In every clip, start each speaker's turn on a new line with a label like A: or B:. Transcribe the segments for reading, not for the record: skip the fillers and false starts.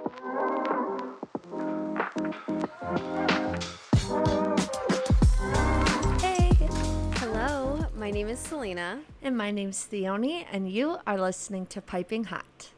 A: Hey, hello, my name is Selena.
B: And my name's Theone, and you are listening to Piping Hot.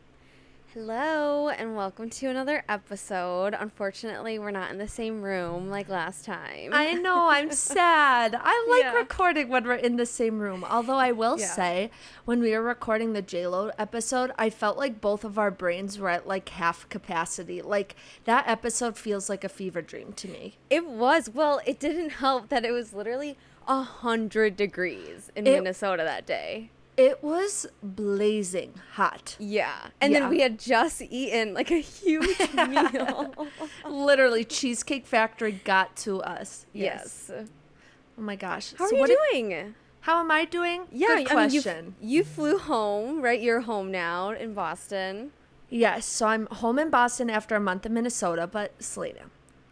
A: Hello, and welcome to another episode. Unfortunately, we're not in the same room like last time.
B: I know, I'm sad. I like
A: Yeah.
B: recording when we're in the same room. Although I will say, when we were recording the J-Lo episode, I felt like both of our brains were at like half capacity. Like, that episode feels like a fever dream to me.
A: It was. Well, it didn't help that it was literally 100 degrees in Minnesota that day.
B: It was blazing hot.
A: Yeah. And then we had just eaten like a huge meal.
B: Literally, Cheesecake Factory got to us.
A: Yes.
B: Oh my gosh.
A: How are you doing?
B: How am I doing?
A: Yeah,
B: Good question.
A: You flew home, right? You're home now in Boston.
B: Yes, so I'm home in Boston after a month in Minnesota, but Selena,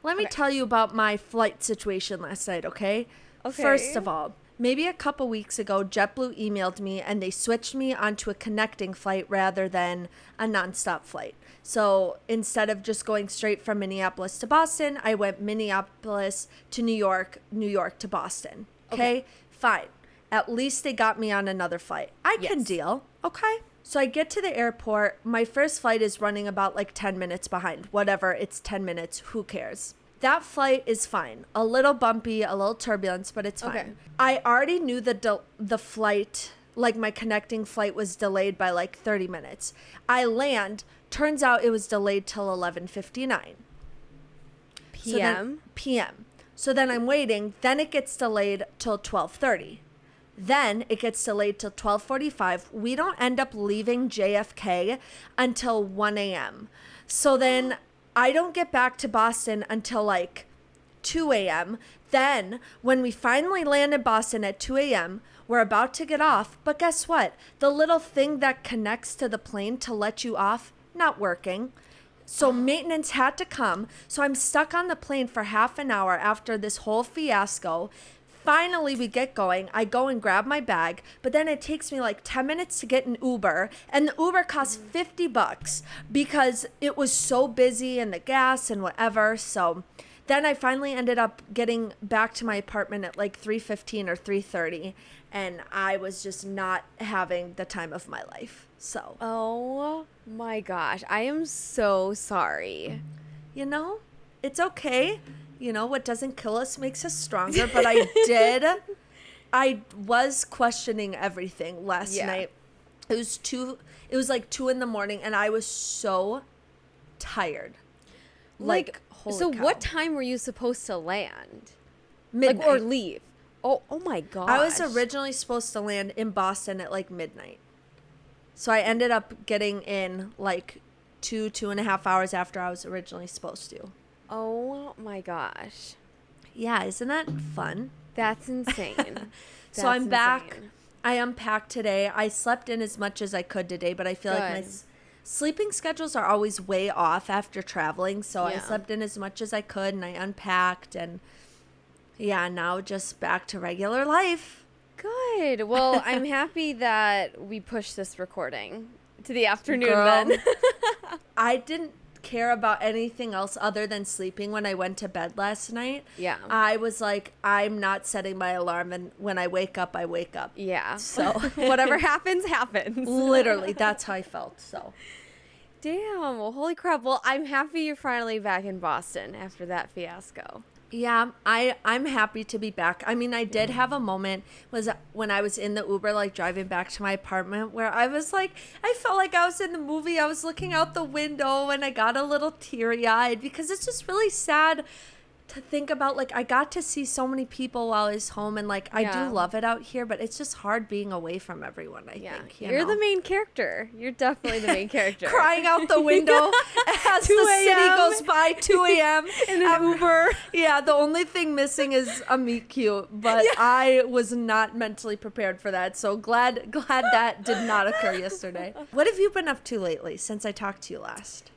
B: let me tell you about my flight situation last night, okay?
A: Okay.
B: First of all, maybe a couple weeks ago, JetBlue emailed me and they switched me onto a connecting flight rather than a nonstop flight. So instead of just going straight from Minneapolis to Boston, I went Minneapolis to New York, New York to Boston. Okay? Fine. At least they got me on another flight. I can deal. Okay? So I get to the airport. My first flight is running about like 10 minutes behind. Whatever, it's 10 minutes. Who cares? That flight is fine. A little bumpy, a little turbulence, but it's fine.
A: Okay.
B: I already knew the flight, like my connecting flight was delayed by like 30 minutes. I land. Turns out it was delayed till 11:59 p.m. So then I'm waiting. Then it gets delayed till 12:30. Then it gets delayed till 12:45. We don't end up leaving JFK until 1 a.m. So then I don't get back to Boston until like 2 a.m. Then when we finally land in Boston at 2 a.m., we're about to get off. But guess what? The little thing that connects to the plane to let you off, not working. So maintenance had to come. So I'm stuck on the plane for half an hour after this whole fiasco. Finally, we get going. I go and grab my bag, but then it takes me like 10 minutes to get an Uber, and the Uber costs $50 because it was so busy and the gas and whatever. So then I finally ended up getting back to my apartment at like 3:15 or 3:30, and I was just not having the time of my life. So,
A: Oh my gosh. I am so sorry.
B: you know, it's okay. You know, what doesn't kill us makes us stronger. But I was questioning everything last night. It was like 2 a.m, and I was so tired. Like holy
A: so
B: cow.
A: what time were you supposed to land?
B: Midnight.
A: Like, or leave? Oh my gosh.
B: I was originally supposed to land in Boston at like midnight. So I ended up getting in like 2.5 hours after I was originally supposed to.
A: Oh my gosh.
B: Yeah, isn't that fun?
A: That's insane.
B: So I'm back. I unpacked today. I slept in as much as I could today, but I feel like my sleeping schedules are always way off after traveling. So I slept in as much as I could, and I unpacked, and now just back to regular life.
A: Good. Well, I'm happy that we pushed this recording to the afternoon.
B: Girl,
A: then.
B: I didn't care about anything else other than sleeping when I went to bed last night.
A: Yeah.
B: I was like, I'm not setting my alarm, and when I wake up, I wake up.
A: Yeah.
B: So
A: whatever happens, happens.
B: Literally, that's how I felt. So
A: damn. Well, holy crap. Well, I'm happy you're finally back in Boston after that fiasco.
B: yeah, I'm happy to be back. I mean, I did have a moment was when I was in the Uber, like driving back to my apartment, where I was like, I felt like I was in the movie. I was looking out the window and I got a little teary-eyed because it's just really sad to think about. Like, I got to see so many people while I was home, and like I do love it out here, but it's just hard being away from everyone. I think
A: you're the main character. You're definitely the main character.
B: Crying out the window as the city goes by. 2 a.m.
A: in an Uber.
B: Yeah, the only thing missing is a meet cute, but I was not mentally prepared for that. So glad that did not occur yesterday. What have you been up to lately since I talked to you last?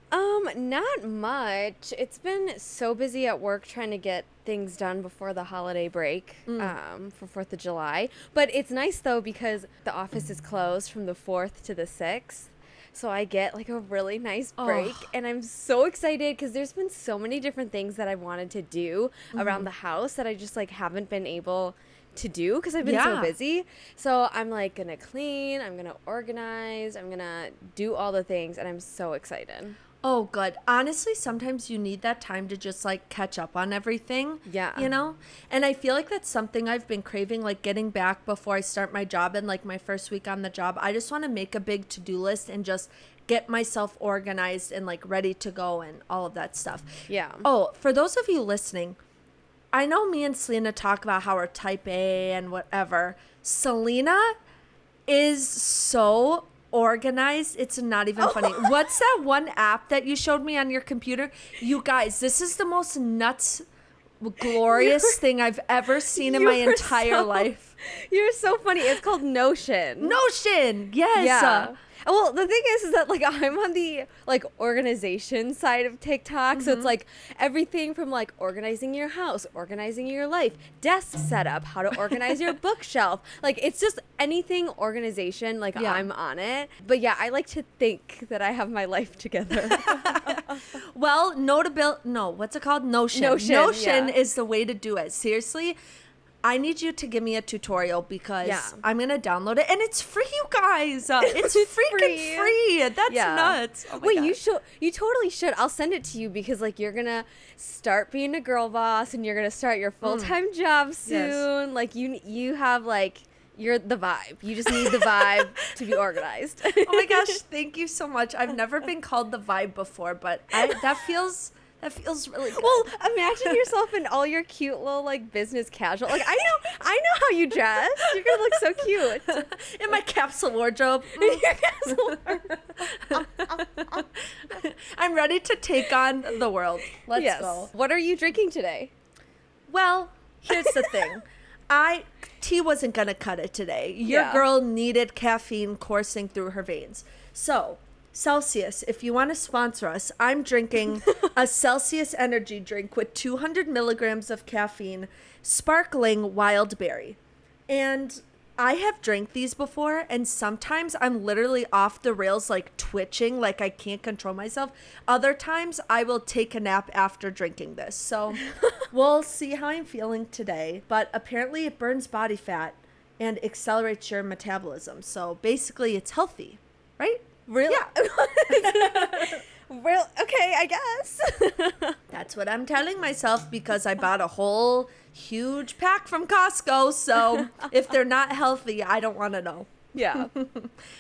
A: Not much. It's been so busy at work trying to get things done before the holiday break, for 4th of July. But it's nice, though, because the office is closed from the 4th to the 6th. so I get like a really nice break. And I'm so excited because there's been so many different things that I've wanted to do around the house that I just like haven't been able to do because I've been so busy. So I'm like gonna clean, I'm gonna organize, I'm gonna do all the things, and I'm so excited.
B: Oh, good. Honestly, sometimes you need that time to just like catch up on everything.
A: Yeah.
B: You know? And I feel like that's something I've been craving, like getting back before I start my job and like my first week on the job. I just want to make a big to-do list and just get myself organized and like ready to go and all of that stuff.
A: Yeah.
B: Oh, for those of you listening, I know me and Selena talk about how we're type A and whatever. Selena is so organized. It's not even funny. What's that one app that you showed me on your computer? You guys, this is the most nuts, glorious thing I've ever seen in my entire life.
A: You're so funny. It's called Notion.
B: Notion. Yes.
A: Yeah. Well, the thing is that like I'm on the like organization side of TikTok, so it's like everything from like organizing your house, organizing your life, desk setup, how to organize your bookshelf. Like it's just anything organization. Like I'm on it. But yeah, I like to think that I have my life together.
B: Well, what's it called? Notion. Notion is the way to do it. Seriously. I need you to give me a tutorial because I'm going to download it. And it's free, you guys. It's freaking free. That's nuts. Oh
A: Wait, God. You totally should. I'll send it to you because like you're going to start being a girl boss and you're going to start your full-time job soon. Yes. Like you have like, you're the vibe. You just need the vibe to be organized.
B: Oh my gosh. Thank you so much. I've never been called the vibe before, but that feels really good.
A: Well, imagine yourself in all your cute little like business casual. Like I know how you dress. You're gonna look so cute
B: in my capsule wardrobe. I'm ready to take on the world. Let's go.
A: What are you drinking today?
B: Well, here's the thing. Tea wasn't gonna cut it today. Your girl needed caffeine coursing through her veins. So Celsius, if you want to sponsor us, I'm drinking a Celsius energy drink with 200 milligrams of caffeine, sparkling wild berry. And I have drank these before, and sometimes I'm literally off the rails, like twitching, like I can't control myself. Other times I will take a nap after drinking this. So we'll see how I'm feeling today. But apparently it burns body fat and accelerates your metabolism. So basically it's healthy, right?
A: Really?
B: Yeah.
A: Well, okay, I guess.
B: That's what I'm telling myself because I bought a whole huge pack from Costco. So if they're not healthy, I don't want to know.
A: Yeah.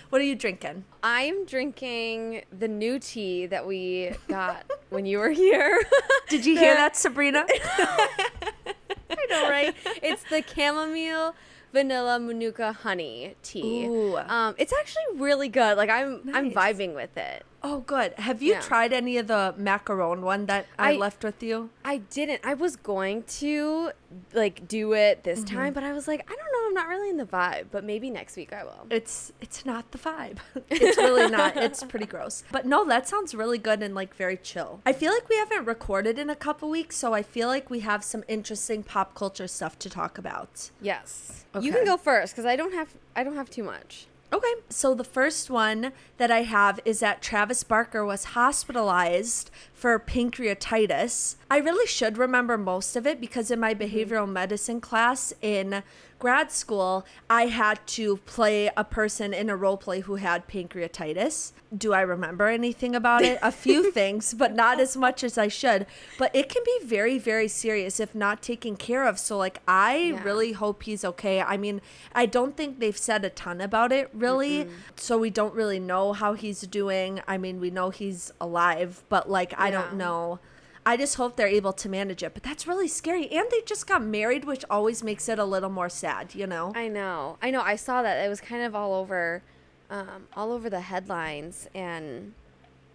B: What are you drinking?
A: I'm drinking the new tea that we got when you were here.
B: Did you hear that, Sabrina?
A: I know, right? It's the chamomile vanilla manuka honey tea.
B: Ooh.
A: It's actually really good. Like I'm
B: Nice.
A: vibing with it.
B: Oh, good. Have you tried any of the macaron one that I left with you?
A: I didn't. I was going to like do it this time, but I was like, I don't know. I'm not really in the vibe, but maybe next week I will.
B: It's not the vibe. It's really not. It's pretty gross. But no, that sounds really good and like very chill. I feel like we haven't recorded in a couple weeks, so I feel like we have some interesting pop culture stuff to talk about.
A: Yes.
B: Okay.
A: You can go first because I don't have too much.
B: Okay, so the first one that I have is that Travis Barker was hospitalized for pancreatitis. I really should remember most of it because in my behavioral medicine class in grad school, I had to play a person in a role play who had pancreatitis. Do I remember anything about it? A few things, but not as much as I should. But it can be very, very serious if not taken care of. So like, I really hope he's okay. I mean, I don't think they've said a ton about it really. So we don't really know how he's doing. I mean, we know he's alive, but like, I don't know. I just hope they're able to manage it. But that's really scary. And they just got married, which always makes it a little more sad, you know?
A: I know. I saw that. It was kind of all over the headlines and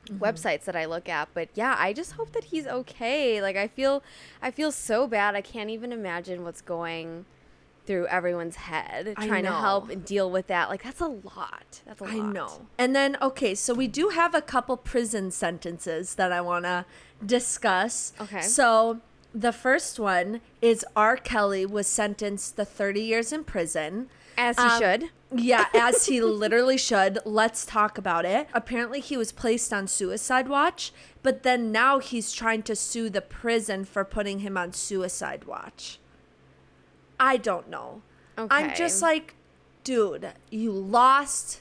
A: websites that I look at. But yeah, I just hope that he's okay. Like I feel so bad. I can't even imagine what's going through everyone's head trying to help and deal with that. Like that's a lot.
B: I know. And then, okay, so we do have a couple prison sentences that I want to discuss.
A: Okay.
B: So the first one is R. Kelly was sentenced to 30 years in prison.
A: As he should.
B: Yeah, as he literally should. Let's talk about it. Apparently, he was placed on suicide watch, but then now he's trying to sue the prison for putting him on suicide watch. I don't know.
A: Okay.
B: I'm just like, dude, you lost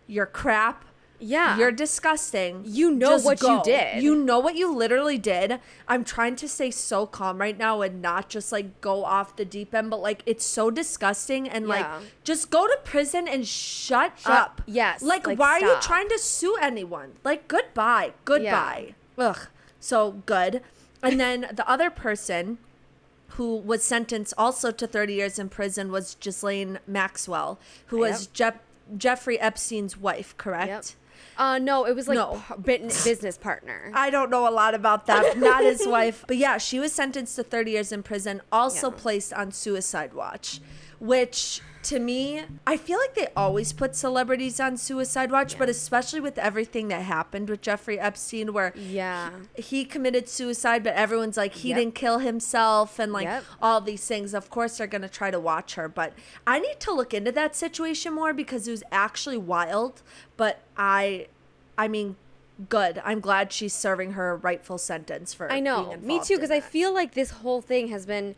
B: your crap.
A: Yeah.
B: You're disgusting.
A: You know
B: Just
A: what
B: go.
A: you did.
B: You know what you literally did. I'm trying to stay so calm right now and not just like go off the deep end, but like it's so disgusting and like
A: Yeah.
B: just go to prison and shut up.
A: Yes,
B: Like,
A: like,
B: why are you
A: stop.
B: trying to sue anyone? Like, goodbye. Goodbye. Ugh. So good. And then the other person who was sentenced also to 30 years in prison was Ghislaine Maxwell, who was Jeffrey Epstein's wife, correct?
A: Yep. No, it was like
B: No.
A: business partner.
B: I don't know a lot about that. Not his wife. But yeah, she was sentenced to 30 years in prison, also
A: Yeah.
B: placed on suicide watch, which to me, I feel like they always put celebrities on suicide watch, but especially with everything that happened with Jeffrey Epstein, where
A: Yeah.
B: he committed suicide, but everyone's like, he
A: Yep.
B: didn't kill himself and like
A: Yep.
B: all these things. Of course, they're going to try to watch her, but I need to look into that situation more because it was actually wild. But I mean, good. I'm glad she's serving her rightful sentence for
A: I know.
B: being
A: Me
B: involved
A: too,
B: in
A: because I
B: that.
A: feel like this whole thing has been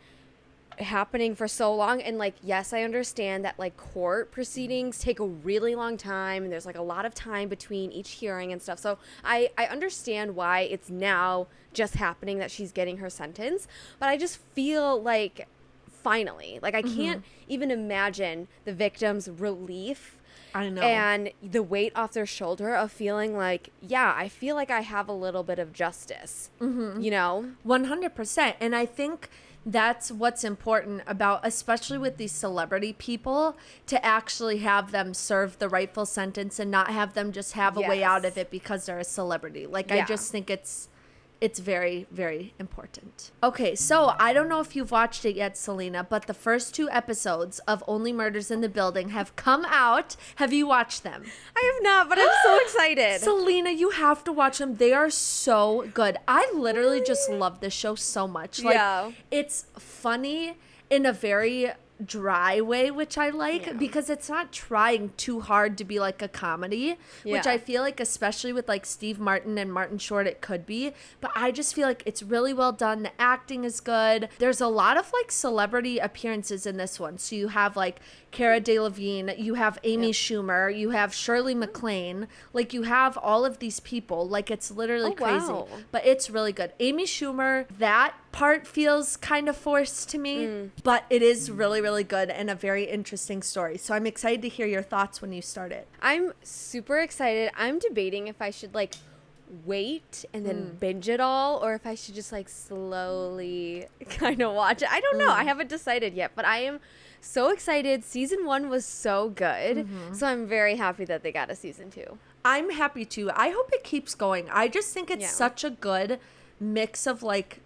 A: happening for so long, and like, yes, I understand that like court proceedings take a really long time and there's like a lot of time between each hearing and stuff, so I understand why it's now just happening that she's getting her sentence, but I just feel like finally, like I can't even imagine the victim's relief
B: I know.
A: and the weight off their shoulder of feeling like, yeah, I feel like I have a little bit of justice, you know?
B: 100%. And I think that's what's important about, especially with these celebrity people, to actually have them serve the rightful sentence and not have them just have a way out of
A: Yes.
B: it because they're a celebrity. Like, I
A: Yeah.
B: just think it's very, very important. Okay, so I don't know if you've watched it yet, Selena, but the first 2 episodes of Only Murders in the Building have come out. Have you watched them?
A: I have not, but I'm so excited.
B: Selena, you have to watch them. They are so good. I literally just love this show so much. Like,
A: Yeah.
B: it's funny in a very dry way, which I like,
A: Yeah.
B: because it's not trying too hard to be like a comedy, which
A: Yeah.
B: I feel like, especially with like Steve Martin and Martin Short, it could be. But I just feel like it's really well done. The acting is good. There's a lot of like celebrity appearances in this one. So you have like Cara Delevingne, you have Amy Schumer, you have Shirley MacLaine, like you have all of these people. Like, it's literally
A: Oh,
B: crazy,
A: wow.
B: but it's really good. Amy Schumer, that part feels kind of forced to me, but it is really, really good and a very interesting story. So I'm excited to hear your thoughts when you start it.
A: I'm super excited. I'm debating if I should like wait and then binge it all, or if I should just like slowly kind of watch it. I don't know. I haven't decided yet, but I am so excited. Season 1 was so good. So I'm very happy that they got a season 2.
B: I'm happy too. I hope it keeps going. I just think it's
A: Yeah.
B: such a good mix of like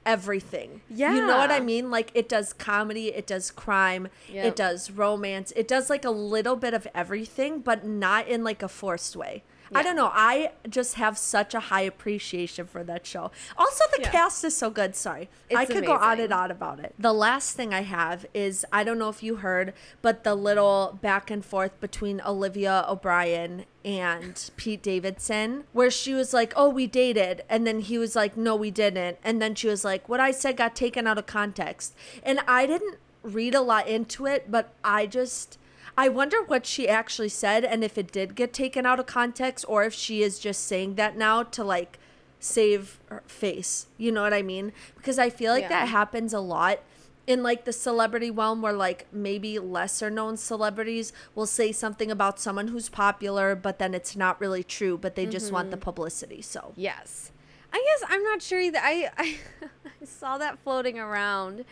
B: everything. You know what I
A: Yeah.
B: mean? Like, it does comedy, it does crime,
A: Yep.
B: it does romance, it does like a little bit of everything, but not in like a forced way. I
A: Yeah.
B: don't know. I just have such a high appreciation for that show. Also, the
A: Yeah.
B: cast is so good. Sorry. I
A: It's
B: could go on and
A: amazing.
B: on about it. The last thing I have is, I don't know if you heard, but the little back and forth between Olivia O'Brien and Pete Davidson, where she was like, oh, we dated. And then he was like, no, we didn't. And then she was like, what I said got taken out of context. And I didn't read a lot into it, but I wonder what she actually said and if it did get taken out of context, or if she is just saying that now to like save her face. You know what I mean? Because I feel like
A: Yeah.
B: that happens a lot in like the celebrity realm, where like maybe lesser known celebrities will say something about someone who's popular, but then it's not really true, but they just want the publicity. So
A: Yes. I guess I'm not sure either. I saw that floating around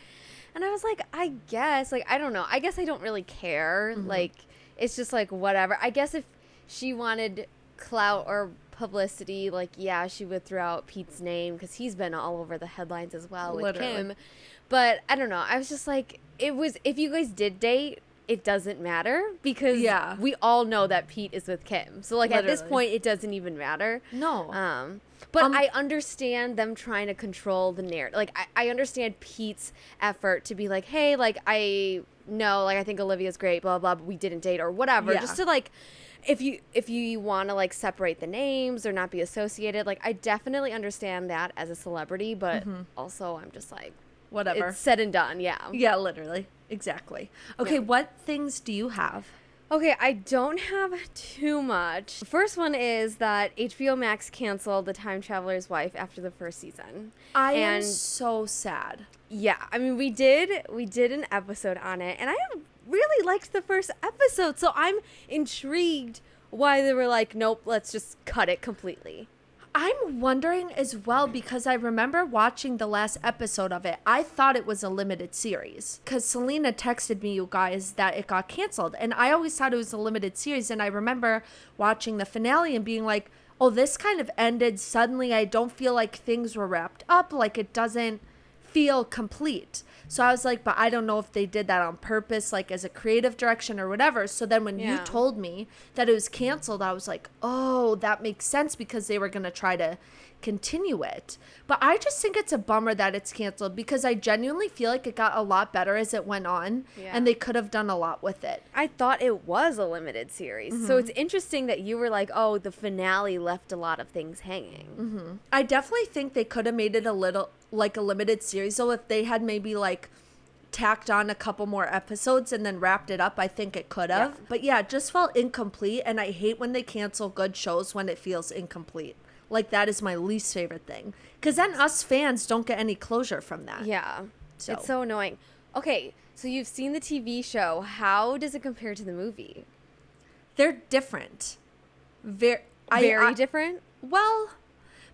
A: and I was like, I guess, like, I don't know. I guess I don't really care. Like, it's just like, whatever. I guess if she wanted clout or publicity, like, yeah, she would throw out Pete's name because he's been all over the headlines as well with
B: Literally.
A: Kim. But I don't know. I was just like, if you guys did date, it doesn't matter because
B: Yeah.
A: we all know that Pete is with Kim. So like at this
B: Literally.
A: point, it doesn't even matter.
B: no.
A: But I understand them trying to control the narrative. Like, I understand Pete's effort to be like, hey, like, I no, like I think Olivia's great, blah blah, but we didn't date or whatever.
B: Yeah.
A: Just to like, if you want to like separate the names or not be associated, like I definitely understand that as a celebrity, but also I'm just like,
B: Whatever.
A: it's said and done. Yeah.
B: Yeah, literally. Exactly. Okay,
A: Yeah.
B: what things do you have?
A: Okay, I don't have too much. The first one is that HBO Max canceled The Time Traveler's Wife after the first season.
B: I am
A: And
B: so sad.
A: yeah, I mean we did an episode on it, and I really liked the first episode, so I'm intrigued why they were like, nope, let's just cut it completely.
B: I'm wondering as well because I remember watching the last episode of it. I thought it was a limited series because Selena texted me, you guys, that it got canceled. And I always thought it was a limited series. And I remember watching the finale and being like, oh, this kind of ended suddenly. I don't feel like things were wrapped up. Like it doesn't feel complete. So I was like, but I don't know if they did that on purpose, like as a creative direction or whatever. So then when you
A: Yeah.
B: told me that it was canceled, I was like, oh, that makes sense because they were going to try to continue it. But I just think it's a bummer that it's canceled because I genuinely feel like it got a lot better as it went on
A: Yeah.
B: and they could have done a lot with it.
A: I thought it was a limited series. So it's interesting that you were like, oh, the finale left a lot of things hanging.
B: I definitely think they could have made it a little like a limited series. So if they had maybe like tacked on a couple more episodes and then wrapped it up, I think it could have.
A: Yeah.
B: But yeah, it just felt incomplete. And I hate when they cancel good shows when it feels incomplete. Like that is my least favorite thing. Because then us fans don't get any closure from that.
A: Yeah.
B: So.
A: It's so annoying. Okay, so you've seen the TV show. How does it compare to the movie?
B: They're different. Very
A: Different?
B: Well,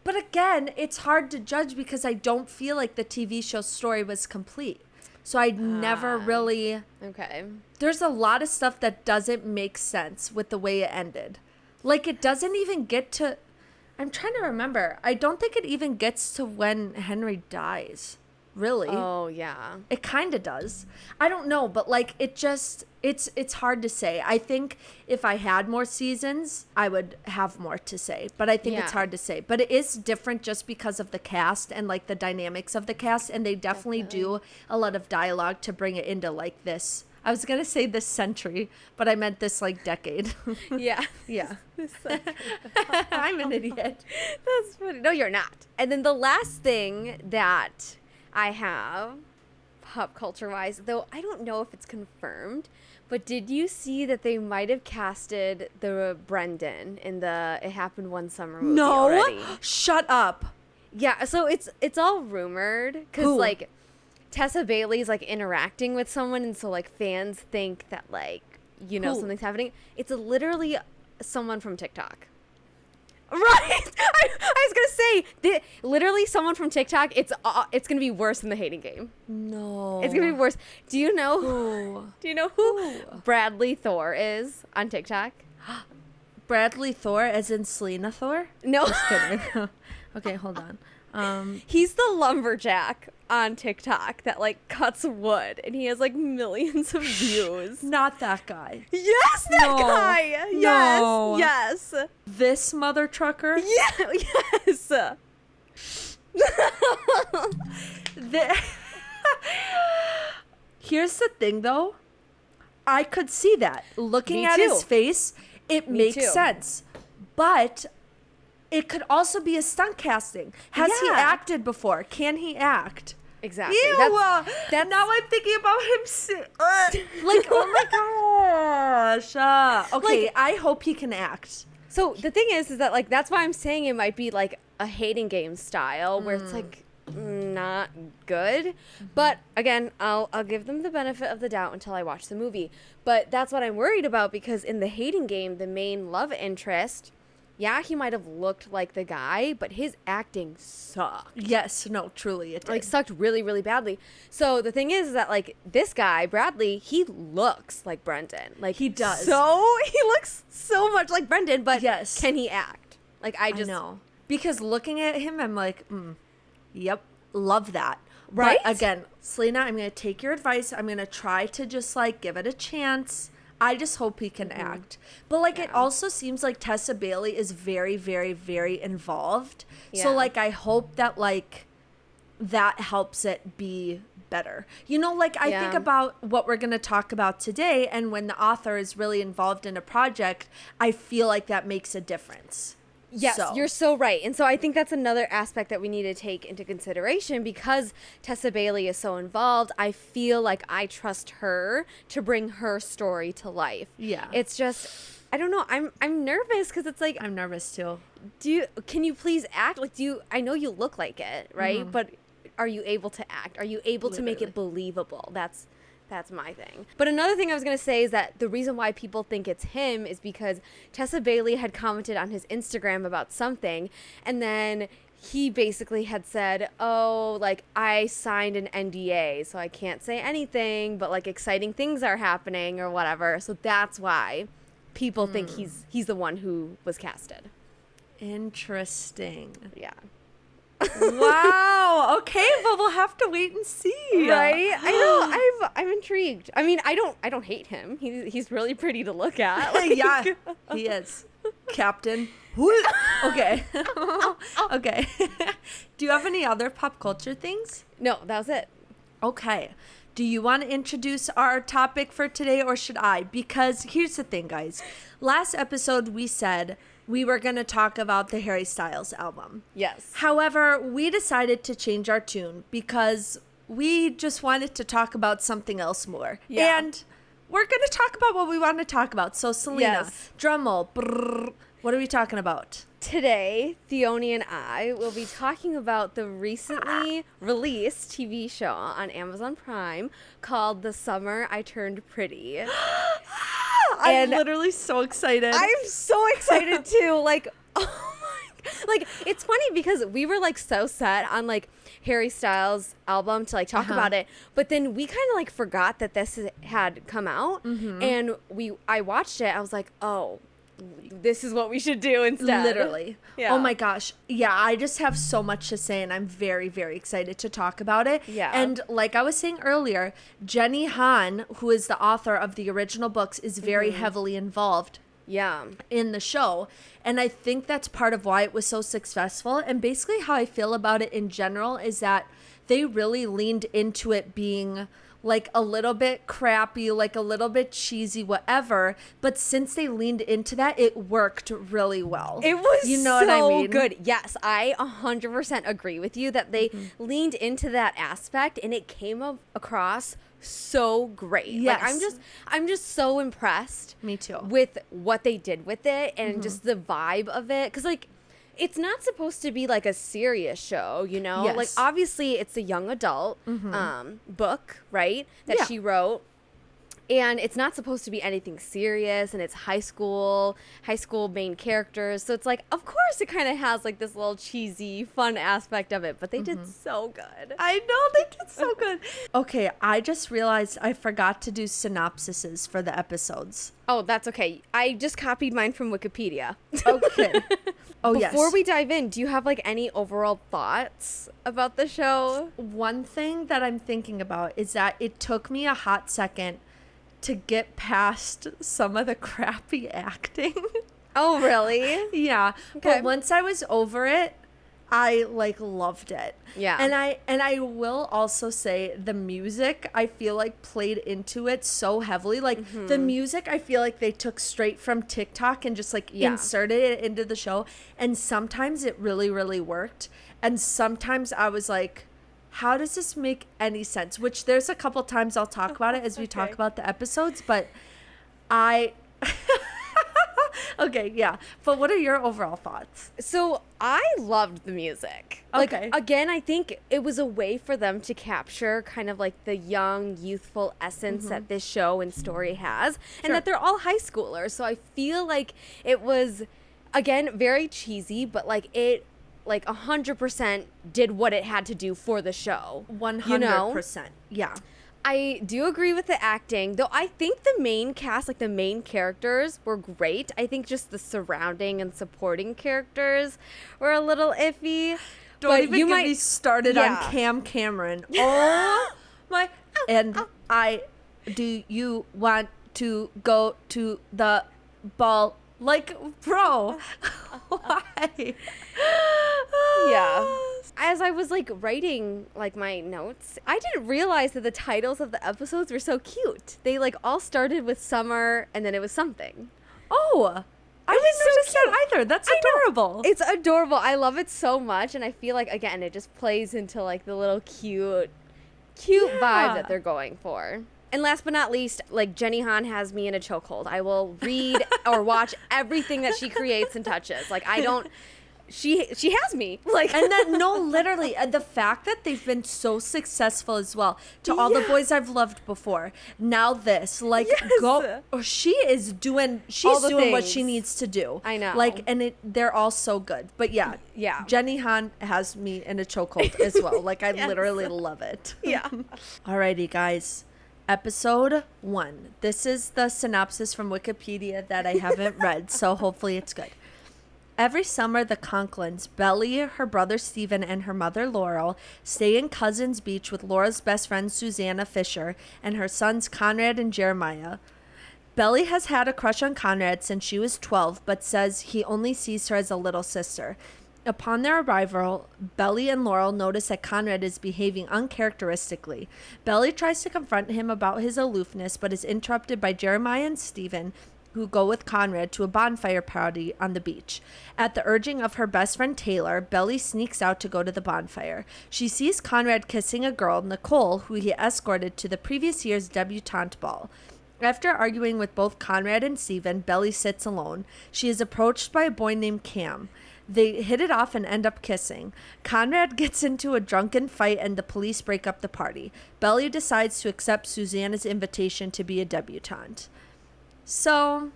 B: but again, it's hard to judge because I don't feel like the TV show story was complete. So I never really...
A: Okay.
B: There's a lot of stuff that doesn't make sense with the way it ended. Like, it doesn't even get to... I'm trying to remember. I don't think it even gets to when Henry dies. Really.
A: Oh, yeah.
B: It kind of does. I don't know, but like it just it's hard to say. I think if I had more seasons, I would have more to say, but I think it's
A: Yeah.
B: hard to say. But it is different just because of the cast and like the dynamics of the cast, and they definitely do a lot of dialogue to bring it into like this. I was going to say this century, but I meant this like decade.
A: Yeah.
B: Yeah. I'm an idiot.
A: That's funny. No, you're not. And then the last thing that I have, pop culture wise, though I don't know if it's confirmed, but did you see that they might have casted the Brenden in the It Happened One Summer movie already?
B: Shut up.
A: Yeah, so it's all rumored because
B: Who?
A: like Tessa Bailey's like interacting with someone, and so like fans think that like
B: Who?
A: something's happening. It's literally someone from TikTok. Right, I was gonna say literally someone from TikTok. It's gonna be worse than the Hating Game.
B: No.
A: It's gonna be worse. Do you know?
B: Who?
A: Do you know who
B: Who?
A: Bradley Thor is on TikTok?
B: Bradley Thor, as in Selena Thor?
A: No,
B: Just kidding. Okay, hold on.
A: he's the lumberjack on TikTok that like cuts wood, and he has like millions of views.
B: Not that guy.
A: Yes, that
B: No.
A: guy. Yes,
B: No.
A: yes,
B: This mother trucker?
A: yeah, yes.
B: Here's the thing, though. I could see that. Looking
A: Me
B: at
A: too.
B: his face, it
A: Me
B: makes
A: too.
B: sense. But it could also be a stunt casting. Has he
A: Yeah.
B: acted before? Can he act?
A: Exactly.
B: Ew,
A: That's
B: now I'm thinking about him. Like, oh my gosh. Okay,
A: Like-
B: I hope he can act.
A: so the thing is that like that's why I'm saying it might be like a Hating Game style where it's like not good. But again, I'll give them the benefit of the doubt until I watch the movie. But that's what I'm worried about because in the Hating Game, the main love interest, yeah, he might have looked like the guy, but his acting sucked.
B: Yes, no, truly, it did.
A: Like sucked really, really badly. So the thing is that like this guy, Bradley, he looks like Brenden. Like
B: He does.
A: So he looks so much like Brenden, but
B: Yes.
A: can he act? Like I
B: I
A: just
B: know. Because looking at him, I'm like, yep, love that.
A: Right?
B: But again, Selena, I'm going to take your advice. I'm going to try to just like give it a chance. I just hope he can act. But like it also seems like Tessa Bailey is very, very, very involved. So
A: Yeah.
B: like I hope that like that helps it be better. You know, like I think
A: Yeah.
B: about what we're going to talk about today, and when the author is really involved in a project, I feel like that makes a difference.
A: Yes,
B: So-
A: you're so right. And so I think that's another aspect that we need to take into consideration because Tessa Bailey is so involved. I feel like I trust her to bring her story to life.
B: Yeah.
A: It's just I don't know. I'm nervous because it's like
B: I'm nervous too.
A: can you please act like I know you look like it, right? But are you able to act? Are you able to make it believable? That's my thing. But another thing I was going to say is that the reason why people think it's him is because Tessa Bailey had commented on his Instagram about something, and then he basically had said, oh, like, I signed an NDA, so I can't say anything, but, like, exciting things are happening or whatever. So that's why people think he's the one who was casted.
B: Interesting.
A: Yeah.
B: Wow. Okay, but we'll have to wait and see.
A: Right? I know. I'm intrigued. I mean, I don't hate him. He's really pretty to look at. Like,
B: Yeah, he is. Captain. Okay. Okay. Do you have any other pop culture things?
A: No, that was it.
B: Okay. Do you want to introduce our topic for today, or should I? Because here's the thing, guys. Last episode, we said we were going to talk about the Harry Styles album.
A: Yes.
B: However, we decided to change our tune because we just wanted to talk about something else more.
A: Yeah.
B: And we're going to talk about what we want to talk about. So, Selena,
A: Yes.
B: drum roll. Brrr, what are we talking about?
A: Today, Theoni and I will be talking about the recently released TV show on Amazon Prime called The Summer I Turned Pretty.
B: I'm
A: And
B: literally so excited.
A: I'm so excited too. Like, oh my, like it's funny because we were like so set on like Harry Styles' album to like talk about it, but then we kind of like forgot that this had come out, and I watched it. I was like, oh, this is what we should do instead.
B: Literally.
A: Yeah.
B: Oh my gosh. Yeah, I just have so much to say, and I'm very, very excited to talk about it.
A: Yeah.
B: And like I was saying earlier, Jenny Han, who is the author of the original books, is very heavily involved
A: Yeah.
B: in the show. And I think that's part of why it was so successful. And basically how I feel about it in general is that they really leaned into it being like a little bit crappy, like a little bit cheesy, whatever. But since they leaned into that, it worked really well.
A: It was
B: you know
A: so
B: what I mean?
A: good. Yes, I 100% agree with you that they leaned into that aspect and it came across so great.
B: Yes.
A: Like I'm just so impressed.
B: Me too.
A: With what they did with it and just the vibe of it, cuz like it's not supposed to be like a serious show, you know?
B: Yes.
A: Like obviously it's a young adult book, right? That
B: Yeah.
A: she wrote. And it's not supposed to be anything serious, and it's high school main characters. So it's like, of course it kind of has like this little cheesy, fun aspect of it, but they did so good.
B: I know, they did so good. Okay, I just realized I forgot to do synopsises for the episodes.
A: Oh, that's okay. I just copied mine from Wikipedia.
B: Okay. Oh, yes.
A: Before we dive in, do you have like any overall thoughts about the show?
B: One thing that I'm thinking about is that it took me a hot second to get past some of the crappy acting.
A: Oh, really?
B: Yeah.
A: Okay.
B: But once I was over it, I like loved it.
A: Yeah.
B: And I will also say the music I feel like played into it so heavily. Like the music I feel like they took straight from TikTok and just like inserted it into the show. And sometimes it really, really worked. And sometimes I was like, how does this make any sense? Which there's a couple times I'll talk about it as we talk about the episodes, but okay, yeah. But what are your overall thoughts?
A: So I loved the music.
B: Okay.
A: Like, again, I think it was a way for them to capture kind of like the young, youthful essence that this show and story has, and
B: Sure.
A: that they're all high schoolers. So I feel like it was, again, very cheesy, but like it, like 100% did what it had to do for the show.
B: 100%.
A: You know?
B: Yeah.
A: I do agree with the acting, though I think the main cast, like the main characters, were great. I think just the surrounding and supporting characters were a little iffy.
B: Don't
A: but
B: even
A: you
B: get
A: might
B: me started on Cam Cameron. Oh my. And do you want to go to the ball? Like, bro, why?
A: Yeah. as I was like writing like my notes, I didn't realize that the titles of the episodes were so cute. They like all started with summer and then it was something.
B: Oh, I didn't notice that either. That's adorable.
A: It's adorable. I love it so much, and I feel like again it just plays into like the little cute vibe that they're going for. And last but not least, like Jenny Han has me in a chokehold. I will read or watch everything that she creates and touches. Like I don't. She has me. Like
B: and then no, literally, the fact that they've been so successful as well to all the boys I've loved before. Now this, like, she is doing. She's doing what she needs to do.
A: I know.
B: Like, and they're all so good. But yeah, Jenny Han has me in a chokehold as well. Like, I literally love it.
A: Yeah.
B: Alrighty, guys. Episode 1. This is the synopsis from Wikipedia that I haven't read, so hopefully it's good. Every summer, the Conklins, Belly, her brother Stephen, and her mother Laurel, stay in Cousins Beach with Laura's best friend Susanna Fisher and her sons Conrad and Jeremiah. Belly has had a crush on Conrad since she was 12, but says he only sees her as a little sister. Upon their arrival, Belly and Laurel notice that Conrad is behaving uncharacteristically. Belly tries to confront him about his aloofness, but is interrupted by Jeremiah and Stephen, who go with Conrad to a bonfire party on the beach. At the urging of her best friend Taylor, Belly sneaks out to go to the bonfire. She sees Conrad kissing a girl, Nicole, who he escorted to the previous year's debutante ball. After arguing with both Conrad and Stephen, Belly sits alone. She is approached by a boy named Cam. They hit it off and end up kissing. Conrad gets into a drunken fight and the police break up the party. Belly decides to accept Susanna's invitation to be a debutante. So,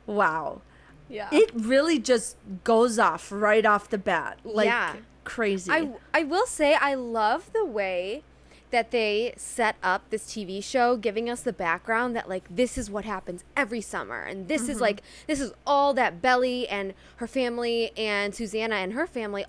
B: wow.
A: Yeah.
B: It really just goes off right off the bat. Like, crazy.
A: I will say I love the way that they set up this TV show, giving us the background that, like, this is what happens every summer. And this is, like, this is all that Belly and her family and Susanna and her family,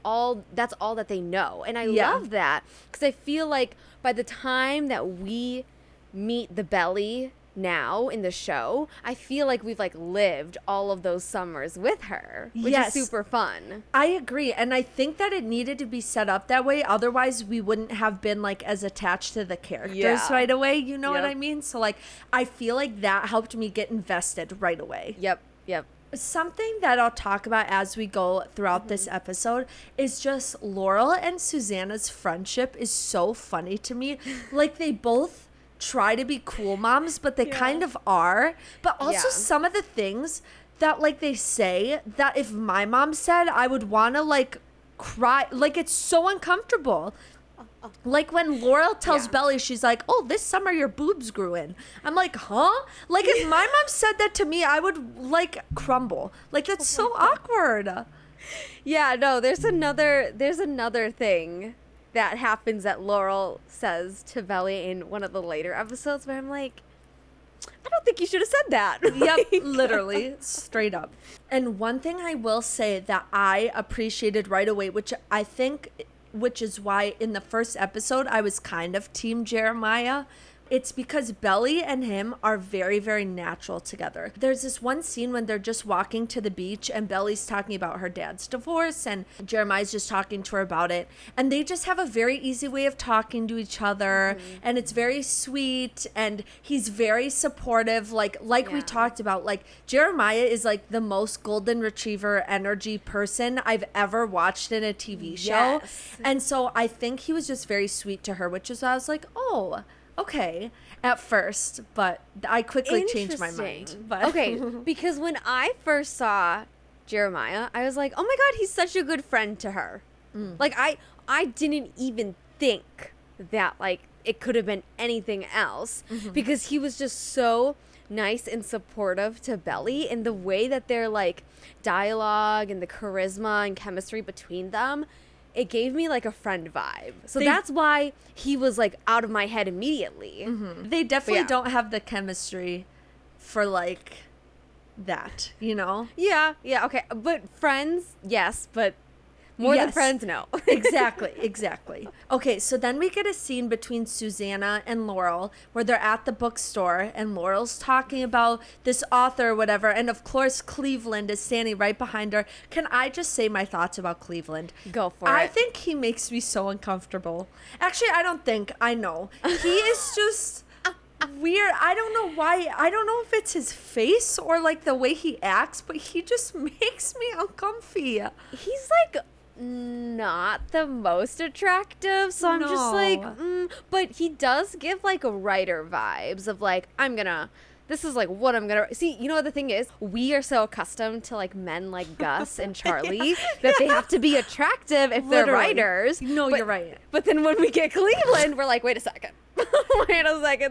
A: that's all that they know. And I love that because I feel like by the time that we meet the Belly now in the show, I feel like we've like lived all of those summers with her, which is super fun.
B: I agree, and I think that it needed to be set up that way, otherwise we wouldn't have been like as attached to the characters right away, you know what I mean? So like I feel like that helped me get invested right away.
A: Yep.
B: Something that I'll talk about as we go throughout this episode is just Laurel and Susanna's friendship is so funny to me. Like they both try to be cool moms, but they kind of are. But also some of the things that like they say that if my mom said, I would want to like cry. Like it's so uncomfortable. Like when Laurel tells Belly, she's like, oh, this summer your boobs grew in. I'm like, huh? Like if my mom said that to me, I would like crumble. Like that's so awkward.
A: Yeah, no, there's another thing that happens that Laurel says to Belly in one of the later episodes where I'm like, I don't think you should have said that.
B: Yep, literally, straight up. And one thing I will say that I appreciated right away, which is why in the first episode I was kind of Team Jeremiah, it's because Belly and him are very, very natural together. There's this one scene when they're just walking to the beach and Belly's talking about her dad's divorce and Jeremiah's just talking to her about it. And they just have a very easy way of talking to each other. And it's very sweet and he's very supportive. Like we talked about, like Jeremiah is like the most golden retriever energy person I've ever watched in a TV show. And so I think he was just very sweet to her, which is why I was like, oh, okay, at first, but I quickly changed my mind. But
A: okay, because when I first saw Jeremiah, I was like, oh my God, he's such a good friend to her. Like, I didn't even think that, like, it could have been anything else because he was just so nice and supportive to Belly, and the way that their, like, dialogue and the charisma and chemistry between them, it gave me like a friend vibe. So that's why he was like out of my head immediately.
B: They definitely don't have the chemistry for like that, you know?
A: Yeah, okay. But friends, yes, but More than
B: Yes.
A: friends, no.
B: Exactly. Okay, so then we get a scene between Susanna and Laurel where they're at the bookstore and Laurel's talking about this author or whatever. And of course, Cleveland is standing right behind her. Can I just say my thoughts about Cleveland?
A: Go for it.
B: I think he makes me so uncomfortable. Actually, I don't think. I know. He is just weird. I don't know why. I don't know if it's his face or like the way he acts, but he just makes me uncomfy.
A: He's like not the most attractive, so I'm just like, but he does give like a writer vibes of like, this is like what I'm gonna see. You know what the thing is? We are so accustomed to like men like Gus and Charlie that they have to be attractive if they're
B: Literally.
A: writers.
B: No, you're right.
A: But then when we get Cleveland, we're like, wait a second.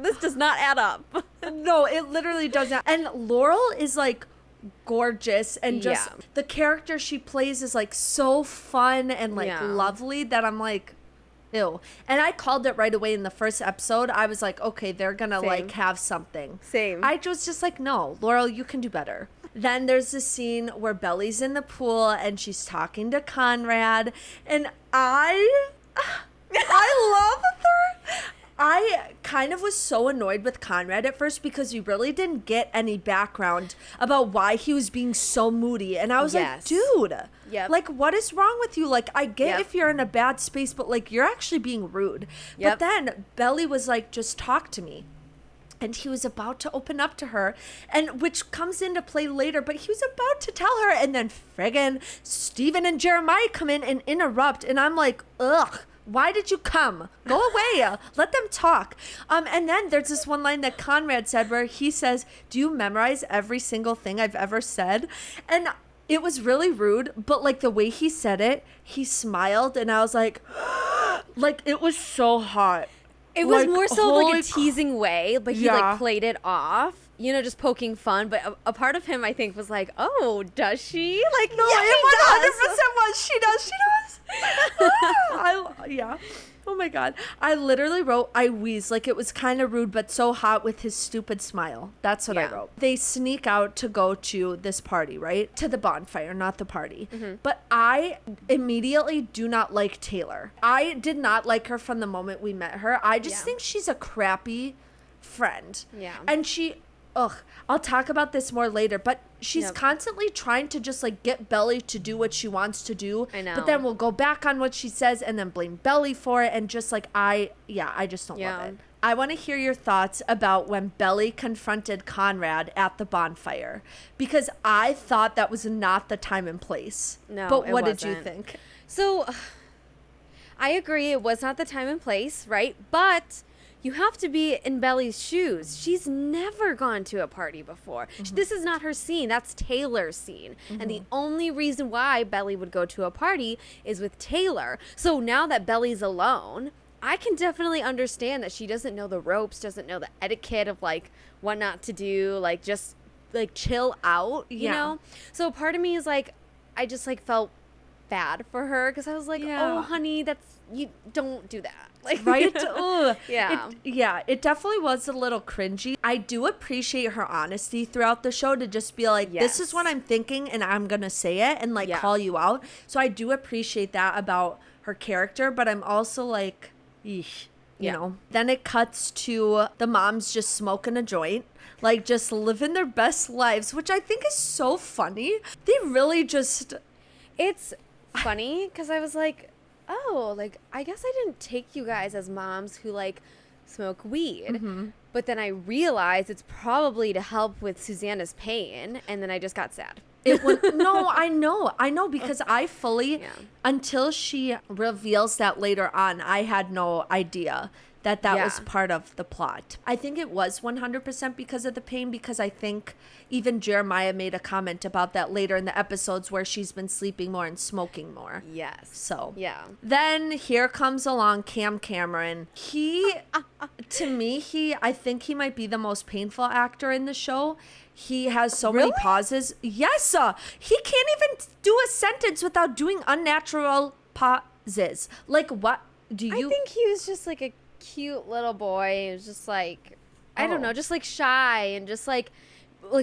A: This does not add up.
B: No, it literally doesn't. And Laurel is like gorgeous and just
A: Yeah.
B: the character she plays is like so fun and like
A: Yeah.
B: lovely that I'm like, ew. And I called it right away in the first episode. I was like, okay, they're gonna
A: Same.
B: like have something.
A: Same.
B: I was just like, no, Laurel, you can do better. Then there's the scene where Belly's in the pool and she's talking to Conrad, and I love her. I kind of was so annoyed with Conrad at first because we really didn't get any background about why he was being so moody. And I was like,
A: Yes.
B: dude,
A: Yep.
B: like, what is wrong with you? Like, I get
A: Yep.
B: if you're in a bad space, but like, you're actually being rude.
A: Yep.
B: But then Belly was like, just talk to me. And he was about to open up to her, and which comes into play later, but he was about to tell her, and then friggin' Stephen and Jeremiah come in and interrupt, and I'm like, ugh. Why did you come? Go away. Let them talk. And then there's this one line that Conrad said where he says, do you memorize every single thing I've ever said? And it was really rude, but like the way he said it, he smiled, and I was like, like it was so hot.
A: It was
B: Like,
A: more so like
B: holy
A: a teasing way, but he
B: Yeah.
A: like played it off, just poking fun. But a part of him, I think, was like, "Oh, does she?" Like,
B: No,
A: yeah,
B: it
A: she
B: 100% was. She does. Yeah. Oh my God. I literally wrote, I wheezed. Like, it was kind of rude, but so hot with his stupid smile. That's what I
A: Yeah.
B: wrote. They sneak out to go to this party, right? To the bonfire, not the party. But I immediately do not like Taylor. I did not like her from the moment we met her. I just
A: Yeah.
B: think she's a crappy friend.
A: Yeah.
B: And I'll talk about this more later, but she's
A: Yep.
B: constantly trying to just like get Belly to do what she wants to do.
A: I know.
B: But then we'll go back on what she says and then blame Belly for it. And just like, I just don't love
A: Yeah.
B: it. I want to hear your thoughts about when Belly confronted Conrad at the bonfire, because I thought that was not the time and place.
A: No,
B: But
A: it
B: what did you
A: wasn't.
B: think?
A: So, I agree. It was not the time and place, right? But you have to be in Belly's shoes. She's never gone to a party before. This is not her scene. That's Taylor's scene. And the only reason why Belly would go to a party is with Taylor. So now that Belly's alone, I can definitely understand that she doesn't know the ropes, doesn't know the etiquette of like what not to do, like just like chill out, you
B: Yeah.
A: know? So part of me is like, I just like felt bad for her because I was like,
B: Yeah.
A: oh, honey, you don't do that. Like,
B: Right? Ugh.
A: Yeah.
B: It definitely was a little cringy. I do appreciate her honesty throughout the show to just be like, this is
A: Yes.
B: what I'm thinking and I'm going to say it and like
A: Yeah.
B: call you out. So I do appreciate that about her character, but I'm also like, eesh, you
A: Yeah.
B: know. Then it cuts to the moms just smoking a joint, like just living their best lives, which I think is so funny. They really just...
A: It's funny because I was like, oh, like, I guess I didn't take you guys as moms who like smoke weed. But then I realized it's probably to help with Susanna's pain. And then I just got sad.
B: It was no, I know because I fully
A: Yeah.
B: until she reveals that later on, I had no idea that
A: Yeah.
B: was part of the plot. I think it was 100% because of the pain, because I think even Jeremiah made a comment about that later in the episodes where she's been sleeping more and smoking more.
A: Yes.
B: So
A: Yeah.
B: then here comes along Cam Cameron. He, to me, I think he might be the most painful actor in the show. He has so many
A: Really?
B: pauses. Yes, he can't even do a sentence without doing unnatural pauses. Like, what do you?
A: I think he was just like a cute little boy. He was just like, I don't
B: Oh.
A: know, just like shy and just like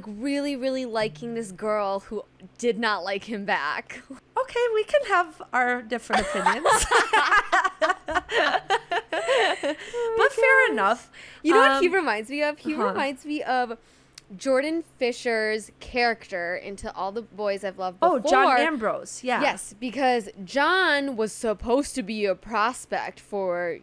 A: really, really liking this girl who did not like him back.
B: okay, we can have our different opinions. But fair enough.
A: You know what he reminds me of? He
B: huh.
A: reminds me of Jordan Fisher's character into All the Boys I've Loved Before.
B: Oh, John Ambrose. Yeah.
A: Yes, because John was supposed to be a prospect for,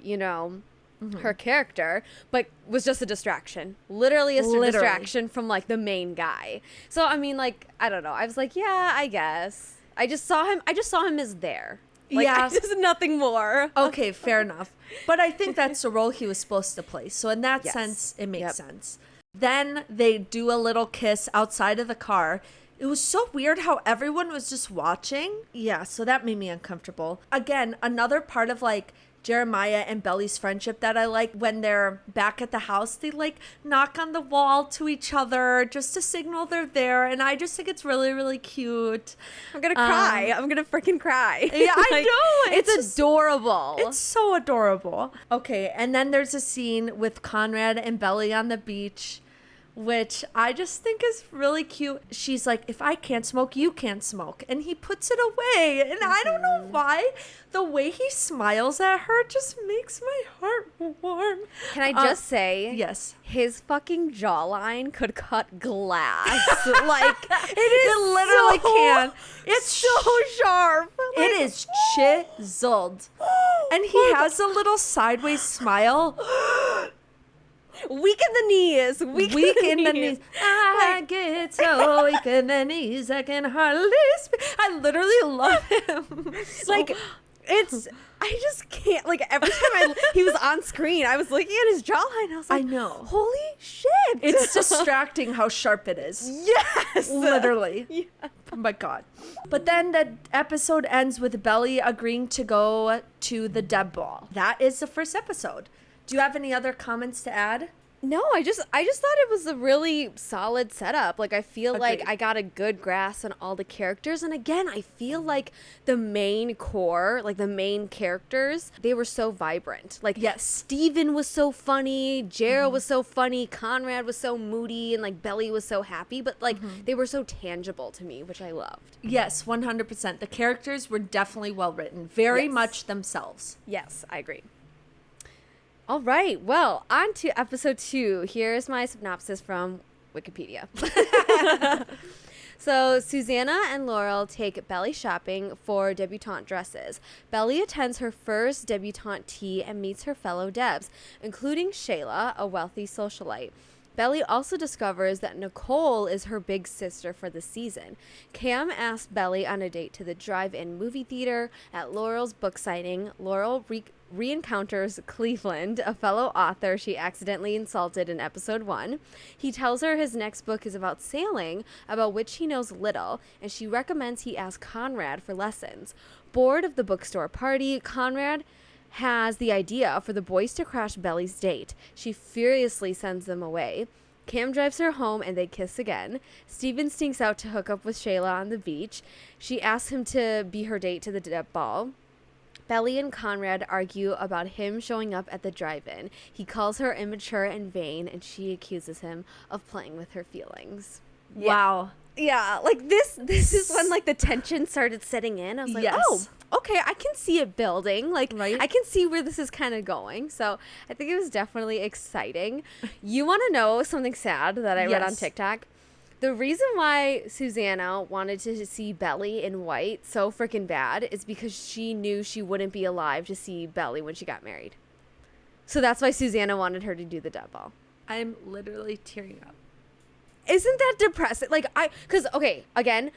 A: her character, but was just a distraction. Literally a distraction from, like, the main guy. So, I mean, like, I don't know. I was like, yeah, I guess. I just saw him as there. Like,
B: Yeah.
A: just nothing more.
B: Okay, fair enough. But I think that's the role he was supposed to play. So in that
A: Yes.
B: sense, it makes
A: Yep.
B: sense. Then they do a little kiss outside of the car. It was so weird how everyone was just watching. Yeah, so that made me uncomfortable. Again, another part of like Jeremiah and Belly's friendship that I like, when they're back at the house, they like knock on the wall to each other just to signal they're there. And I just think it's really, really cute.
A: I'm gonna cry. I'm gonna freaking cry.
B: Yeah, I
A: Like,
B: know.
A: It's
B: just-
A: adorable.
B: It's so adorable. Okay, and then there's a scene with Conrad and Belly on the beach, which I just think is really cute. She's like, if I can't smoke, you can't smoke. And he puts it away. And I don't know why. The way he smiles at her just makes my heart warm.
A: Can I just say,
B: Yes.
A: his fucking jawline could cut glass. Like,
B: It literally can. It's
A: so sharp. Like,
B: It is chiseled. And he has a little sideways smile.
A: weak in the knees. Weak
B: In the knees. I get so weak in the knees, I can hardly speak. I literally love him.
A: Like, I just can't. Like, every time he was on screen, I was looking at his jawline. I was like,
B: I know.
A: holy shit.
B: It's distracting how sharp it is.
A: Yes.
B: Literally.
A: Yeah.
B: Oh my God. But then the episode ends with Belly agreeing to go to the Deb Ball. That is the first episode. Do you have any other comments to add?
A: No, I just thought it was a really solid setup. Like, I feel like
B: Agreed.
A: I got a good grasp on all the characters. And again, I feel like the main core, like the main characters, they were so vibrant. Like,
B: Yes.
A: Steven was so funny, Jarrah was so funny, Conrad was so moody, and like Belly was so happy. But like, they were so tangible to me, which I loved.
B: Yes, 100%. The characters were definitely well written. Very
A: Yes.
B: much themselves.
A: Yes, I agree. All right, well, on to episode 2. Here's my synopsis from Wikipedia. So, Susanna and Laurel take Belly shopping for debutante dresses. Belly attends her first debutante tea and meets her fellow Debs, including Shayla, a wealthy socialite. Belly also discovers that Nicole is her big sister for the season. Cam asks Belly on a date to the drive-in movie theater. At Laurel's book signing, Laurel re-encounters Cleveland, a fellow author she accidentally insulted in episode 1. He tells her his next book is about sailing, about which he knows little, and she recommends he ask Conrad for lessons. Bored of the bookstore party, Conrad has the idea for the boys to crash Belly's date. She furiously sends them away. Cam drives her home and they kiss again. Steven sneaks out to hook up with Shayla on the beach. She asks him to be her date to the Deb Ball. Belly and Conrad argue about him showing up at the drive-in. He calls her immature and vain, and she accuses him of playing with her feelings.
B: Wow.
A: Yeah, like this is when like the tension started setting in. I was like,
B: Yes.
A: oh, okay, I can see it building. Like,
B: Right?
A: I can see where this is kind of going. So I think it was definitely exciting. You want to know something sad that I read on
B: Yes.
A: TikTok? The reason why Susanna wanted to see Belly in white so freaking bad is because she knew she wouldn't be alive to see Belly when she got married. So that's why Susanna wanted her to do the Deb Ball.
B: I'm literally tearing up.
A: Isn't that depressing? Like, because, okay, again,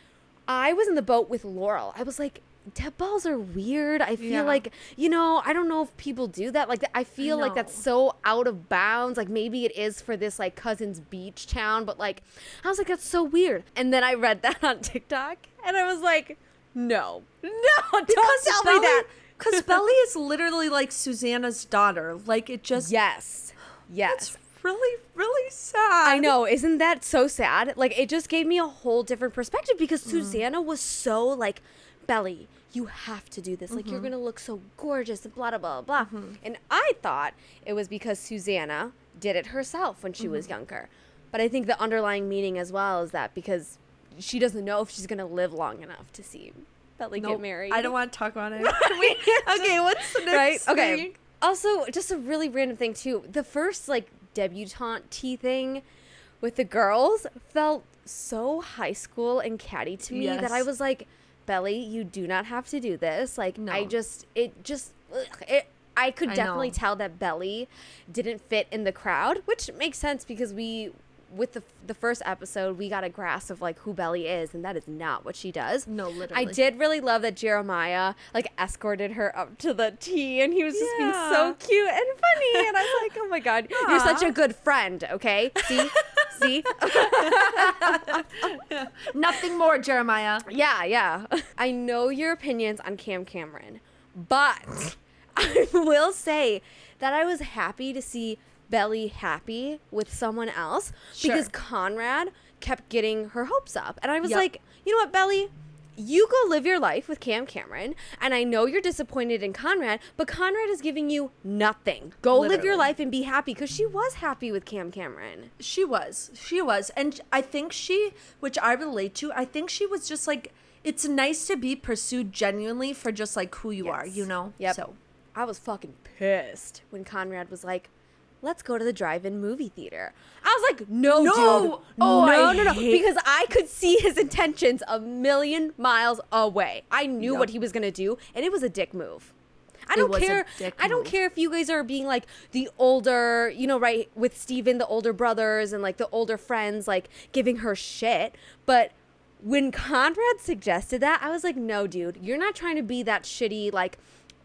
A: I was in the boat with Laurel. I was like, Deb balls are weird. I feel
B: Yeah.
A: like, I don't know if people do that. Like, I feel like that's so out of bounds. Like, maybe it is for this, like, cousin's beach town. But, like, I was like, that's so weird. And then I read that on TikTok. And I was like, no, don't tell me that.
B: Because Belly is literally like Susanna's daughter. Like, it just...
A: Yes.
B: It's really, really sad.
A: I know. Isn't that so sad? Like, it just gave me a whole different perspective because Susanna was so like, Belly, you have to do this. Like, you're going to look so gorgeous and blah, blah, blah, blah. And I thought it was because Susanna did it herself when she was younger. But I think the underlying meaning as well is that because she doesn't know if she's going to live long enough to see Belly
B: Nope,
A: get married.
B: I don't want to talk about it. Okay, what's the next
A: Okay.
B: thing?
A: Also, just a really random thing too. The first like debutante tea thing with the girls felt so high school and catty to me that I
B: Yes.
A: was like, Belly, you do not have to do this. Like,
B: No.
A: I could
B: I
A: definitely
B: know.
A: tell that Belly didn't fit in the crowd, which makes sense because with the first episode, we got a grasp of like who Belly is, and that is not what she does.
B: No, literally.
A: I did really love that Jeremiah like escorted her up to the tea, and he was just being so cute and funny, and I was like, oh my god, you're such a good friend. Okay, see.
B: Nothing more, Jeremiah.
A: Yeah. I know your opinions on Cam Cameron, but I will say that I was happy to see Belly happy with someone else because Conrad kept getting her hopes up. And I was like, you know what, Belly? You go live your life with Cam Cameron, and I know you're disappointed in Conrad, but Conrad is giving you nothing. Go live your
B: Literally.
A: life and be happy, because she was happy with Cam Cameron.
B: She was. And I think which I relate to, I think she was just like, it's nice to be pursued genuinely for just like who you are, you know?
A: Yep.
B: So,
A: I was fucking pissed when Conrad was like, let's go to the drive-in movie theater. I was like, no,
B: No!
A: dude.
B: Oh,
A: no.
B: hate-
A: Because I could see his intentions a million miles away. I knew
B: Yep.
A: what he was going to do, and it was a dick move. I
B: It
A: don't
B: was a
A: care.
B: dick
A: I don't
B: move.
A: care if you guys are being like the older, right, with Steven, the older brothers and like the older friends, like giving her shit. But when Conrad suggested that, I was like, no, dude, you're not trying to be that shitty, like,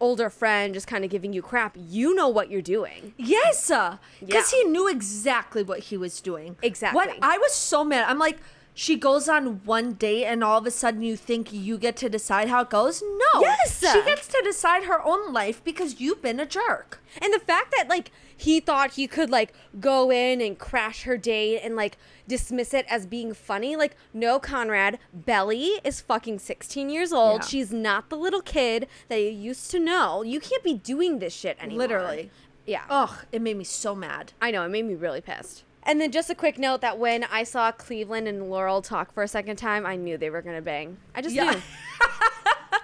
A: older friend just kind of giving you crap. You know what you're doing.
B: yes, because
A: Yeah.
B: he knew exactly what he was doing.
A: Exactly.
B: What I was so mad. I'm like, she goes on one date and all of a sudden you think you get to decide how it goes? No.
A: Yes.
B: She gets to decide her own life because you've been a jerk.
A: And the fact that, like, he thought he could, like, go in and crash her date and, like, dismiss it as being funny. Like, no, Conrad, Belly is fucking 16 years old.
B: Yeah.
A: She's not the little kid that you used to know. You can't be doing this shit anymore.
B: Literally.
A: Yeah.
B: Ugh, it made me so mad.
A: I know. It made me really pissed. And then just a quick note that when I saw Cleveland and Laurel talk for a second time, I knew they were going to bang. I just knew.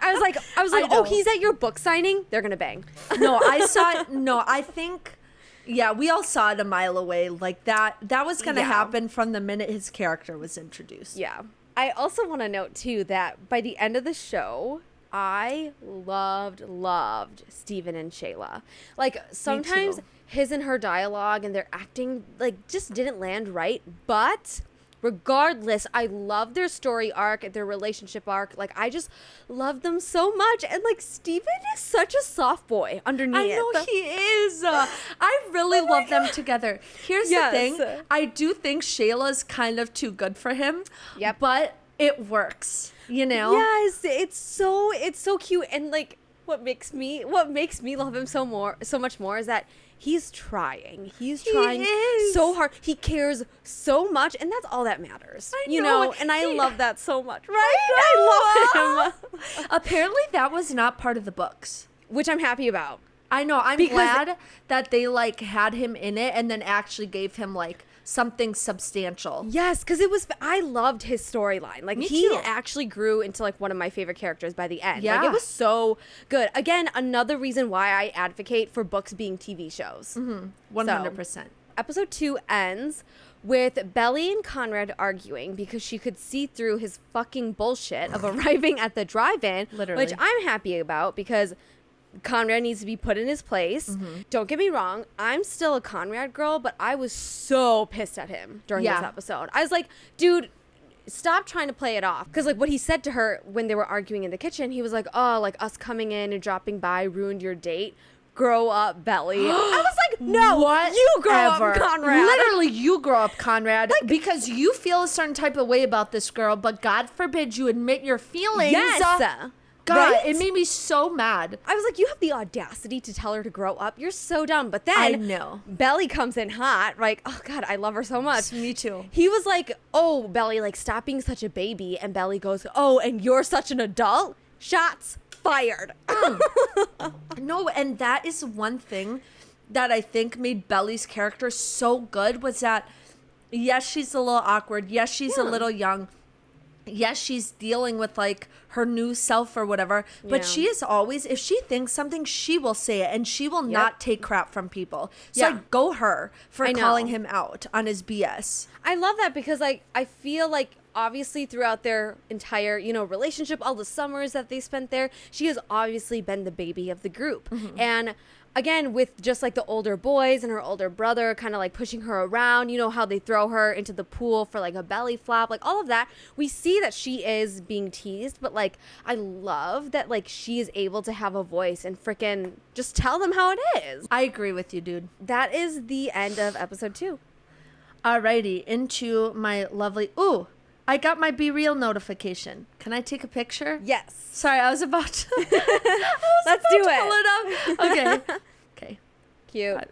A: I was like,
B: I
A: oh,
B: know.
A: he's at your book signing? They're going to bang.
B: No, I think, yeah, we all saw it a mile away. Like that was going to
A: Yeah.
B: happen from the minute his character was introduced.
A: Yeah. I also want to note, too, that by the end of the show, I loved Steven and Shayla. Like, sometimes
B: too.
A: his and her dialogue and their acting, like, just didn't land right. But regardless, I love their story arc, their relationship arc. Like, I just love them so much. And, like, Steven is such a soft boy underneath.
B: I know he is. I really love them together. Here's
A: Yes.
B: the thing. I do think Shayla's kind of too good for him.
A: Yep.
B: But it works, you know?
A: Yes, it's so cute. And like what makes me love him so much more is that he's trying. He's trying
B: is.
A: so hard. He cares so much, and that's all that matters.
B: I
A: you
B: know.
A: know, and I
B: He-
A: love that so much, right? I love him.
B: Apparently that was not part of the books.
A: Which I'm happy about.
B: I know. I'm
A: Because-
B: glad that they like had him in it and then actually gave him like something substantial.
A: Yes, because I loved his storyline. Like,
B: Me
A: he
B: too.
A: actually grew into, like, one of my favorite characters by the end. Like,
B: Yeah.
A: it was so good. Again, another reason why I advocate for books being TV shows.
B: 100%.
A: Episode 2 ends with Belly and Conrad arguing because she could see through his fucking bullshit of arriving at the drive-in,
B: Literally.
A: which I'm happy about because Conrad needs to be put in his place. Don't get me wrong, I'm still a Conrad girl, but I was so pissed at him during this
B: Yeah.
A: episode. I was like, dude, stop trying to play it off. Because, like, what he said to her when they were arguing in the kitchen, he was like, oh, like, us coming in and dropping by ruined your date. Grow up, Belly. I was like, no, you grow
B: Whatever.
A: up, Conrad.
B: Literally, you grow up, Conrad, because you feel a certain type of way about this girl, but God forbid you admit your feelings.
A: Yes.
B: God,
A: Right?
B: it made me so mad.
A: I was like, you have the audacity to tell her to grow up. You're so dumb. But then
B: I know.
A: Belly comes in hot. Like, oh God, I love her so much.
B: Me too.
A: He was like, oh, Belly, like, stop being such a baby. And Belly goes, oh, and you're such an adult? Shots fired.
B: No, and that is one thing that I think made Belly's character so good was that, yes, she's a little awkward. Yes, she's a little young. yes, she's dealing with like her new self or whatever, but
A: Yeah.
B: she is always, if she thinks something, she will say it, and she will not take crap from people. So
A: Yeah.
B: like, go her for
A: I know.
B: calling him out on his BS.
A: I love that because like I feel like obviously throughout their entire, you know, relationship, all the summers that they spent there, she has obviously been the baby of the group. And again, with just like the older boys and her older brother kind of like pushing her around, you know, how they throw her into the pool for like a belly flop, like all of that, we see that she is being teased, but like I love that like she is able to have a voice and freaking just tell them how it is.
B: I agree with you, dude.
A: That is the end of episode 2.
B: Alrighty, into my lovely, ooh, I got my Be Real notification. Can I take a picture?
A: Yes.
B: Sorry, I was about to.
A: Let's do
B: pull
A: it.
B: it up. Okay. Okay.
A: Cute.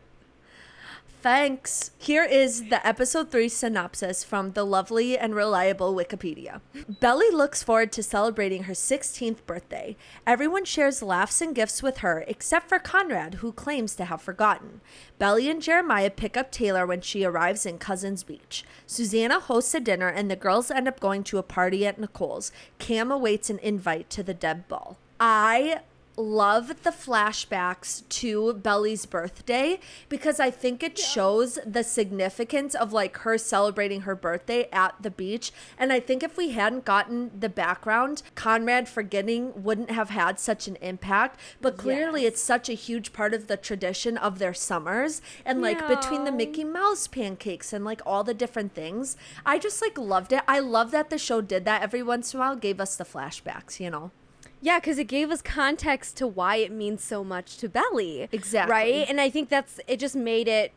B: Thanks. Here is the episode 3 synopsis from the lovely and reliable Wikipedia. Belly looks forward to celebrating her 16th birthday. Everyone shares laughs and gifts with her, except for Conrad, who claims to have forgotten. Belly and Jeremiah pick up Taylor when she arrives in Cousins Beach. Susanna hosts a dinner, and the girls end up going to a party at Nicole's. Cam awaits an invite to the Deb Ball. I love the flashbacks to Belly's birthday because I think it shows the significance of like her celebrating her birthday at the beach. And I think if we hadn't gotten the background, Conrad forgetting wouldn't have had such an impact. But clearly
A: Yes.
B: it's such a huge part of the tradition of their summers. And like between the
A: Yeah.
B: Mickey Mouse pancakes and like all the different things, I just like loved it. I love that the show did that every once in a while, gave us the flashbacks, you know?
A: Yeah, because it gave us context to why it means so much to Belly.
B: Exactly.
A: Right? And I think it just made it,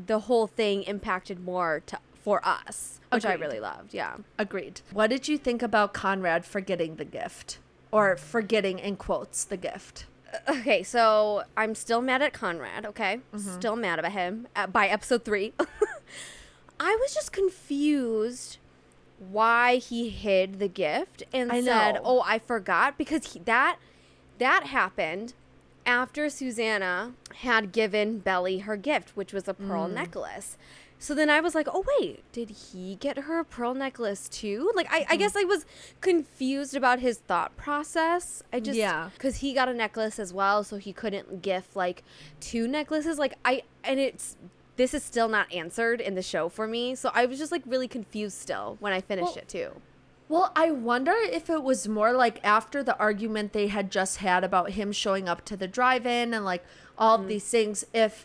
A: the whole thing impacted more for us, which I
B: Agreed.
A: really loved. Yeah.
B: Agreed. What did you think about Conrad forgetting the gift? Or forgetting, in quotes, the gift?
A: Okay, so I'm still mad at Conrad, okay? Still mad about him by episode 3. I was just confused why he hid the gift and
B: I
A: said,
B: know.
A: "Oh, I forgot," because that happened after Susanna had given Belly her gift, which was a pearl necklace. So then I was like, "Oh wait, did he get her a pearl necklace too?" Like I guess I was confused about his thought process. I just because he got a necklace as well, so he couldn't gift like 2 necklaces. This is still not answered in the show for me. So I was just like really confused still when I finished it too.
B: Well, I wonder if it was more like after the argument they had just had about him showing up to the drive-in and like all of these things, if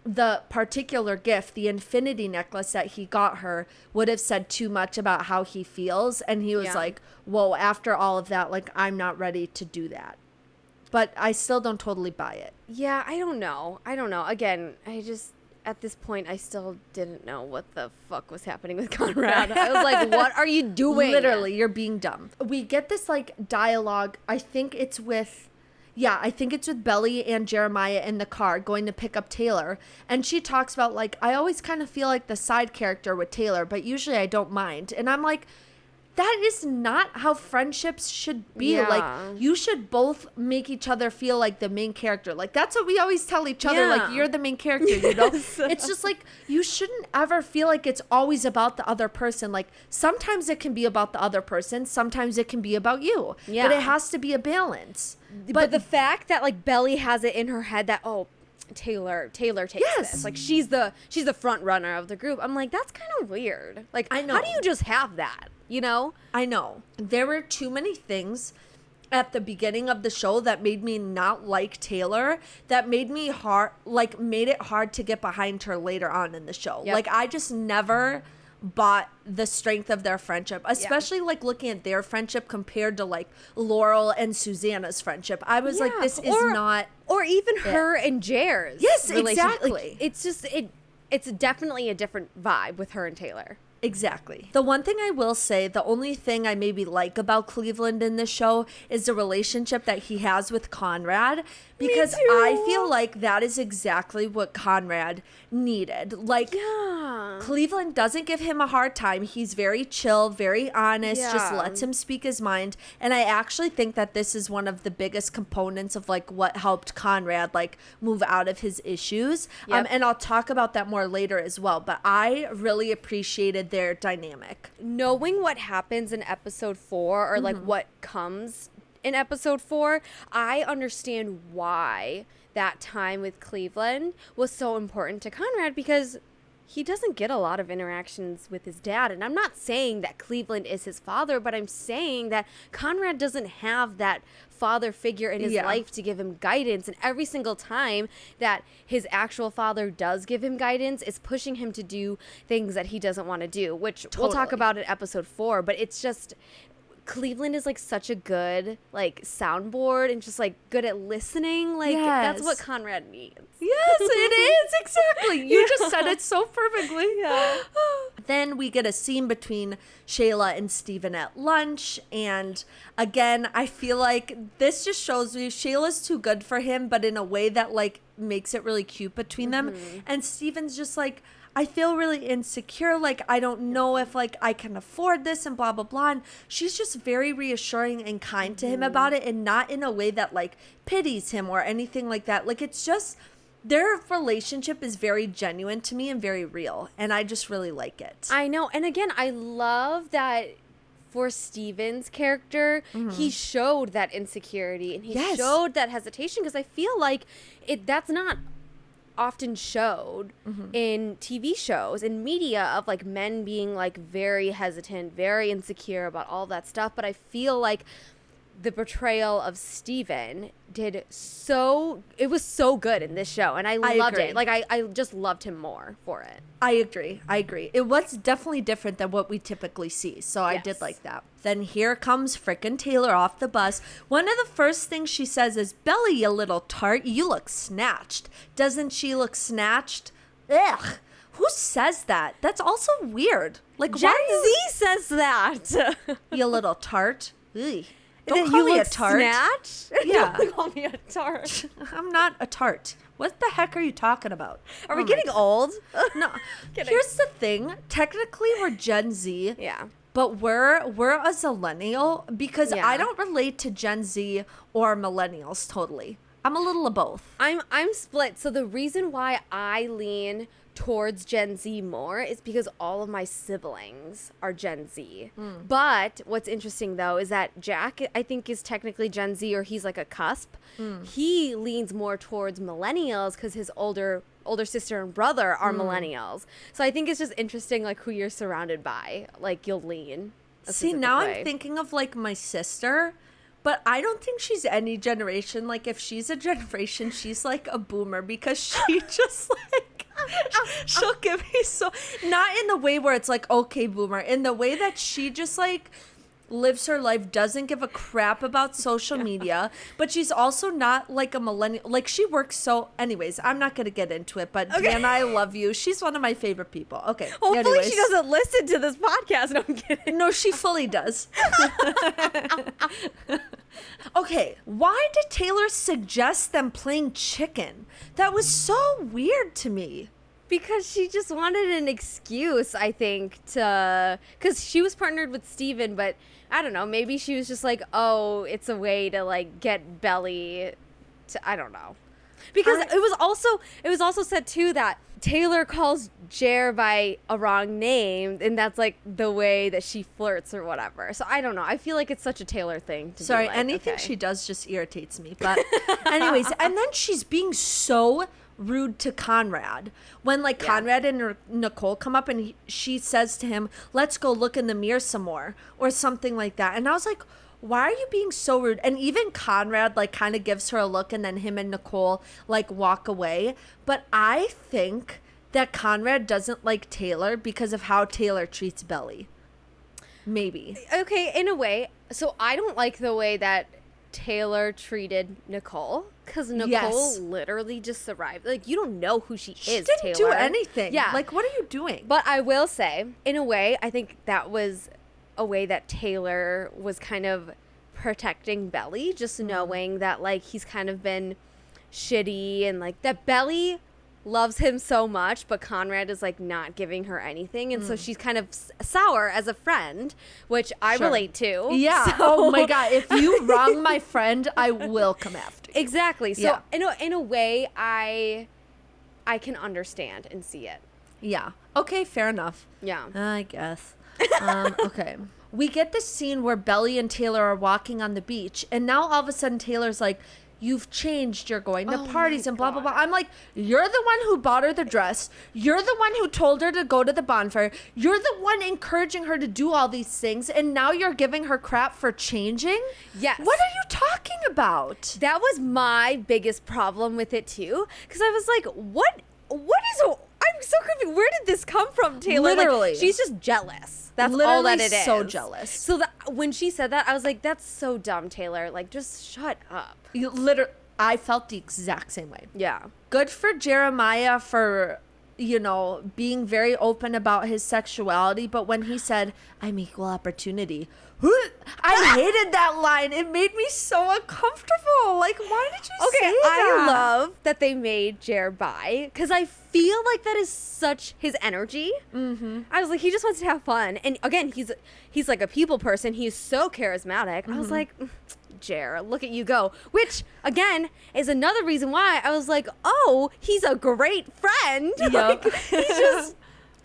B: the particular gift, the infinity necklace that he got her, would have said too much about how he feels. And he was like, whoa, after all of that, like, I'm not ready to do that. But I still don't totally buy it.
A: Yeah, I don't know. Again, at this point, I still didn't know what the fuck was happening with Conrad. I was like, what are you doing?
B: Literally, you're being dumb. We get this like dialogue. I think it's with Belly and Jeremiah in the car going to pick up Taylor. And she talks about like, I always kind of feel like the side character with Taylor, but usually I don't mind. And I'm like, that is not how friendships should be.
A: Yeah.
B: Like, you should both make each other feel like the main character. Like, that's what we always tell each other.
A: Yeah.
B: Like, you're the main character, you know? It's just like, you shouldn't ever feel like it's always about the other person. Like, sometimes it can be about the other person. Sometimes it can be about you.
A: Yeah.
B: But it has to be a balance.
A: But the fact that like Belly has it in her head that, oh, Taylor takes this. Like she's the front runner of the group. I'm like, that's kind of weird. Like,
B: I know.
A: How do you just have that? You know?
B: I know. There were too many things at the beginning of the show that made me not like Taylor, that made me made it hard to get behind her later on in the show.
A: Yep.
B: Like, I just never bought the strength of their friendship, especially like looking at their friendship compared to like Laurel and Susanna's friendship. I was like, this is not,
A: or even her and Jer's.
B: Yes,
A: relationship.
B: exactly.
A: Like, it's just it's definitely a different vibe with her and Taylor.
B: Exactly. The one thing I will say, the only thing I maybe like about Cleveland in this show is the relationship that he has with Conrad, because I feel like that is exactly what Conrad needed. Like, Cleveland doesn't give him a hard time. He's very chill, very honest, just lets him speak his mind. And I actually think that this is one of the biggest components of like what helped Conrad like move out of his issues.
A: Yep.
B: And I'll talk about that more later as well. But I really appreciated their dynamic.
A: Knowing what happens in episode 4 or like what comes in episode 4, I understand why that time with Cleveland was so important to Conrad, because he doesn't get a lot of interactions with his dad. And I'm not saying that Cleveland is his father, but I'm saying that Conrad doesn't have that father figure in his life to give him guidance. And every single time that his actual father does give him guidance, is pushing him to do things that he doesn't want to do, which we'll talk about in episode 4. But it's just, Cleveland is like such a good like soundboard and just like good at listening. Like that's what Conrad needs.
B: Yes, it is. Exactly. You just said it so perfectly.
A: Yeah.
B: Then we get a scene between Shayla and Steven at lunch. And again, I feel like this just shows me Shayla's too good for him, but in a way that like makes it really cute between them. And Steven's just like, I feel really insecure. Like, I don't know if like I can afford this and blah, blah, blah. And she's just very reassuring and kind to him about it, and not in a way that like pities him or anything like that. Like, it's just, their relationship is very genuine to me and very real. And I just really like it.
A: I know. And again, I love that for Steven's character, he showed that insecurity and he showed that hesitation, because I feel like that's not often showed in TV shows, in media, of like men being like very hesitant, very insecure about all that stuff. But I feel like the portrayal of Steven it was so good in this show, and I loved it. Like I just loved him more for it.
B: I agree. It was definitely different than what we typically see, so I did like that. Then here comes frickin' Taylor off the bus. One of the first things she says is, "Belly, you little tart, you look snatched." Doesn't she look snatched? Ugh. Who says that? That's also weird. Like,
A: Gen Z says that.
B: You little tart. Ugh.
A: Don't
B: Don't
A: call
B: call
A: me
B: me
A: a
B: a tart.
A: snatch?
B: Yeah.
A: Don't call me a tart.
B: I'm not a tart. What the heck are you talking about?
A: Are we getting old?
B: No.
A: Kidding.
B: Here's the thing. Technically, we're Gen Z.
A: Yeah.
B: But we're a zillennial, because
A: Yeah.
B: I don't relate to Gen Z or millennials totally. I'm a little of both.
A: I'm split. So the reason why I lean towards Gen Z more is because all of my siblings are Gen Z. But what's interesting though is that Jack, I think, is technically Gen Z, or he's like a cusp. He leans more towards millennials because his older sister and brother are millennials. So I think it's just interesting like who you're surrounded by. Like you'll lean a
B: See,
A: specific
B: now
A: way.
B: I'm thinking of like my sister, but I don't think she's any generation. Like if she's a generation, she's like a boomer, because she just like she'll give me so, not in the way where it's like, okay, boomer, in the way that she just like lives her life, doesn't give a crap about social media, but she's also not like a millennial. Like she works so, anyways, I'm not going to get into it, but Deanna, I love you. She's one of my favorite people. Okay.
A: Hopefully
B: anyways.
A: she doesn't listen to this podcast. No, I'm kidding.
B: No, she fully does. Okay, why did Taylor suggest them playing chicken? That was so weird to me.
A: Because she just wanted an excuse, I think, because she was partnered with Steven, but I don't know, maybe she was just like, oh, it's a way to like get Belly to, I don't know. Because it was also said too that Taylor calls Jer by a wrong name, and that's like the way that she flirts or whatever. So I don't know. I feel like it's such a Taylor thing to
B: Sorry,
A: be like,
B: anything
A: okay.
B: she does just irritates me. But anyways, and then she's being so rude to Conrad when like Conrad and Nicole come up, and she says to him, "Let's go look in the mirror some more," or something like that. And I was like, why are you being so rude? And even Conrad like kind of gives her a look, and then him and Nicole like walk away. But I think that Conrad doesn't like Taylor because of how Taylor treats Belly. Maybe.
A: Okay, in a way. So I don't like the way that Taylor treated Nicole, because Nicole literally just arrived. Like, you don't know who she is,
B: She didn't
A: Taylor.
B: do anything.
A: Yeah.
B: Like, what are you doing?
A: But I will say, in a way, I think that was a way that Taylor was kind of protecting Belly, just knowing that, like, he's kind of been shitty, and, like, that Belly loves him so much, but Conrad is, like, not giving her anything. And so she's kind of sour as a friend, which I relate to.
B: Yeah.
A: So,
B: Oh, my God. If you wrong my friend, I will come after you.
A: Exactly. So, in a way, I can understand and see it.
B: Yeah. Okay, fair enough.
A: Yeah.
B: I guess. Okay. We get this scene where Belly and Taylor are walking on the beach, and now all of a sudden Taylor's like, you've changed, you're going to parties and blah, blah, blah. I'm like, you're the one who bought her the dress. You're the one who told her to go to the bonfire. You're the one encouraging her to do all these things, and now you're giving her crap for changing?
A: Yes.
B: What are you talking about?
A: That was my biggest problem with it too, because I was like, what is I'm so confused. Where did this come from, Taylor?
B: Literally.
A: Like, she's just jealous. That's
B: Literally
A: all that it is.
B: so jealous.
A: So when she said that, I was like, that's so dumb, Taylor. Like, just shut up.
B: I felt the exact same way.
A: Yeah.
B: Good for Jeremiah for, being very open about his sexuality. But when he said, I'm equal opportunity, I hated that line. It made me so uncomfortable. Like, why did you say that?
A: I love that they made Jer bi, because I feel like that is such his energy. Mm-hmm. I was like, he just wants to have fun. And again, he's like a people person. He's so charismatic. I was like, Jer, look at you go. Which, again, is another reason why I was like, oh, he's a great friend.
B: Yep.
A: Like, he's just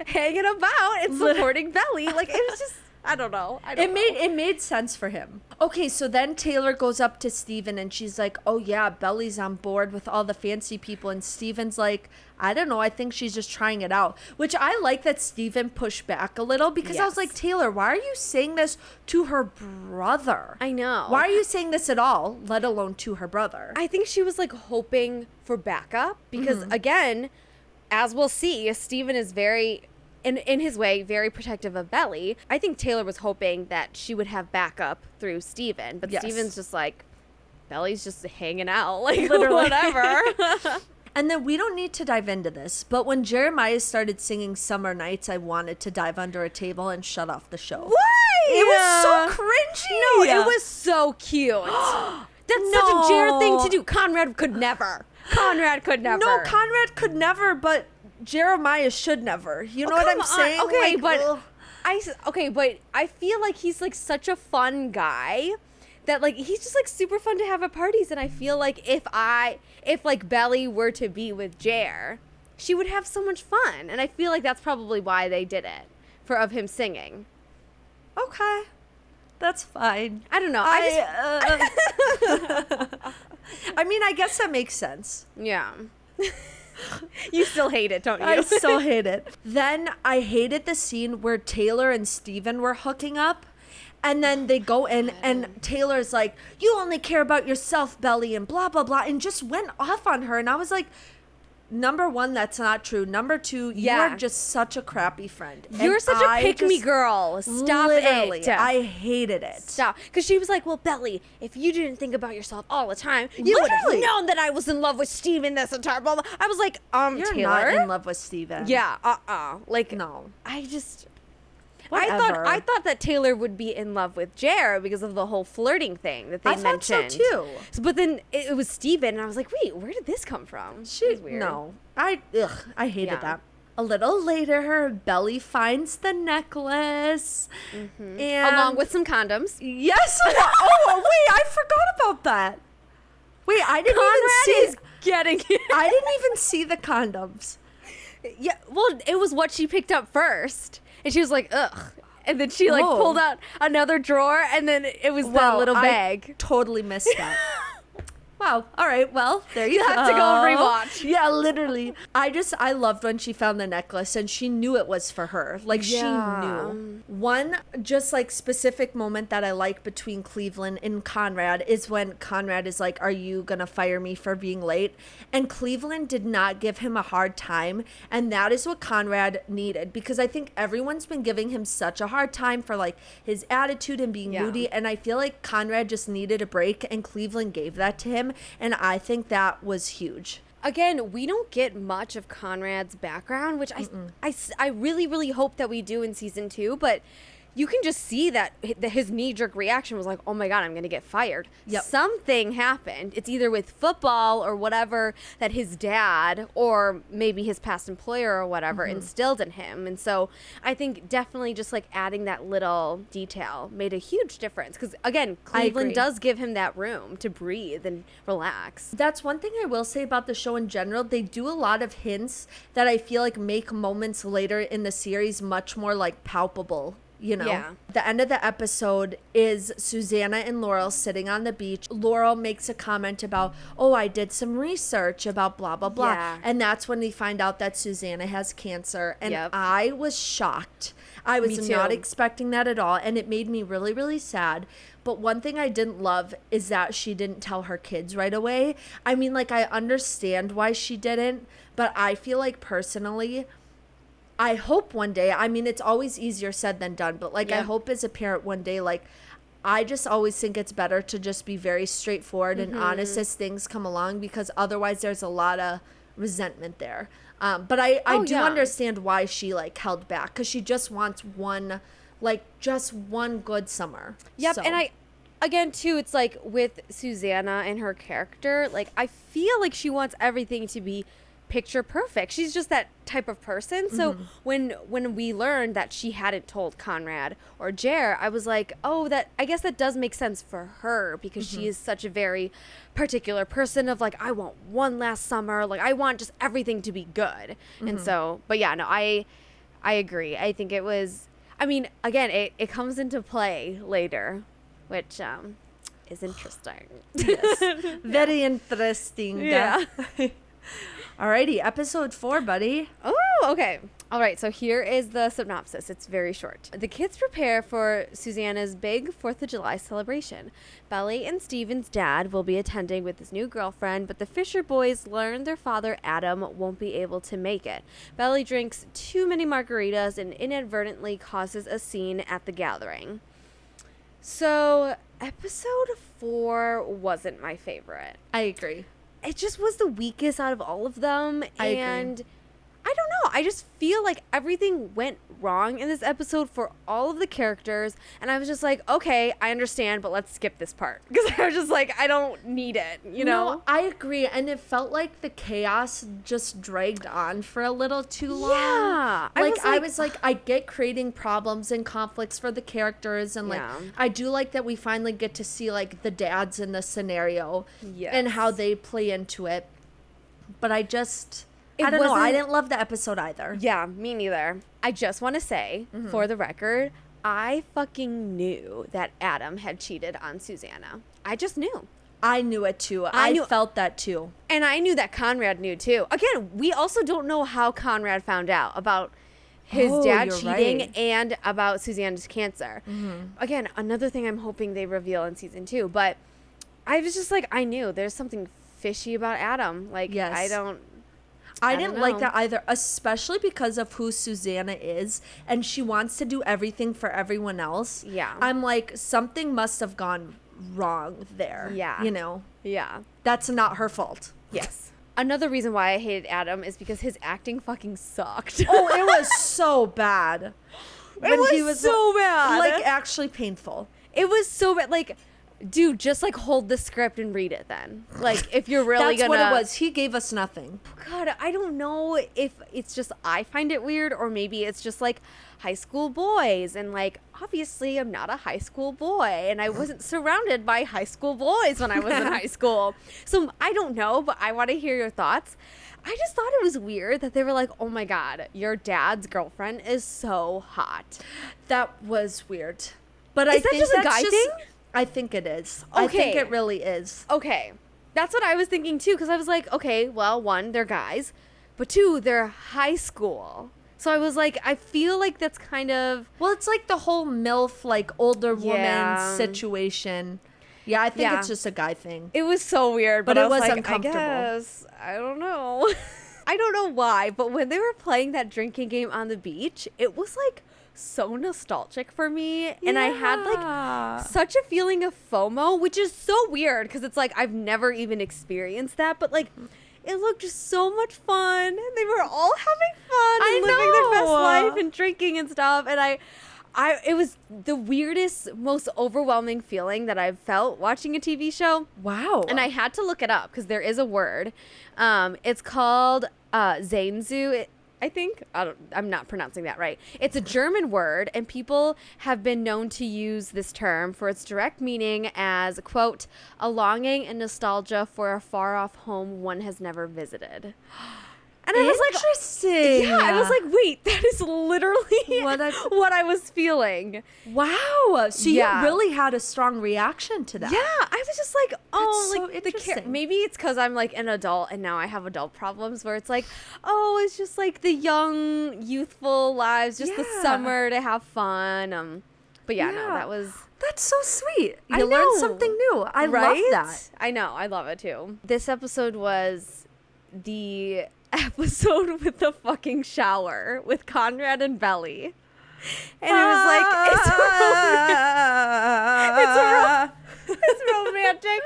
A: hanging about and supporting Belly. Like, it was just, I don't know.
B: It made sense for him. Okay, so then Taylor goes up to Steven and she's like, oh yeah, Belly's on board with all the fancy people. And Steven's like, I don't know, I think she's just trying it out. Which I like that Steven pushed back a little, because I was like, Taylor, why are you saying this to her brother?
A: I know.
B: Why are you saying this at all, let alone to her brother?
A: I think she was like hoping for backup, because again, as we'll see, Steven is very, in his way, very protective of Belly. I think Taylor was hoping that she would have backup through Steven, but Steven's just like, Belly's just hanging out, like, literally. Whatever.
B: And then we don't need to dive into this, but when Jeremiah started singing Summer Nights, I wanted to dive under a table and shut off the show.
A: Why?
B: It was so cringy.
A: No, it was so cute. That's such a Jer thing to do. Conrad could never.
B: No, Conrad could never, but Jeremiah should never. You know what I'm saying?
A: Okay,
B: like,
A: but but I feel like he's like such a fun guy that like he's just like super fun to have at parties, and I feel like if like Belly were to be with Jer, she would have so much fun, and I feel like that's probably why they did it of him singing.
B: Okay. That's fine.
A: I don't know.
B: I mean, I guess that makes sense.
A: Yeah. You still hate it, don't you?
B: I still hate it. Then I hated the scene where Taylor and Steven were hooking up. And then they go in and Taylor's like, you only care about yourself, Belly, and blah, blah, blah. And just went off on her. And I was like, number one, that's not true. Number two, you are just such a crappy friend.
A: You're such a pick-me girl. Stop
B: literally,
A: it.
B: I hated it.
A: Stop. Because she was like, well, Belly, if you didn't think about yourself all the time, you would have known that I was in love with Steven this entire blah, blah. I was like,
B: You're
A: Taylor?
B: not in love with Steven.
A: Yeah, Like,
B: no.
A: I just...
B: Whatever.
A: I thought that Taylor would be in love with Jer because of the whole flirting thing that they mentioned.
B: I thought so too.
A: But then it was Steven, and I was like, wait, where did this come from? She's weird.
B: No. I hated that. A little later, Belly finds the necklace. Mm-hmm. And
A: along with some condoms.
B: Yes. Oh, wait, I forgot about that. Wait, I didn't even see.
A: Getting it.
B: I didn't even see the condoms.
A: Yeah, well, it was what she picked up first. And she was like, ugh. And then she like pulled out another drawer, and then it was that little bag.
B: I totally missed that. Wow. All right. Well, there you go.
A: You have to go rewatch.
B: Yeah, literally. I loved when she found the necklace and she knew it was for her. Like, she knew. One just like specific moment that I like between Cleveland and Conrad is when Conrad is like, are you going to fire me for being late? And Cleveland did not give him a hard time. And that is what Conrad needed, because I think everyone's been giving him such a hard time for like his attitude and being moody. And I feel like Conrad just needed a break, and Cleveland gave that to him. And I think that was huge.
A: Again, we don't get much of Conrad's background, which I really, really hope that we do in season 2. But you can just see that his knee-jerk reaction was like, oh my God, I'm going to get fired.
B: Yep.
A: Something happened. It's either with football or whatever that his dad or maybe his past employer or whatever instilled in him. And so I think definitely just like adding that little detail made a huge difference. Because again, Cleveland does give him that room to breathe and relax.
B: That's one thing I will say about the show in general. They do a lot of hints that I feel like make moments later in the series much more like palpable. You know,
A: Yeah.
B: The end of the episode is Susanna and Laurel sitting on the beach. Laurel makes a comment about, oh, I did some research about blah, blah, blah.
A: Yeah.
B: And that's when they find out that Susanna has cancer. And
A: Yep.
B: I was shocked. I was
A: Me too.
B: not expecting that at all. And it made me really, really sad. But one thing I didn't love is that she didn't tell her kids right away. I mean, like, I understand why she didn't. But I feel like personally, I hope one day, I mean, it's always easier said than done, but like, I
A: Yep.
B: hope as a parent one day, like, I just always think it's better to just be very straightforward and honest as things come along, because otherwise there's a lot of resentment there. But I do
A: yeah.
B: understand why she like held back, because she just wants just one good summer.
A: Yep.
B: So-
A: And again, too, it's like with Susanna and her character, like I feel like she wants everything to be picture perfect. She's just that type of person. So when we learned that she hadn't told Conrad or Jer, I was like, oh, I guess that does make sense for her, because she is such a very particular person of like, I want one last summer, like I want just everything to be good. And so, but yeah, no, I agree. I think it was, I mean, again, it comes into play later, which is interesting.
B: yes. Very interesting.
A: Yeah.
B: Alrighty, episode 4, buddy.
A: Oh, okay. All right, so here is the synopsis. It's very short. The kids prepare for Susanna's big 4th of July celebration. Belly and Steven's dad will be attending with his new girlfriend, but the Fisher boys learn their father, Adam, won't be able to make it. Belly drinks too many margaritas and inadvertently causes a scene at the gathering. So, episode 4 wasn't my favorite.
B: I agree.
A: It just was the weakest out of all of them.
B: I agree.
A: And I don't know. I just feel like everything went wrong in this episode for all of the characters. And I was just like, okay, I understand, but let's skip this part. Because I was just like, I don't need it, you know?
B: No, I agree. And it felt like the chaos just dragged on for a little too long.
A: Yeah.
B: I was like, I get creating problems and conflicts for the characters. And like,
A: Yeah.
B: I do like that we finally get to see like the dads in the scenario
A: Yes.
B: and how they play into it. But I don't know. I didn't love the episode either.
A: Yeah, me neither. I just want to say, for the record, I fucking knew that Adam had cheated on Susanna. I just knew.
B: I knew it too.
A: I knew-
B: felt that too.
A: And I knew that Conrad knew too. Again, we also don't know how Conrad found out about his dad
B: you're
A: cheating
B: right.
A: and about Susanna's cancer. Again, another thing I'm hoping they reveal in season 2. But I was just like, I knew there's something fishy about Adam. Like,
B: Yes.
A: I
B: I
A: don't
B: didn't like
A: know.
B: that either, especially because of who Susanna is, and she wants to do everything for everyone else.
A: Yeah.
B: I'm like, something must have gone wrong there.
A: Yeah.
B: You know,
A: Yeah.
B: that's not her fault.
A: Yes. Another reason why I hated Adam is because his acting fucking sucked.
B: Oh, it was so bad.
A: It was so bad.
B: Like, actually painful.
A: It was so bad. Like, dude, just like hold the script and read it then. Like, if you're really
B: That's
A: gonna.
B: what it was. He gave us nothing.
A: God, I don't know if it's just I find it weird or maybe it's just like high school boys. And like, obviously, I'm not a high school boy and I wasn't surrounded by high school boys when I was in high school. So I don't know, but I want to hear your thoughts. I just thought it was weird that they were like, oh my God, your dad's girlfriend is so hot.
B: That was weird. But
A: Is
B: I
A: that
B: think
A: just a
B: that's
A: guy
B: just,
A: thing?
B: I think it is. I think
A: Okay.
B: it really is.
A: Okay. That's what I was thinking too, because I was like, okay, well, 1, they're guys, but 2, they're high school. So I was like, I feel like that's kind of.
B: Well, it's like the whole MILF, like older woman
A: Yeah.
B: situation. Yeah, I think
A: Yeah.
B: it's just a guy thing.
A: It was so weird,
B: But
A: but
B: it
A: I was
B: was
A: like,
B: uncomfortable.
A: I guess. I don't know. I don't know why, but when they were playing that drinking game on the beach, it was like so nostalgic for me. And I had
B: Yeah.
A: like such a feeling of FOMO, which is so weird because it's like I've never even experienced that, but like it looked just so much fun. They were all having fun and
B: I
A: living their best
B: know.
A: life and drinking and stuff. And It was the weirdest, most overwhelming feeling that I've felt watching a TV show.
B: Wow.
A: And I had to look it up because there is a word. It's called Zainzu. I think I'm not pronouncing that right. It's a German word, and people have been known to use this term for its direct meaning as, quote, a longing and nostalgia for a far-off home one has never visited. And I was like,
B: interesting.
A: yeah, I was like, wait, that is literally what I was feeling.
B: Wow. So
A: Yeah.
B: you really had a strong reaction to that.
A: Yeah, I was just like, oh,
B: so
A: like
B: interesting.
A: maybe it's because I'm like an adult and now I have adult problems where it's like, oh, it's just like the young, youthful lives, just the
B: Yeah.
A: summer to have fun. But yeah, no,
B: Yeah.
A: that was
B: That's so sweet.
A: I
B: You learned
A: know.
B: something new. I
A: right?
B: love that.
A: I know, I love it too. This episode was the episode with the fucking shower with Conrad and Belly. And it was like, it's romantic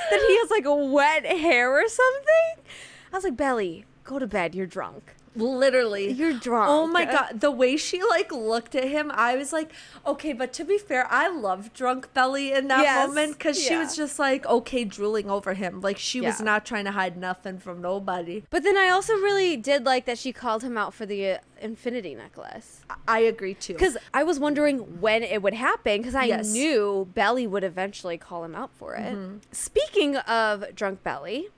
A: that he has like a wet hair or something. I was like, Belly, go to bed. You're drunk.
B: Literally.
A: You're drunk.
B: Oh my God. The way she like looked at him, I was like, okay, but to be fair, I love drunk Belly in that
A: Yes.
B: moment because she
A: Yeah.
B: was just like, okay, drooling over him. Like she was
A: Yeah.
B: not trying to hide nothing from nobody.
A: But then I also really did like that she called him out for the infinity necklace.
B: I agree too.
A: Because I was wondering when it would happen because I
B: Yes.
A: knew Belly would eventually call him out for it. Speaking of drunk Belly,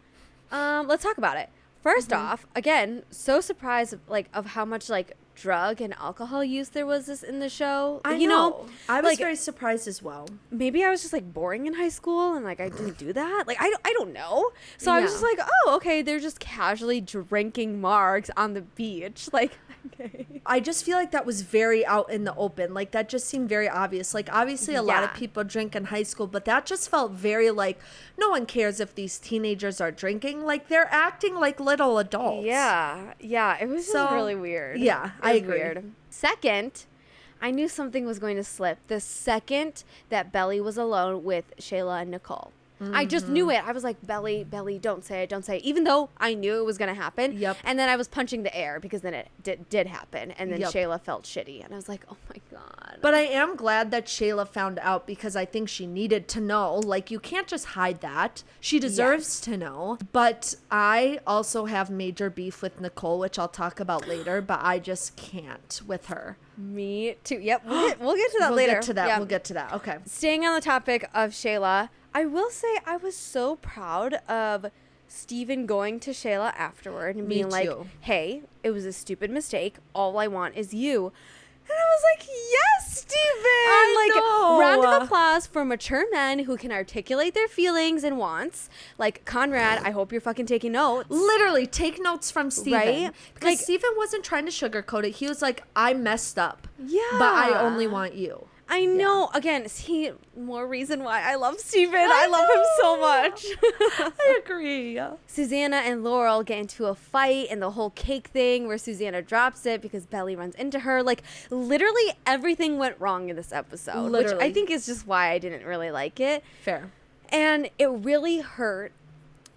A: let's talk about it. First off, again, so surprised of how much like drug and alcohol use there was in the show.
B: I
A: you know,
B: I was
A: like,
B: very surprised as well.
A: maybe I was just like boring in high school and like I didn't do that. Like I don't know. So I was
B: Yeah.
A: just like, oh, okay, they're just casually drinking margs on the beach. Like, okay.
B: I just feel like that was very out in the open. Like that just seemed very obvious. Like obviously a lot of
A: Yeah.
B: people drink in high school, but that just felt very like no one cares if these teenagers are drinking. Like they're acting like little adults.
A: Yeah, it was just
B: So,
A: really weird.
B: yeah,
A: It
B: I
A: was
B: agree.
A: Weird. Second, I knew something was going to slip the second that Belly was alone with Shayla and Nicole. I just knew it. I was like, Belly, don't say it, don't say it. Even though I knew it was going to happen.
B: Yep.
A: And then I was punching the air because then it did happen. And then
B: Yep.
A: Shayla felt shitty. And I was like, oh my God.
B: But I am glad that Shayla found out because I think she needed to know. Like, you can't just hide that. She deserves to know. But I also have major beef with Nicole, which I'll talk about later, but I just can't with her.
A: Me too. Yep. We'll get to that
B: We'll
A: later.
B: get to that.
A: Yeah.
B: We'll get to that. Okay.
A: Staying on the topic of Shayla, I will say I was so proud of Steven going to Shayla afterward and
B: Me
A: being like,
B: too.
A: hey, it was a stupid mistake. All I want is you. And I was like, yes, Steven!
B: I know.
A: Round of applause for mature men who can articulate their feelings and wants. Like, Conrad, I hope you're fucking taking notes.
B: Literally, take notes from Steven.
A: Right?
B: Because
A: Like-
B: Steven wasn't trying to sugarcoat it. He was like, I messed up.
A: Yeah.
B: But I only want you.
A: I know. Again, see, more reason why I love Steven. I love him so much.
B: I agree.
A: Susanna and Laurel get into a fight and the whole cake thing where Susanna drops it because Belly runs into her. Like, literally everything went wrong in this episode. Which
B: Literally.
A: I think is just why I didn't really like it.
B: Fair.
A: And it really hurt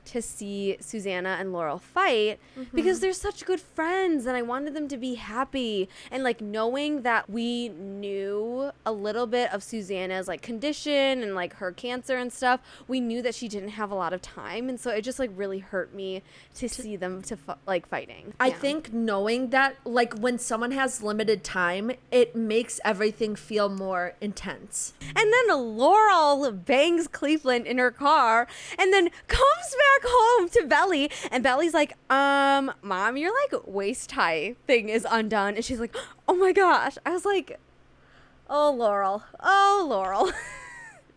A: to see Susanna and Laurel fight because they're such good friends and I wanted them to be happy. And like knowing that we knew a little bit of Susanna's like condition and like her cancer and stuff, we knew that she didn't have a lot of time. And so it just like really hurt me to see them like fighting.
B: I
A: Yeah.
B: think knowing that, like, when someone has limited time, it makes everything feel more intense.
A: And then Laurel bangs Cleveland in her car and then comes back home to Belly. And Belly's like, Mom, your like waist tie thing is undone. And she's like, oh my gosh. I was like, oh, Laurel. Oh, Laurel.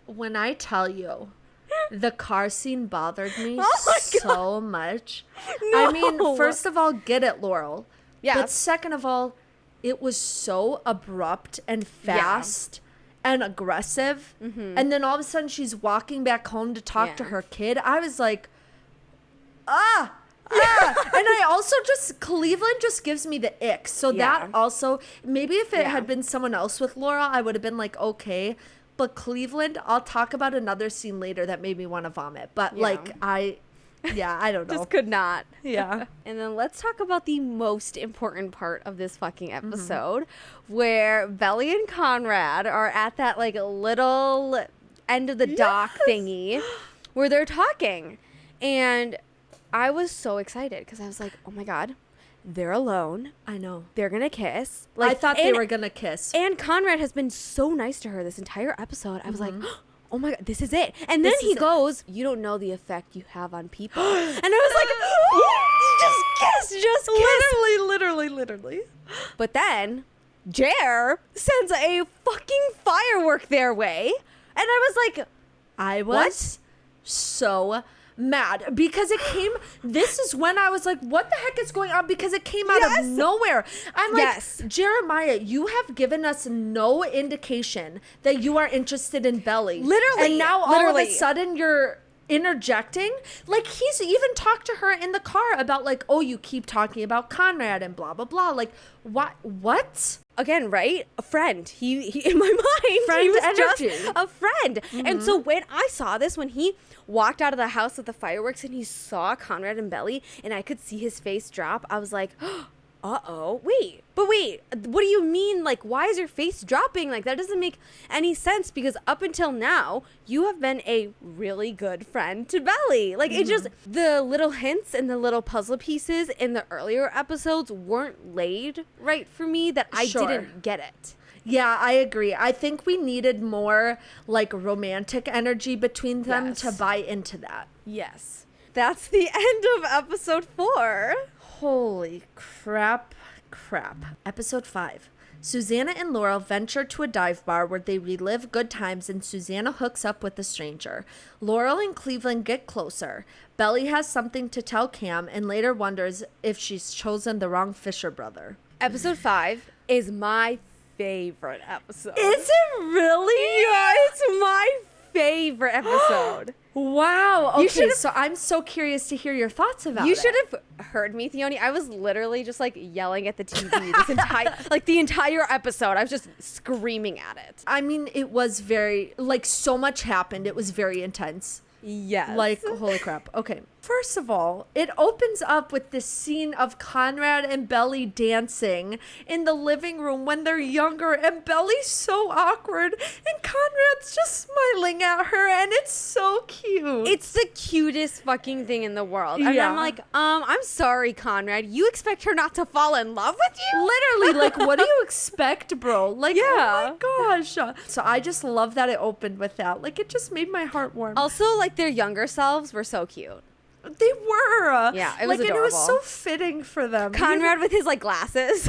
B: When I tell you, the car scene bothered me
A: Oh my
B: so much. I mean,
A: No.
B: first of all, get it, Laurel.
A: Yeah.
B: But second of all, it was so abrupt and fast and aggressive. And then all of a sudden she's walking back home to talk to
A: Yeah.
B: her kid. I was like, and I also Cleveland just gives me the ick. So
A: Yeah.
B: that also, maybe if it
A: Yeah.
B: had been someone else with Laura, I would have been like, okay. But Cleveland, I'll talk about another scene later that made me want to vomit. But
A: Yeah.
B: like, Yeah, I don't know.
A: Just could not.
B: Yeah.
A: And then let's talk about the most important part of this fucking episode, where Belly and Conrad are at that like little end of the dock thingy where they're talking. And I was so excited because I was like, oh my God, they're alone.
B: I know.
A: They're going to kiss.
B: I thought they were going to kiss.
A: And Conrad has been so nice to her this entire episode. I was like, oh my God, this is it. And then he goes, you don't know the effect you have on people. And I was like, just kiss.
B: Literally.
A: But then Jer sends a fucking firework their way. And I was like,
B: I was so mad because it came. This is when I was like, what the heck is going on? Because it came out of nowhere. I'm like, Jeremiah, you have given us no indication that you are interested in Belly.
A: Literally.
B: And now all of a sudden you're interjecting. Like, he's even talked to her in the car about like, oh, you keep talking about Conrad and blah, blah, blah. Like, what?
A: Again, right? A friend. He in my mind,
B: Friend
A: he was
B: energy.
A: just a friend. And so when I saw this, when he walked out of the house with the fireworks and he saw Conrad and Belly and I could see his face drop, I was like, uh-oh, wait, what do you mean? Like, why is your face dropping? Like, that doesn't make any sense because up until now, you have been a really good friend to Belly. Like, it just, the little hints and the little puzzle pieces in the earlier episodes weren't laid right for me that I didn't get it.
B: Yeah, I agree. I think we needed more like romantic energy between them to buy into that.
A: Yes. That's the end of episode 4.
B: Holy crap. Episode 5. Susanna and Laurel venture to a dive bar where they relive good times and Susanna hooks up with a stranger. Laurel and Cleveland get closer. Belly has something to tell Cam and later wonders if she's chosen the wrong Fisher brother.
A: Episode 5 is my favorite episode.
B: Is it really?
A: Yeah, it's my favorite episode.
B: Wow. Okay, so I'm so curious to hear your thoughts about it.
A: You should have heard me, Theoni. I was literally just like yelling at the TV this entire the entire episode. I was just screaming at it.
B: I mean, it was very like so much happened. It was very intense.
A: Yes.
B: Like, holy crap. Okay. First of all, it opens up with this scene of Conrad and Belly dancing in the living room when they're younger, and Belly's so awkward, and Conrad's just smiling at her, and it's so cute.
A: It's the cutest fucking thing in the world. And I'm like, I'm sorry, Conrad. You expect her not to fall in love with you?
B: Literally, like, what do you expect, bro? Like, oh my gosh. So I just love that it opened with that. Like, it just made my heart warm.
A: Also, like, their younger selves were so cute.
B: They were.
A: Yeah, it was adorable.
B: And it was so fitting for them.
A: Conrad with his, like, glasses.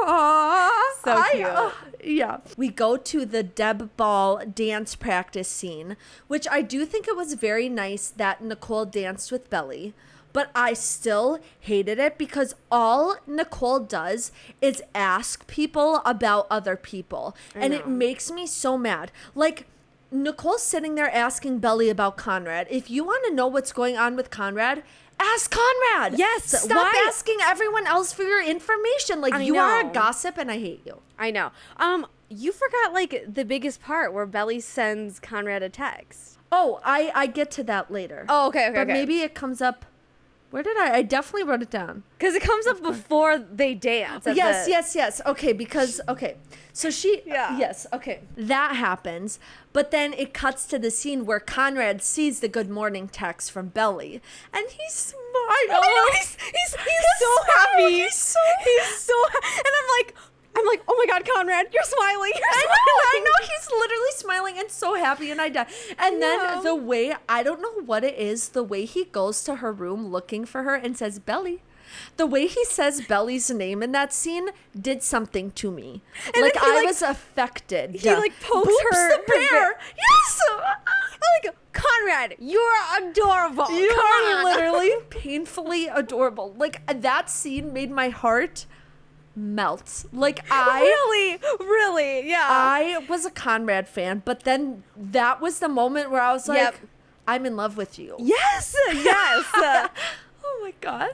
B: Aww.
A: So cute.
B: Yeah. We go to the Deb Ball dance practice scene, which I do think it was very nice that Nicole danced with Belly. But I still hated it because all Nicole does is ask people about other people. And it makes me so mad. Like, Nicole's sitting there asking Belly about Conrad. If you want to know what's going on with Conrad, ask Conrad.
A: Yes.
B: Stop asking everyone else for your information. Like, you are a gossip and I hate you.
A: I know. You forgot, like, the biggest part where Belly sends Conrad a text.
B: Oh, I get to that later.
A: Oh, okay.
B: But maybe it comes up. Where did I definitely wrote it down.
A: Because it comes up before they dance.
B: Yes. Okay, because, So yes, okay. That happens. But then it cuts to the scene where Conrad sees the good morning text from Belly. And he's smiling.
A: Oh, he's so happy. He's so happy. And I'm like, oh my God, Conrad, you're smiling.
B: I know, he's literally smiling and so happy, and I die. And then the way, I don't know what it is, the way he goes to her room looking for her and says, Belly. The way he says Belly's name in that scene did something to me. And like, I was affected.
A: He like pokes
B: Boops the bear. Yes!
A: I'm like, Conrad, you're adorable.
B: You are literally painfully adorable. Like, that scene made my heart melt. Like,
A: really, yeah.
B: I was a Conrad fan, but then that was the moment where I was like, I'm in love with you.
A: Yes.
B: Oh my God.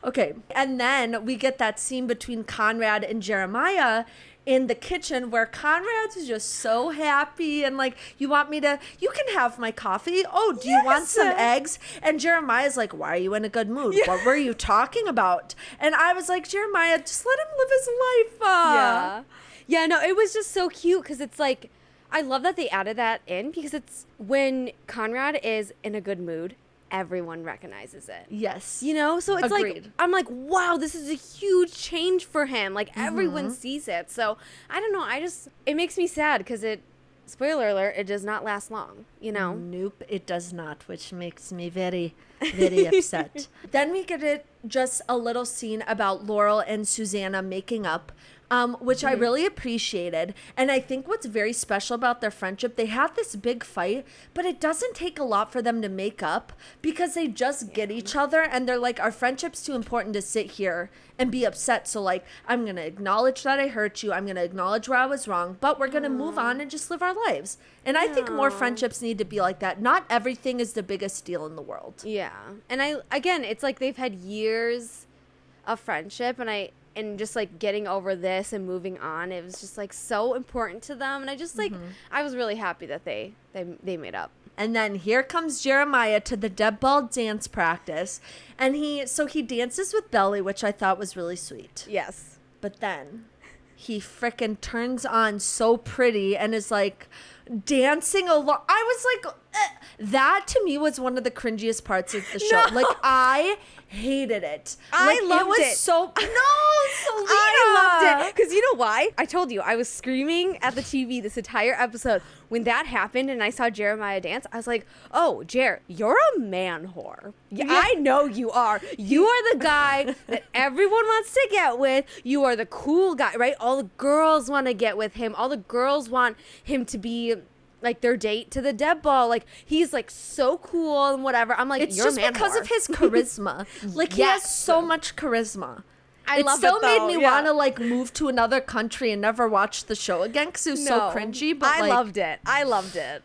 B: Okay. And then we get that scene between Conrad and Jeremiah, in the kitchen where Conrad's just so happy and like, you can have my coffee. Oh, do you want some eggs? And Jeremiah's like, why are you in a good mood?
A: Yeah.
B: What were you talking about? And I was like, Jeremiah, just let him live his life.
A: Yeah, no, it was just so cute because it's like, I love that they added that in because it's when Conrad is in a good mood, everyone recognizes it.
B: Yes.
A: You know? So it's
B: Agreed.
A: like, I'm like, wow, this is a huge change for him. Like, everyone sees it. So, I don't know. It makes me sad because spoiler alert, it does not last long, you know?
B: Nope, it does not, which makes me very, very upset. Then we get just a little scene about Laurel and Susanna making up, which I really appreciated. And I think what's very special about their friendship, they have this big fight, but it doesn't take a lot for them to make up because they just get each other and they're like, our friendship's too important to sit here and be upset. So like, I'm going to acknowledge that I hurt you. I'm going to acknowledge where I was wrong, but we're going to move on and just live our lives. And I think more friendships need to be like that. Not everything is the biggest deal in the world.
A: Yeah. And again, it's like they've had years of friendship and just like getting over this and moving on, it was just like so important to them. And I just like, I was really happy that they made up.
B: And then here comes Jeremiah to the dead ball dance practice. And he dances with Belly, which I thought was really sweet.
A: Yes.
B: But then he frickin' turns on So Pretty and is like dancing along. I was like, that to me was one of the cringiest parts of the show.
A: No.
B: Like, I hated it.
A: I loved
B: it. Was
A: it.
B: so no, Selena.
A: I loved it. Because you know why? I told you, I was screaming at the TV this entire episode. When that happened and I saw Jeremiah dance, I was like, oh, Jer, you're a man whore. Yeah. I know you are. You are the guy that everyone wants to get with. You are the cool guy, right? All the girls want to get with him. All the girls want him to be like their date to the dead ball. Like, he's like so cool and whatever. I'm like,
B: it's
A: you're
B: just
A: a man
B: because
A: whore.
B: of his charisma. Like, he has so much charisma. It still made me want to like move to another country and never watch the show again because it was so cringy. But
A: I loved it. I loved it.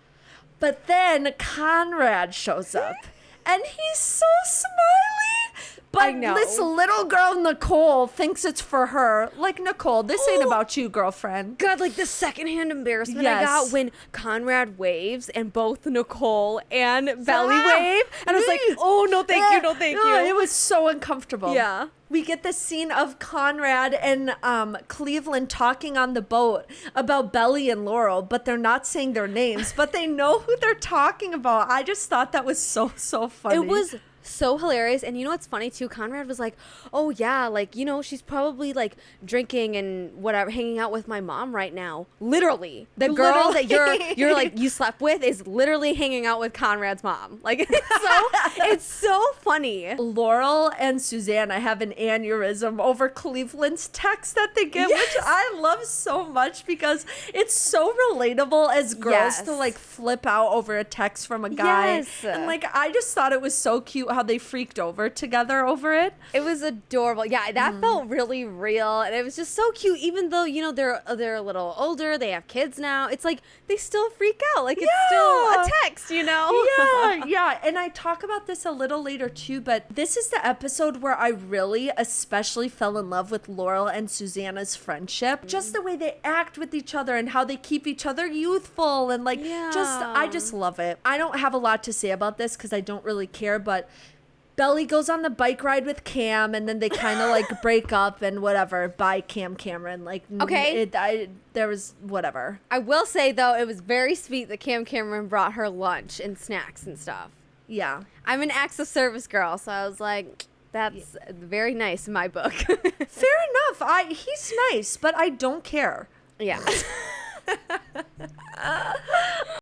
B: But then Conrad shows up and he's so smiley. But this little girl, Nicole, thinks it's for her. Like, Nicole, this ain't about you, girlfriend.
A: God, like the secondhand embarrassment I got when Conrad waves and both Nicole and Belly wave. And I was like, oh, no, thank you. No, thank you.
B: It was so uncomfortable.
A: Yeah.
B: We get the scene of Conrad and Cleveland talking on the boat about Belly and Laurel, but they're not saying their names, but they know who they're talking about. I just thought that was so funny.
A: It was so hilarious. And you know what's funny too? Conrad was like, oh yeah, like, you know, she's probably like drinking and whatever, hanging out with my mom right now. Literally. The girl that you're like, you slept with is literally hanging out with Conrad's mom. Like, it's so funny.
B: Laurel and Susanna have an aneurysm over Cleveland's text that they get, which I love so much because it's so relatable as girls to like flip out over a text from a guy. And like, I just thought it was so cute how they freaked over together over it.
A: It was adorable. Yeah, that felt really real, and it was just so cute. Even though, you know, they're a little older, they have kids now. It's like they still freak out. Like, it's still a text, you know?
B: Yeah. And I talk about this a little later too, but this is the episode where I really especially fell in love with Laurel and Susanna's friendship. Just the way they act with each other and how they keep each other youthful and like I just love it. I don't have a lot to say about this because I don't really care, but Belly goes on the bike ride with Cam, and then they kind of like break up and whatever. Bye, Cam Cameron. Like, there was whatever.
A: I will say though, it was very sweet that Cam Cameron brought her lunch and snacks and stuff.
B: Yeah,
A: I'm an acts of service girl, so I was like, that's very nice in my book.
B: Fair enough. He's nice, but I don't care.
A: Yeah.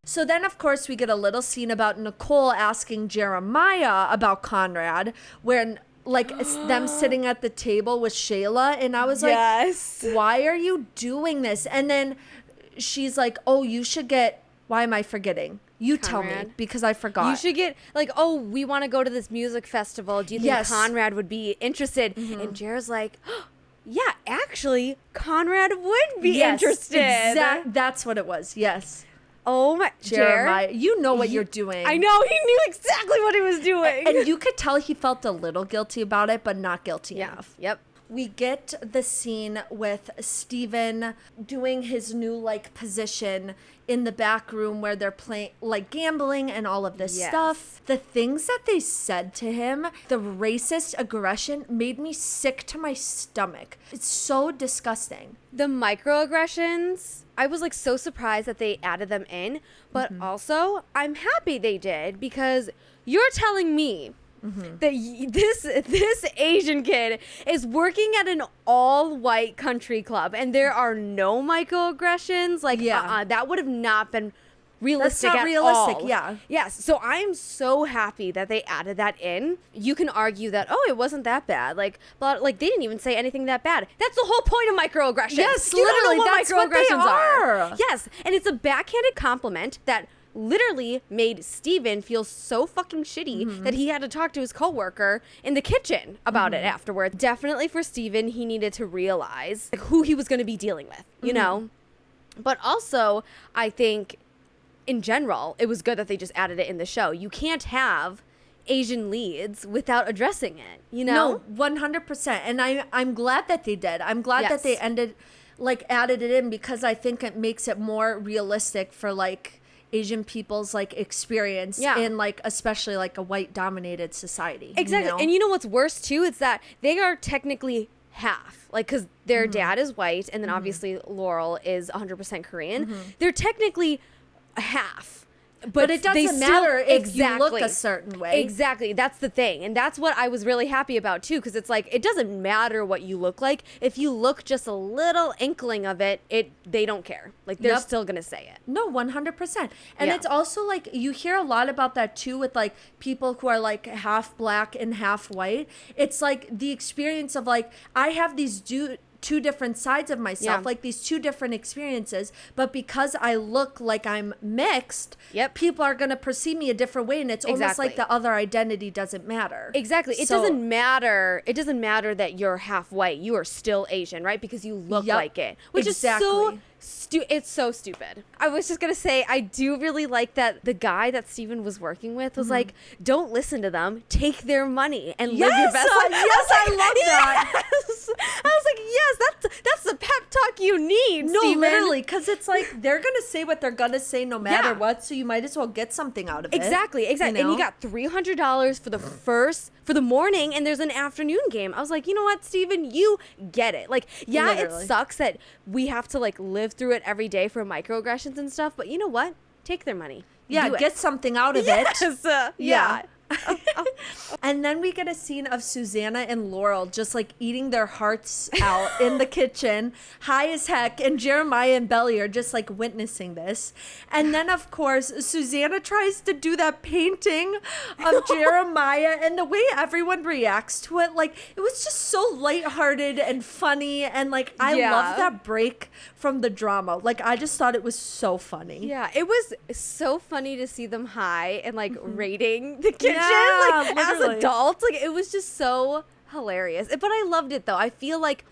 B: So then, of course, we get a little scene about Nicole asking Jeremiah about Conrad, when like them sitting at the table with Shayla, and I was like, why are you doing this? And then she's like, oh, you should get, why am I forgetting? You Conrad. Tell me, because I forgot.
A: You should get, like, oh, we want to go to this music festival. Do you think Conrad would be interested? Mm-hmm. And Jared's like, oh, yeah, actually, Conrad would be interested.
B: That's what it was. Yes.
A: Oh my,
B: Jeremiah, you know what you're doing.
A: I know, he knew exactly what he was doing.
B: And you could tell he felt a little guilty about it, but not guilty enough.
A: Yep.
B: we get the scene with Steven doing his new like position in the back room where they're playing like gambling and all of this stuff. The things that they said to him, the racist aggression made me sick to my stomach. It's so disgusting.
A: The microaggressions, I was like so surprised that they added them in, but also I'm happy they did, because you're telling me that this Asian kid is working at an all-white country club and there are no microaggressions. Like, that would have not been realistic. That's not realistic. All.
B: Yeah.
A: Yes. So I'm so happy that they added that in. You can argue that, oh, it wasn't that bad. Like, but like they didn't even say anything that bad. That's the whole point of microaggressions.
B: Yes,
A: you
B: literally,
A: don't know what
B: that's
A: microaggressions
B: what they are.
A: Yes, and it's a backhanded compliment that literally made Steven feel so fucking shitty that he had to talk to his coworker in the kitchen about it afterward. Definitely for Steven, he needed to realize like, who he was going to be dealing with, you know? But also, I think in general, it was good that they just added it in the show. You can't have Asian leads without addressing it, you know?
B: No, 100%. And I'm glad that they did. I'm glad that they added it in, because I think it makes it more realistic for like Asian people's like experience in like especially like a white dominated society.
A: Exactly.
B: You know?
A: And you know what's worse too? It's that they are technically half, like, because their dad is white and then obviously Laurel is 100% Korean. They're technically half.
B: But it doesn't matter if you look a certain way.
A: Exactly. That's the thing. And that's what I was really happy about, too, because it's like, it doesn't matter what you look like. If you look just a little inkling of it, they don't care. Like, they're still going to say it.
B: No, 100%. And it's also like, you hear a lot about that, too, with like people who are like half black and half white. It's like the experience of like, I have these two different sides of myself, like these two different experiences, but because I look like I'm mixed, people are going to perceive me a different way, and it's almost like the other identity doesn't matter.
A: Exactly. It doesn't matter that you're half white. You are still Asian, right? Because you look like it, which is so it's so stupid. I was just gonna say, I do really like that the guy that Steven was working with was like, don't listen to them, take their money and live your best life.
B: Yes, I love that.
A: Yes. I was like, yes, that's the pep talk you need,
B: No,
A: Steven.
B: literally, because it's like they're gonna say what they're gonna say no matter what, so you might as well get something out of it.
A: Exactly. You know? And he got $300 for the morning, and there's an afternoon game. I was like, you know what, Steven, you get it. Like, literally. It sucks that we have to like live through it every day for microaggressions and stuff, but you know what? Take their money.
B: Yeah, get something out of it.
A: Yeah.
B: And then we get a scene of Susanna and Laurel just like eating their hearts out in the kitchen, high as heck, and Jeremiah and Belly are just like witnessing this. And then of course Susanna tries to do that painting of Jeremiah, and the way everyone reacts to it, like it was just so lighthearted and funny, and like I love that break from the drama. Like I just thought it was so funny.
A: Yeah, it was so funny to see them high and like raiding the kitchen.
B: Yeah,
A: like as adults, like it was just so hilarious. But I loved it though. I feel like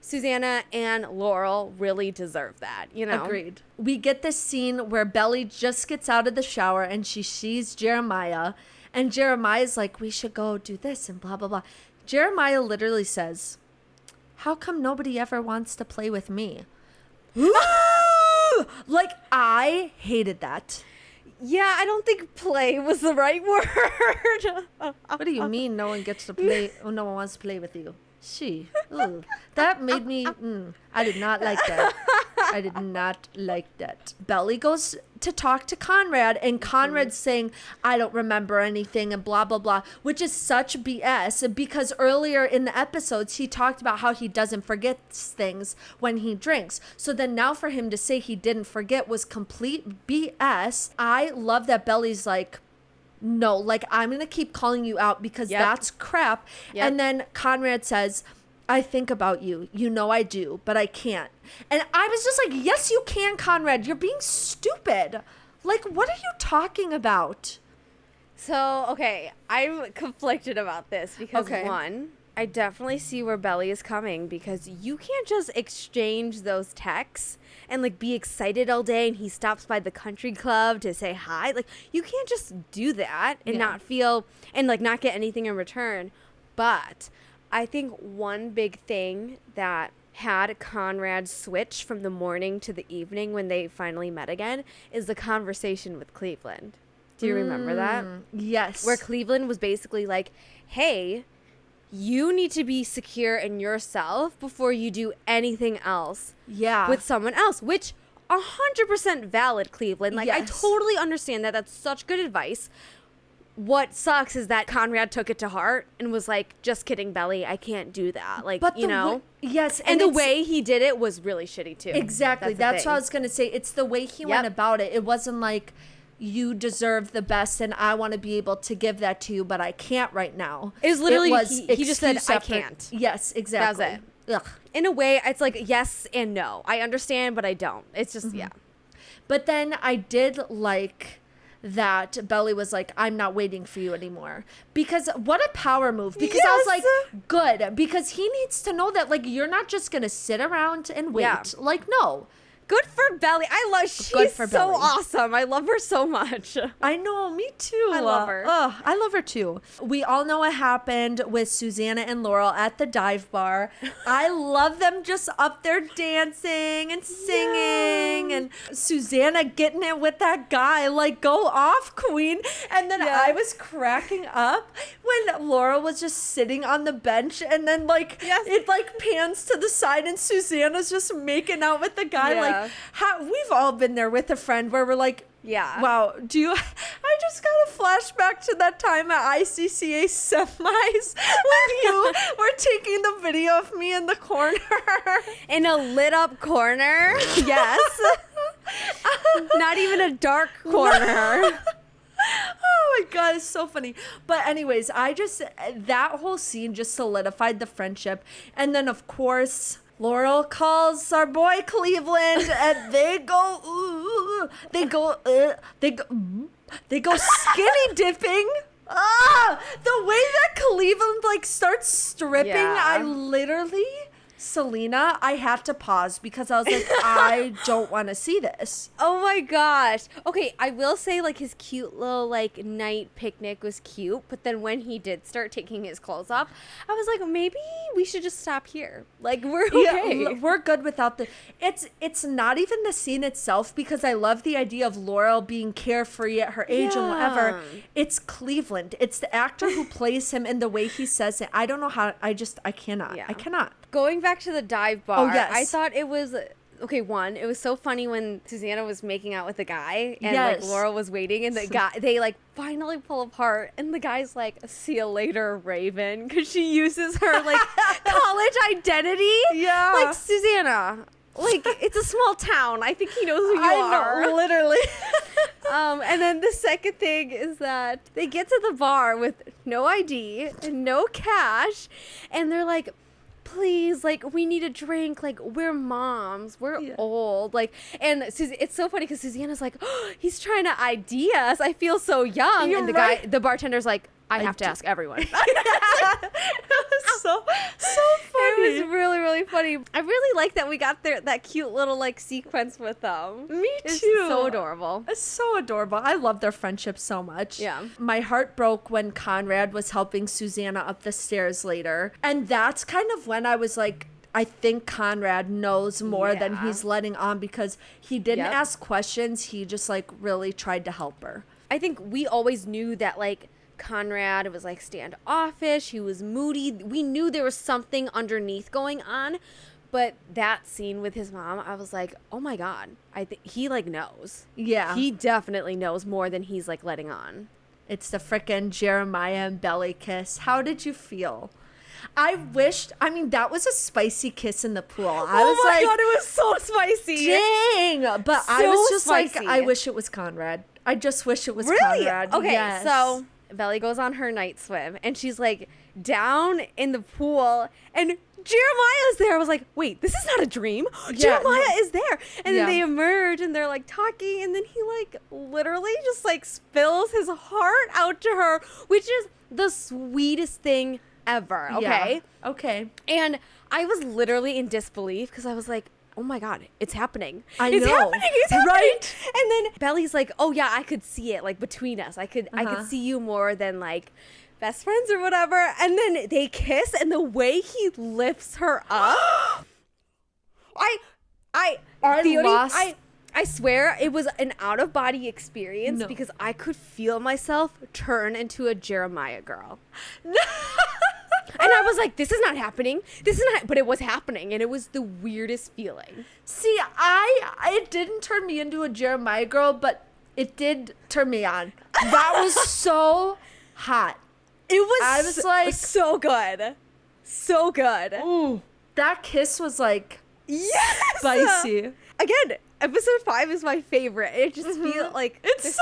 A: Susanna and Laurel really deserve that, you know?
B: Agreed. We get this scene where Belly just gets out of the shower and she sees Jeremiah, and Jeremiah's like, we should go do this and blah blah blah. Jeremiah literally says, how come nobody ever wants to play with me? Like I hated that.
A: Yeah, I don't think play was the right word.
B: What do you mean no one gets to play, or no one wants to play with you? That made me, I did not like that. I did not like that. Belly goes to talk to Conrad, and Conrad's saying, I don't remember anything and blah, blah, blah, which is such BS, because earlier in the episodes, he talked about how he doesn't forget things when he drinks. So then now for him to say he didn't forget was complete BS. I love that Belly's like, no, like I'm going to keep calling you out because that's crap. And then Conrad says, I think about you. You know I do, but I can't. And I was just like, yes, you can, Conrad. You're being stupid. Like, what are you talking about?
A: So, okay, I'm conflicted about this because one, I definitely see where Belly is coming, because you can't just exchange those texts and like be excited all day and he stops by the country club to say hi. Like you can't just do that and not feel and like not get anything in return. But I think one big thing that had Conrad switch from the morning to the evening when they finally met again is the conversation with Cleveland. Do you remember that?
B: Yes.
A: Where Cleveland was basically like, hey, you need to be secure in yourself before you do anything else with someone else, which 100% valid, Cleveland. Like, I totally understand that. That's such good advice. What sucks is that Conrad took it to heart and was like, just kidding, Belly. I can't do that. Like,
B: but
A: you know?
B: Yes.
A: And the way he did it was really shitty, too.
B: Exactly. That's what I was going to say. It's the way he went about it. It wasn't like, you deserve the best and I want to be able to give that to you, but I can't right now.
A: It was literally, he just said, I can't.
B: Yes, exactly.
A: That was it. Ugh. In a way, it's like yes and no. I understand, but I don't. It's just,
B: But then I did like that Belly was like, I'm not waiting for you anymore. Because what a power move. Because I was like, good. Because he needs to know that, like, you're not just going to sit around and wait.
A: Yeah.
B: Like, no.
A: Good for Belly. She's so awesome. I love her so much.
B: I know, me too.
A: I love her.
B: I love her too. We all know what happened with Susanna and Laurel at the dive bar. I love them just up there dancing and singing and Susanna getting it with that guy. Like, go off, queen. And then I was cracking up when Laurel was just sitting on the bench and then like it like pans to the side and Susanna's just making out with the guy. Like, we've all been there with a friend where we're like, wow, I just got a flashback to that time at ICCA semis when you were taking the video of me in the corner.
A: In a lit up corner? Yes. Not even a dark corner.
B: Oh my God, it's so funny. But anyways, that whole scene just solidified the friendship. And then of course, Laurel calls our boy Cleveland and they go skinny dipping. The way that Cleveland like starts stripping, I literally, Selena, I had to pause because I was like, I don't want to see this.
A: Oh my gosh. Okay, I will say like his cute little like night picnic was cute, but then when he did start taking his clothes off, I was like, maybe we should just stop here. Like we're okay.
B: Yeah, we're good without it's not even the scene itself because I love the idea of Laurel being carefree at her age and whatever. It's Cleveland. It's the actor who plays him and the way he says it. I don't know how I cannot. I cannot.
A: Going back to the dive bar,
B: yes.
A: I thought it was okay. One, it was so funny when Susanna was making out with the guy and like Laurel was waiting, and the guy they like finally pull apart, and the guy's like, "See you later, Raven," because she uses her like college identity.
B: Yeah,
A: like Susanna. Like it's a small town. I think he knows who you are.
B: Know, literally.
A: And then the second thing is that they get to the bar with no ID and no cash, and they're like, please, like, we need a drink. Like, we're moms. We're old. Like, and it's so funny because Susanna's like, oh, he's trying to ID us. I feel so young.
B: You're
A: and
B: right.
A: the bartender's like, I have to ask everyone.
B: It was so funny.
A: It was really, really funny. I really like that we got that cute little, like, sequence with them.
B: Me
A: it's
B: too.
A: So adorable.
B: It's so adorable. I love their friendship so much.
A: Yeah.
B: My heart broke when Conrad was helping Susanna up the stairs later. And that's kind of when I was like, I think Conrad knows more than he's letting on because he didn't ask questions. He just, like, really tried to help her.
A: I think we always knew that, like, Conrad was like standoffish. He was moody. We knew there was something underneath going on, but that scene with his mom, I was like, oh my God, I think he like knows.
B: Yeah,
A: he definitely knows more than he's like letting on.
B: It's the frickin' Jeremiah and Belly kiss. How did you feel? I mean, that was a spicy kiss in the pool. I was
A: my
B: like,
A: God, it was so spicy.
B: Dang, but
A: so
B: I was just
A: spicy.
B: like, I wish it was Conrad. I just wish it was
A: really?
B: Conrad.
A: Okay,
B: yes.
A: So Belly goes on her night swim and she's like down in the pool and Jeremiah's there. I was like, wait, this is not a dream. Jeremiah is there. And then they emerge and they're like talking and then he like literally just like spills his heart out to her, which is the sweetest thing ever. Okay.
B: Yeah. Okay.
A: And I was literally in disbelief because I was like, oh my God, it's happening.
B: It's
A: happening.
B: Right?
A: And then Belly's like, oh yeah, I could see it like between us. I could see you more than like best friends or whatever. And then they kiss, and the way he lifts her up. I swear it was an out-of-body experience because I could feel myself turn into a Jeremiah girl. And I was like, this is not happening. This is not, but it was happening, and it was the weirdest feeling.
B: See, it didn't turn me into a Jeremiah girl, but it did turn me on. That was so hot.
A: I was like, so good. So good.
B: Ooh, that kiss was like,
A: yes!
B: spicy.
A: Again, episode 5 is my favorite. It just feels like
B: It's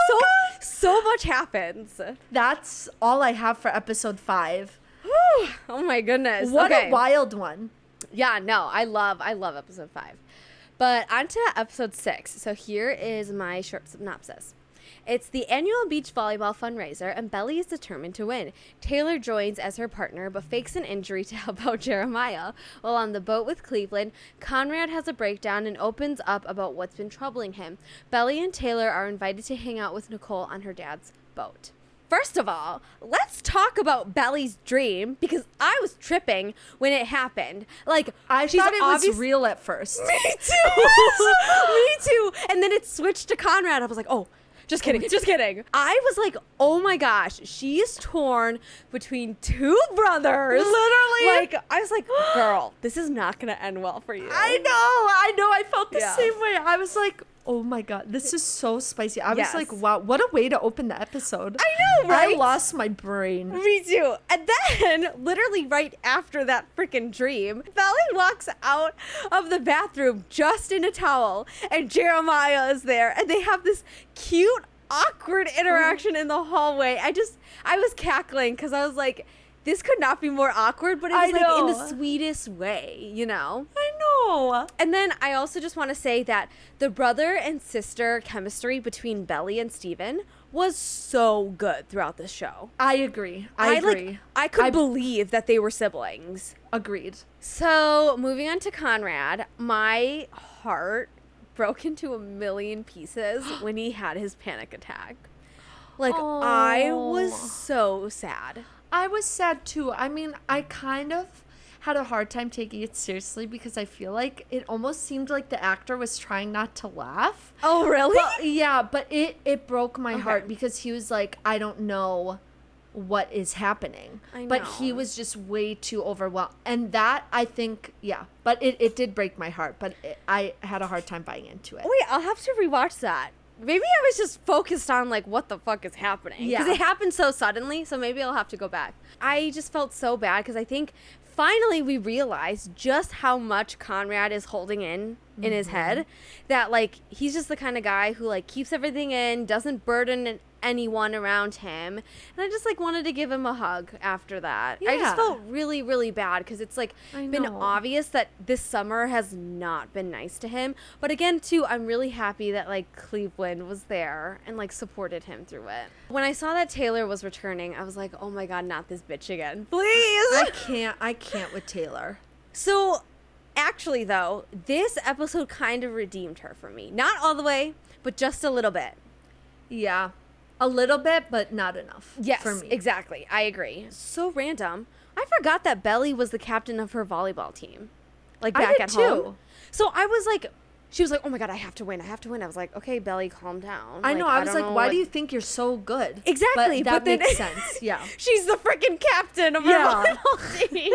A: so much happens.
B: That's all I have for episode 5.
A: Oh my goodness.
B: What a wild one.
A: Yeah, no, I love episode 5. But on to episode 6. So here is my short synopsis. It's the annual beach volleyball fundraiser, and Belly is determined to win. Taylor joins as her partner, but fakes an injury to help out Jeremiah. While on the boat with Cleveland, Conrad has a breakdown and opens up about what's been troubling him. Belly and Taylor are invited to hang out with Nicole on her dad's boat. First of all, let's talk about Belly's dream, because I was tripping when it happened. Like,
B: I thought it was real at first.
A: Me too. Me too. And then it switched to Conrad. I was like, oh, just kidding. I was like, oh my gosh, she is torn between two brothers.
B: Literally.
A: Like, I was like, girl, this is not going to end well for you.
B: I know. I felt the same way. I was like, oh my God, this is so spicy. I was like, wow, what a way to open the episode.
A: I know, right?
B: I lost my brain.
A: Me too. And then, literally right after that freaking dream, Belly walks out of the bathroom just in a towel, and Jeremiah is there, and they have this cute, awkward interaction in the hallway. I was cackling because I was like, this could not be more awkward, but it was like in the sweetest way, you know?
B: I know.
A: And then I also just want to say that the brother and sister chemistry between Belly and Steven was so good throughout the show.
B: I agree. I agree.
A: I could believe that they were siblings.
B: Agreed.
A: So moving on to Conrad, my heart broke into a million pieces when he had his panic attack. Like, I was so sad.
B: I was sad too. I mean, I kind of had a hard time taking it seriously because I feel like it almost seemed like the actor was trying not to laugh.
A: Oh, really?
B: But, yeah, but it broke my heart because he was like, I don't know what is happening.
A: I know.
B: But he was just way too overwhelmed. And that, I think, but it did break my heart. But I had a hard time buying into it.
A: Wait, I'll have to rewatch that. Maybe I was just focused on, like, what the fuck is happening.
B: Yeah.
A: Because it happened so suddenly, so maybe I'll have to go back. I just felt so bad because I think finally we realized just how much Conrad is holding in his head. That, like, he's just the kind of guy who, like, keeps everything in, doesn't burden anyone around him. And I just, like, wanted to give him a hug after that. I just felt really, really bad because it's, like, been obvious that this summer has not been nice to him. But again, too, I'm really happy that, like, Cleveland was there and, like, supported him through it. When I saw that Taylor was returning, I was like, oh my God, not this bitch again. Please.
B: I can't with Taylor.
A: So, actually, though, this episode kind of redeemed her for me. Not all the way, but just a little bit.
B: Yeah. A little bit, but not enough.
A: Yes,
B: for me.
A: Exactly. I agree. So random. I forgot that Belly was the captain of her volleyball team. Like, back at home. So I was like, she was like, oh my God, I have to win. I was like, okay, Belly, calm down.
B: I know. I was like, why do you think you're so good?
A: Exactly.
B: But that makes sense. Yeah.
A: She's the freaking captain of her volleyball team.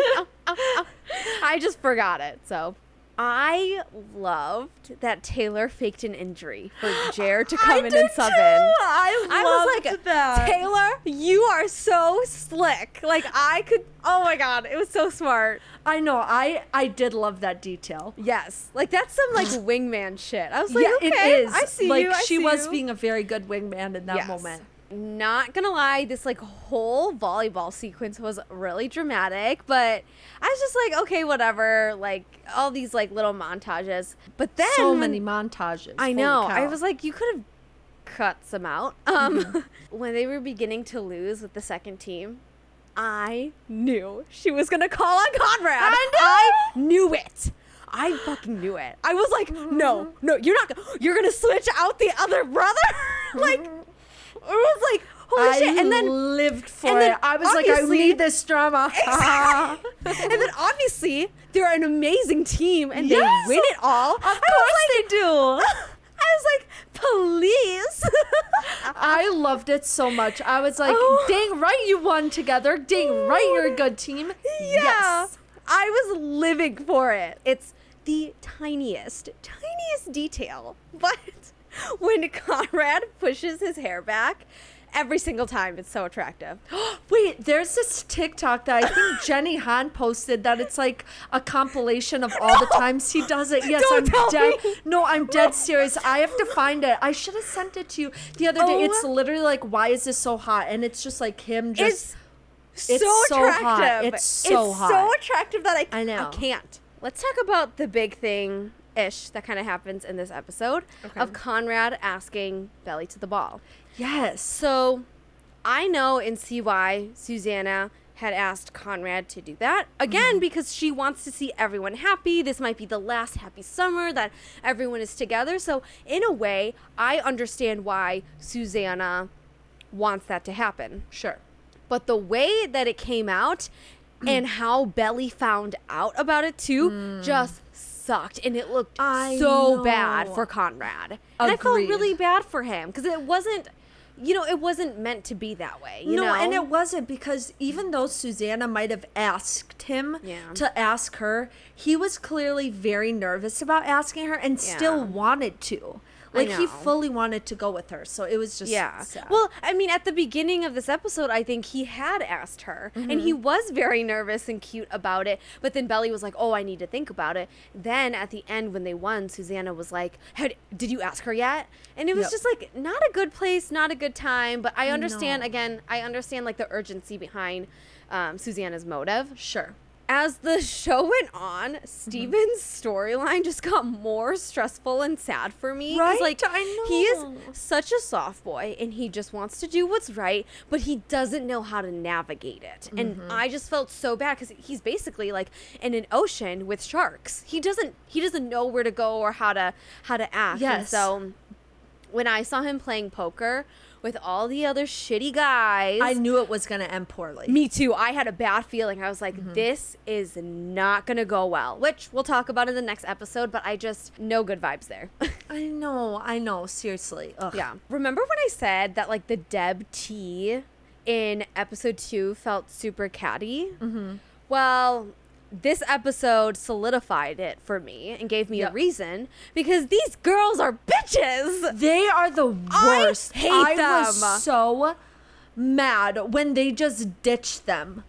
A: I just forgot it. So I loved that Taylor faked an injury for Jer to come in and sub in.
B: I was like, that.
A: Taylor, you are so slick. Like, oh my God, it was so smart.
B: I know. I did love that detail.
A: Yes. Like, that's some, like, wingman shit. I was like, okay,
B: it is.
A: I see
B: like,
A: you.
B: She was being a very good wingman in that moment.
A: Not gonna lie, this, like, whole volleyball sequence was really dramatic, but I was just like, okay, whatever, like, all these, like, little montages. But then
B: so many montages.
A: I know. I was like, you could have cut some out. When they were beginning to lose with the second team, I knew she was gonna call on Conrad. I knew it. I fucking knew it. I was like, no, you're gonna switch out the other brother. Like, it was like, Holy shit. And then
B: lived for
A: and then
B: it. I was like, I
A: obviously-
B: need this drama.
A: and then obviously they're an amazing team and
B: Yes.
A: they win it all.
B: Of course they do.
A: I was like, please.
B: I loved it so much. I was like,
A: Oh.
B: dang right you won together. Dang right you're a good team.
A: Yeah.
B: Yes.
A: I was living for it. It's the tiniest detail. But when Conrad pushes his hair back, every single time it's so attractive.
B: Wait, there's this TikTok that I think Jenny Han posted that it's like a compilation of all the times he does it. Yes,
A: Don't tell
B: I'm dead.
A: me.
B: No, I'm dead serious. I have to find it. I should have sent it to you the other day.
A: Oh.
B: It's literally like, why is this so hot? And it's just like him just.
A: It's
B: It's
A: so
B: so
A: attractive.
B: hot. It's so hot.
A: so attractive that
B: I know.
A: I can't. Let's talk about the big thing ish that kind of happens in this episode of Conrad asking Belly to the ball.
B: Yes.
A: So I know in CY, Susanna had asked Conrad to do that again because she wants to see everyone happy. This might be the last happy summer that everyone is together. So in a way, I understand why Susanna wants that to happen.
B: Sure.
A: But the way that it came out and how Belly found out about it too just sucked. And it looked
B: I
A: so bad
B: know.
A: for Conrad. And I felt
B: Agreed.
A: really bad for him because it wasn't, it wasn't meant to be that way. You know?
B: And it wasn't, because even though Susanna might have asked him
A: Yeah.
B: to ask her, he was clearly very nervous about asking her and still
A: Yeah.
B: wanted to.
A: I
B: Like, he
A: know.
B: fully wanted to go with her. So it was just
A: Yeah.
B: sad.
A: Well, I mean, at the beginning of this episode, I think he had asked her, and he was very nervous and cute about it. But then Belly was like, "Oh, I need to think about it." Then at the end, when they won, Susanna was like, "Did you ask her yet?" And it was
B: Yep.
A: just like not a good place, not a good time. But I understand.
B: know.
A: Again, I understand like the urgency behind Susanna's motive.
B: Sure.
A: As the show went on, Steven's storyline just got more stressful and sad for me. 'Cause,
B: Right?
A: Like,
B: I
A: he is
B: know.
A: such a soft boy and he just wants to do what's right, but he doesn't know how to navigate it. And I just felt so bad because he's basically like in an ocean with sharks. He doesn't know where to go or how to act. And
B: Yes.
A: so when I saw him playing poker with all the other shitty guys,
B: I knew it was going to end poorly.
A: me too. I had a bad feeling. I was like, this is not going to go well, which we'll talk about in the next episode, but I just, no good vibes there.
B: I know. Seriously. Ugh.
A: Yeah. Remember when I said that, like, the Deb T in episode 2 felt super catty? Mm-hmm. Well, this episode solidified it for me and gave me a
B: Yep.
A: reason because these girls are bitches.
B: They are the worst.
A: hate
B: I
A: them.
B: was so mad when they just ditched them.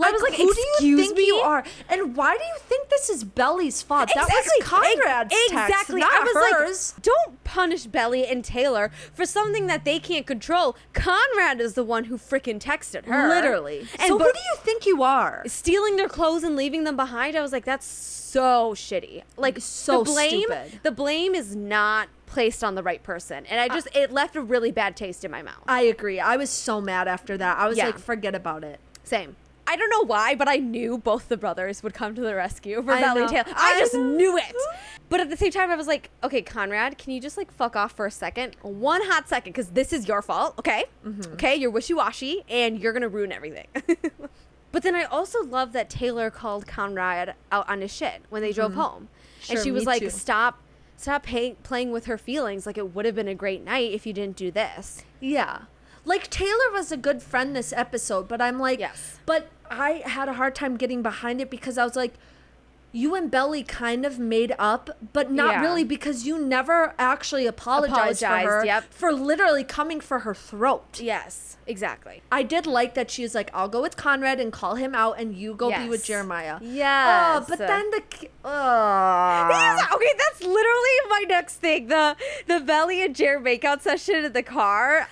A: I was like,
B: who do you
A: "Excuse
B: think you
A: me?"
B: are? And why do you think this is Belly's fault? That
A: Exactly.
B: was Conrad's text,
A: Exactly.
B: not
A: I was
B: hers.
A: like, don't punish Belly and Taylor for something that they can't control. Conrad is the one who freaking texted her.
B: Literally.
A: And
B: So
A: but
B: who do you think you are?
A: stealing their clothes and leaving them behind, I was like, that's so shitty. Like,
B: So
A: the blame,
B: stupid.
A: The blame is not placed on the right person. And I just, it left a really bad taste in my mouth.
B: I agree. I was so mad after that. I was
A: Yeah.
B: like, forget about it.
A: Same. I don't know why, but I knew both the brothers would come to the rescue for
B: I
A: Belly
B: know.
A: and Taylor. I
B: I
A: just
B: know.
A: knew it. But at the same time, I was like, okay, Conrad, can you just like fuck off for a second? One hot second, because this is your fault, okay? Okay, you're wishy-washy, and you're going to ruin everything. But then I also love that Taylor called Conrad out on his shit when they drove home.
B: Sure,
A: and she was
B: me
A: like,
B: too.
A: stop playing with her feelings. Like, it would have been a great night if you didn't do this.
B: Yeah. Like, Taylor was a good friend this episode, but I'm like,
A: Yes.
B: but I had a hard time getting behind it because I was like, you and Belly kind of made up, but not
A: Yeah.
B: really, because you never actually apologized for
A: Apologized,
B: her
A: yep.
B: for literally coming for her throat.
A: Yes, exactly.
B: I did like that she was like, I'll go with Conrad and call him out, and you go be with
A: Yes.
B: Jeremiah.
A: Yes.
B: But then
A: Okay, that's literally my next thing. The Belly and Jer makeout session in the car.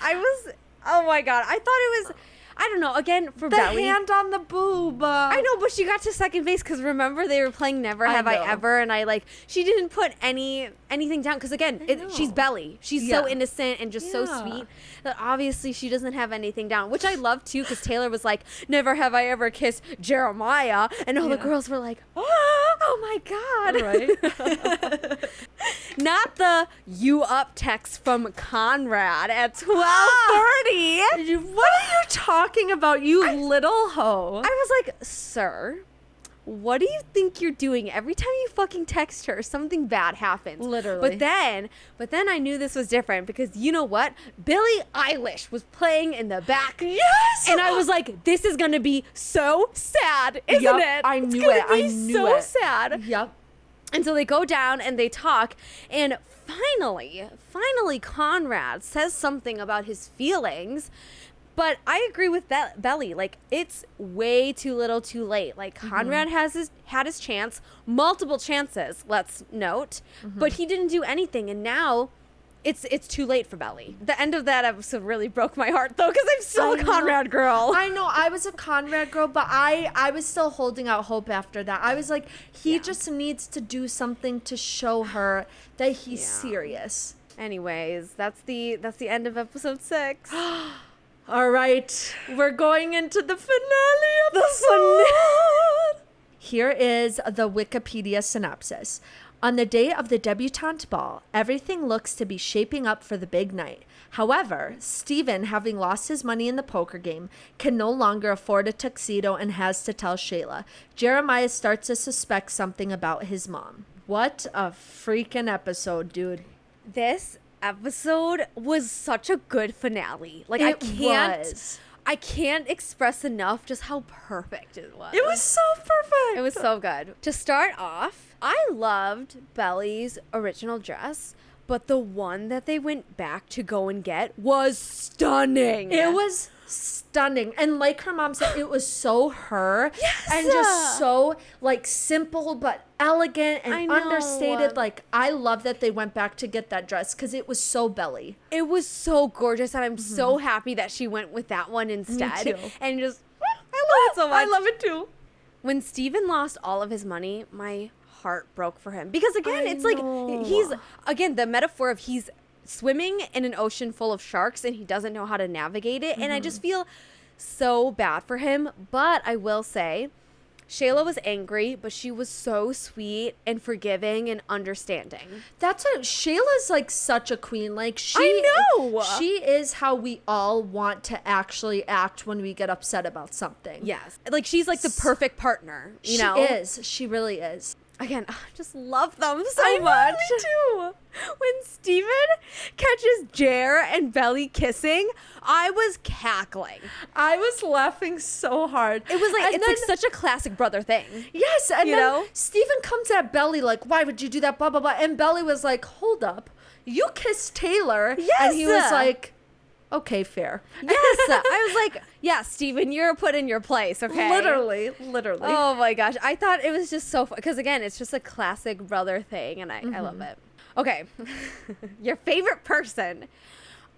A: Oh my god. I thought it was, I don't know, again, for
B: the
A: Belly.
B: hand on the boob.
A: I know, but she got to second base because remember they were playing Never
B: I
A: Have I
B: know.
A: Ever, and she didn't put anything down because again, she's
B: know.
A: Belly. She's
B: Yeah.
A: so innocent and just so
B: Yeah.
A: sweet that obviously she doesn't have anything down, which I love too because Taylor was like, "Never have I ever kissed Jeremiah," and all the
B: Yeah.
A: girls were like, "Ah!" Oh my God.
B: Right?
A: Not the you up text from Conrad at 12:30.
B: What are you talking about, you little hoe?
A: I was like, sir, what do you think you're doing? Every time you fucking text her, something bad happens.
B: Literally.
A: But then I knew this was different because you know what? Billie Eilish was playing in the back.
B: Yes!
A: And I was like, this is going to be so sad, isn't
B: Yup,
A: it?
B: I
A: It's
B: knew
A: gonna
B: it. I
A: be
B: knew
A: so
B: it.
A: sad.
B: Yep.
A: And so they go down and they talk, and finally Conrad says something about his feelings. But I agree with Belly. Like, it's way too little too late. Like, Conrad had his chance, multiple chances, let's note, but he didn't do anything. And now it's too late for Belly. The end of that episode really broke my heart, though, because I'm still a Conrad girl.
B: I know. I was a Conrad girl, but I was still holding out hope after that. I was like, he just needs to do something to show her that he's serious.
A: Anyways, that's the end of episode 6.
B: All right, we're going into the finale episode. Here is the Wikipedia synopsis. On the day of the debutante ball, everything looks to be shaping up for the big night. However, Steven, having lost his money in the poker game, can no longer afford a tuxedo and has to tell Shayla. Jeremiah starts to suspect something about his mom. What a freaking episode, dude.
A: This episode was such a good finale. Like, I can't express enough just how perfect it was.
B: It was so perfect.
A: It was so good. To start off, I loved Belly's original dress, but the one that they went back to go and get was stunning.
B: It was stunning. And like her mom said, it was so her.
A: Yes.
B: And just so, like, simple but elegant and understated. Like, I love that they went back to get that dress because it was so Belly.
A: It was so gorgeous, and I'm so happy that she went with that one instead.
B: Me too.
A: And just, I love it so much.
B: I love it too.
A: When Steven lost all of his money, my heart broke for him. Because again, it's like, the metaphor of he's swimming in an ocean full of sharks and he doesn't know how to navigate it. And I just feel so bad for him. But I will say, Shayla was angry, but she was so sweet and forgiving and understanding.
B: That's what Shayla's like, such a queen. Like,
A: I know.
B: She is how we all want to actually act when we get upset about something.
A: Yes. Like, she's like the perfect partner, you know?
B: She is. She really is.
A: Again, I just love them so much. Me too. When Steven catches Jer and Belly kissing, I was cackling.
B: I was laughing so hard.
A: It was like, like such a classic brother thing.
B: Yes, and
A: you know?
B: Steven comes at Belly like, why would you do that, blah, blah, blah. And Belly was like, hold up. You kissed Taylor.
A: Yes.
B: And he was like, okay, fair.
A: Yes. I was like, yeah, Steven, you're put in your place, okay?
B: Literally.
A: Oh my gosh. I thought it was just so fun. Because again, it's just a classic brother thing, and I love it. Okay. Your favorite person.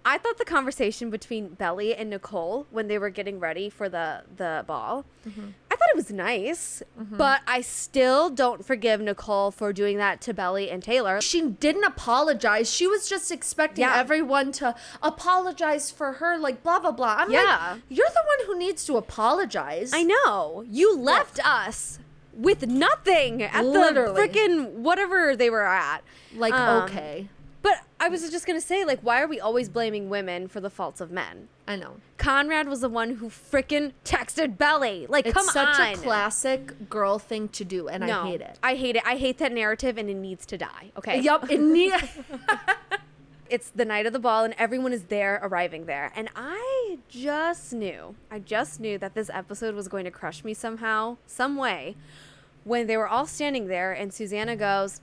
A: I thought the conversation between Belly and Nicole when they were getting ready for the ball, I thought it was nice, but I still don't forgive Nicole for doing that to Belly and Taylor.
B: She didn't apologize. She was just expecting everyone to apologize for her, like, blah, blah, blah. I'm like, you're the one who needs to apologize.
A: I know. You left us with nothing at the freaking whatever they were at.
B: Like, okay.
A: But I was just going to say, like, why are we always blaming women for the faults of men?
B: I know.
A: Conrad was the one who freaking texted Belly. Like, come on.
B: It's such a classic girl thing to do, and I hate it.
A: I hate it. I hate that narrative, and it needs to die. Okay?
B: Yup.
A: It's the night of the ball, and everyone is there, arriving there. And I just knew that this episode was going to crush me somehow, some way, when they were all standing there, and Susanna goes,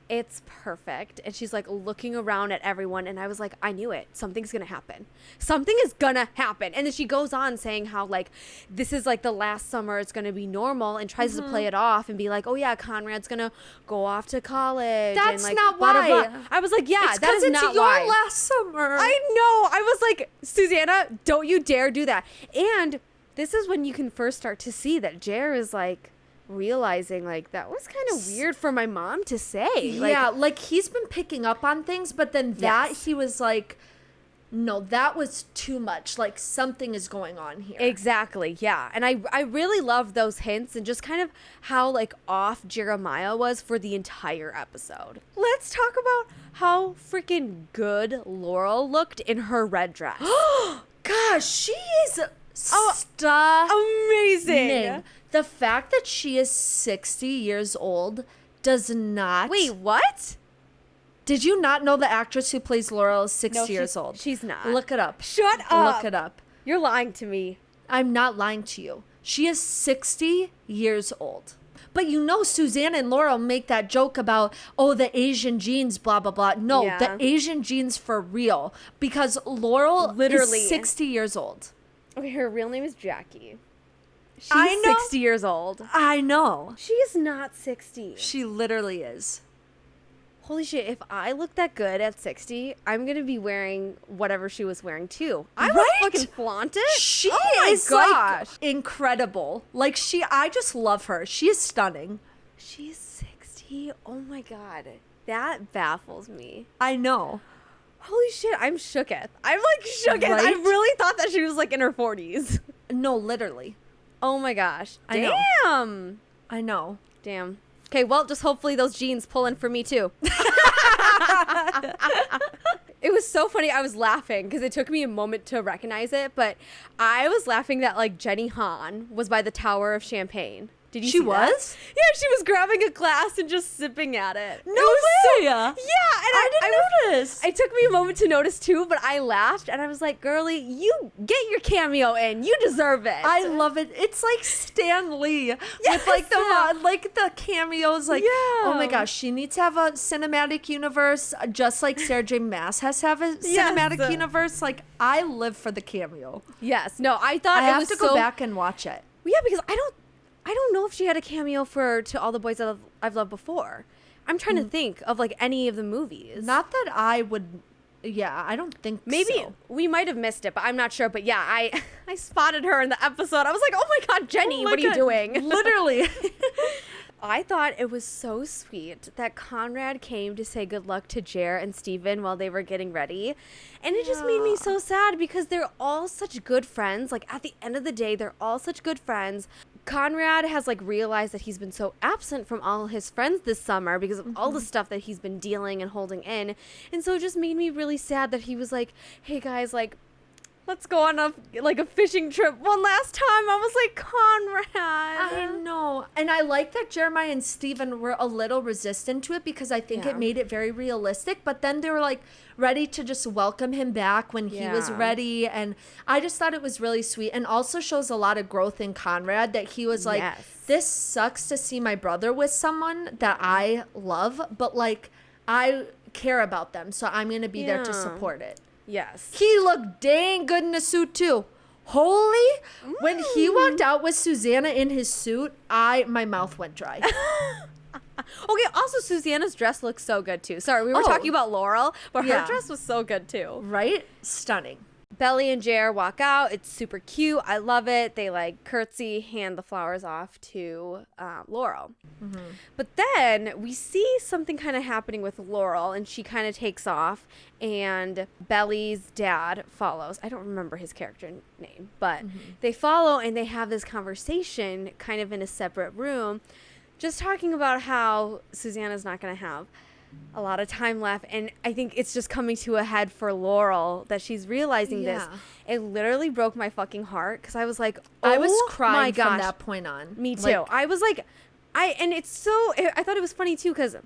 A: it's perfect. And she's like looking around at everyone. And I was like, I knew it. Something's going to happen. Something is going to happen. And then she goes on saying how like, this is like the last summer. It's going to be normal, and tries to play it off and be like, oh yeah, Conrad's going to go off to college.
B: That's
A: and, like,
B: not
A: blah,
B: why.
A: blah, blah. I was like, yeah, that is not why.
B: It's your last summer.
A: I know. I was like, Susanna, don't you dare do that. And this is when you can first start to see that Jer is like, realizing like that was kind of weird for my mom to say.
B: Yeah, like he's been picking up on things, but then he was like, no, that was too much. Like, something is going on here.
A: Exactly, yeah. And I really love those hints and just kind of how, like, off Jeremiah was for the entire episode. Let's talk about how freaking good Laurel looked in her red dress.
B: Gosh, she is
A: Amazing.
B: The fact that she is 60 years old does not...
A: Wait, what?
B: Did you not know the actress who plays Laurel is 60
A: No,
B: years old?
A: She's not.
B: Look it up.
A: Shut up.
B: Look it up.
A: You're lying to me.
B: I'm not lying to you. She is 60 years old. But you know Susanna and Laurel make that joke about, oh, the Asian genes, blah, blah, blah. No,
A: Yeah.
B: the Asian genes for real. Because Laurel
A: Literally.
B: is 60 years old.
A: Okay, her real name is Jackie. She's
B: I know.
A: 60 years old.
B: I know.
A: She is not 60.
B: She literally is.
A: Holy shit, if I look that good at 60, I'm going to be wearing whatever she was wearing too. I would
B: Right?
A: fucking flaunt it.
B: She
A: Oh my
B: is
A: gosh.
B: like incredible. Like I just love her. She is stunning.
A: She's 60. Oh my god. That baffles me.
B: I know.
A: Holy shit, I'm shooketh. I'm like shooketh. I
B: Right?
A: really thought that she was like in her 40s.
B: No, literally.
A: Oh my gosh.
B: I know.
A: Damn.
B: I know.
A: Damn. Okay, well, just hopefully those jeans pull in for me too. It was so funny. I was laughing because it took me a moment to recognize it, but I was laughing that like Jenny Han was by the Tower of Champagne. Did you
B: She
A: see that?
B: was?
A: Yeah, she was grabbing a glass and just sipping at it.
B: No
A: It was so-
B: way!
A: yeah, and
B: I didn't notice.
A: It took me a moment to notice too, but I laughed and I was like, "Girlie, you get your cameo in. You deserve it."
B: I love it. It's like Stan Lee
A: Yes,
B: with like
A: yeah.
B: the cameos. Like,
A: Yeah.
B: oh my gosh, she needs to have a cinematic universe, just like Sarah J. Maas has to have a
A: Yes.
B: cinematic universe. Like, I live for the cameo.
A: Yes. No, I thought
B: I
A: it
B: have
A: was
B: to
A: so
B: go back and watch it.
A: Yeah, because I don't know if she had a cameo for To All the Boys I've Loved Before. I'm trying to think of like any of the movies.
B: Not that I would. Yeah, I don't think
A: Maybe
B: so.
A: we might have missed it, but I'm not sure. But yeah, I spotted her in the episode. I was like, oh my god, Jenny,
B: Oh my
A: what are you
B: God.
A: doing?
B: Literally.
A: I thought it was so sweet that Conrad came to say good luck to Jer and Steven while they were getting ready. And it just made me so sad because they're all such good friends. Like at the end of the day, they're all such good friends. Conrad has like realized that he's been so absent from all his friends this summer because of all the stuff that he's been dealing and holding in. And so it just made me really sad that he was like, hey guys, like, let's go on a fishing trip one last time. I was like, Conrad.
B: I know. And I like that Jeremiah and Steven were a little resistant to it because I think
A: Yeah.
B: it made it very realistic. But then they were like ready to just welcome him back when he was
A: Yeah.
B: ready. And I just thought it was really sweet and also shows a lot of growth in Conrad that he was like,
A: Yes.
B: this sucks to see my brother with someone that I love, but like I care about them. So I'm going to be there to
A: Yeah.
B: support it.
A: Yes.
B: He looked dang good in a suit too. Holy! When he walked out with Susanna in his suit, my mouth went dry.
A: Okay, also Susanna's dress looks so good too. Sorry, we were
B: Oh.
A: talking about Laurel, but
B: Yeah.
A: her dress was so good too.
B: Right? Stunning.
A: Belly and Jer walk out. It's super cute. I love it. They like curtsy, hand the flowers off to Laurel. But then we see something kind of happening with Laurel, and she kind of takes off, and Belly's dad follows. I don't remember his character name, but they follow, and they have this conversation kind of in a separate room, just talking about how Susanna's not going to have a lot of time left, and I think it's just coming to a head for Laurel that she's realizing this.
B: Yeah.
A: It literally broke my fucking heart because I was like,
B: I was
A: "Oh
B: crying
A: my
B: from
A: gosh."
B: that point on.
A: Me too.
B: Like,
A: I was like, and it's so, I thought it was funny too because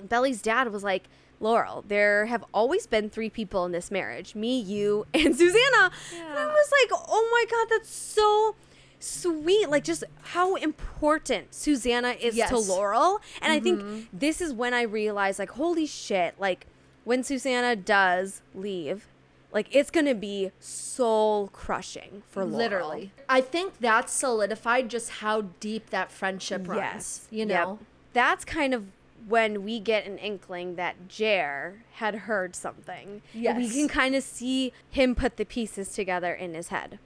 A: Belly's dad was like, Laurel, there have always been 3 people in this marriage, me, you, and Susanna. And I
B: Yeah.
A: was like, oh my God, that's so sweet. Like just how important Susanna is
B: Yes.
A: to Laurel. And I think this is when I realized like, holy shit, like when Susanna does leave, like it's going to be soul crushing for Laurel.
B: literally. I think that solidified just how deep that friendship runs.
A: Yes.
B: You
A: Yep.
B: know?
A: That's kind of when we get an inkling that Jer had heard something.
B: Yes.
A: We can kind of see him put the pieces together in his head.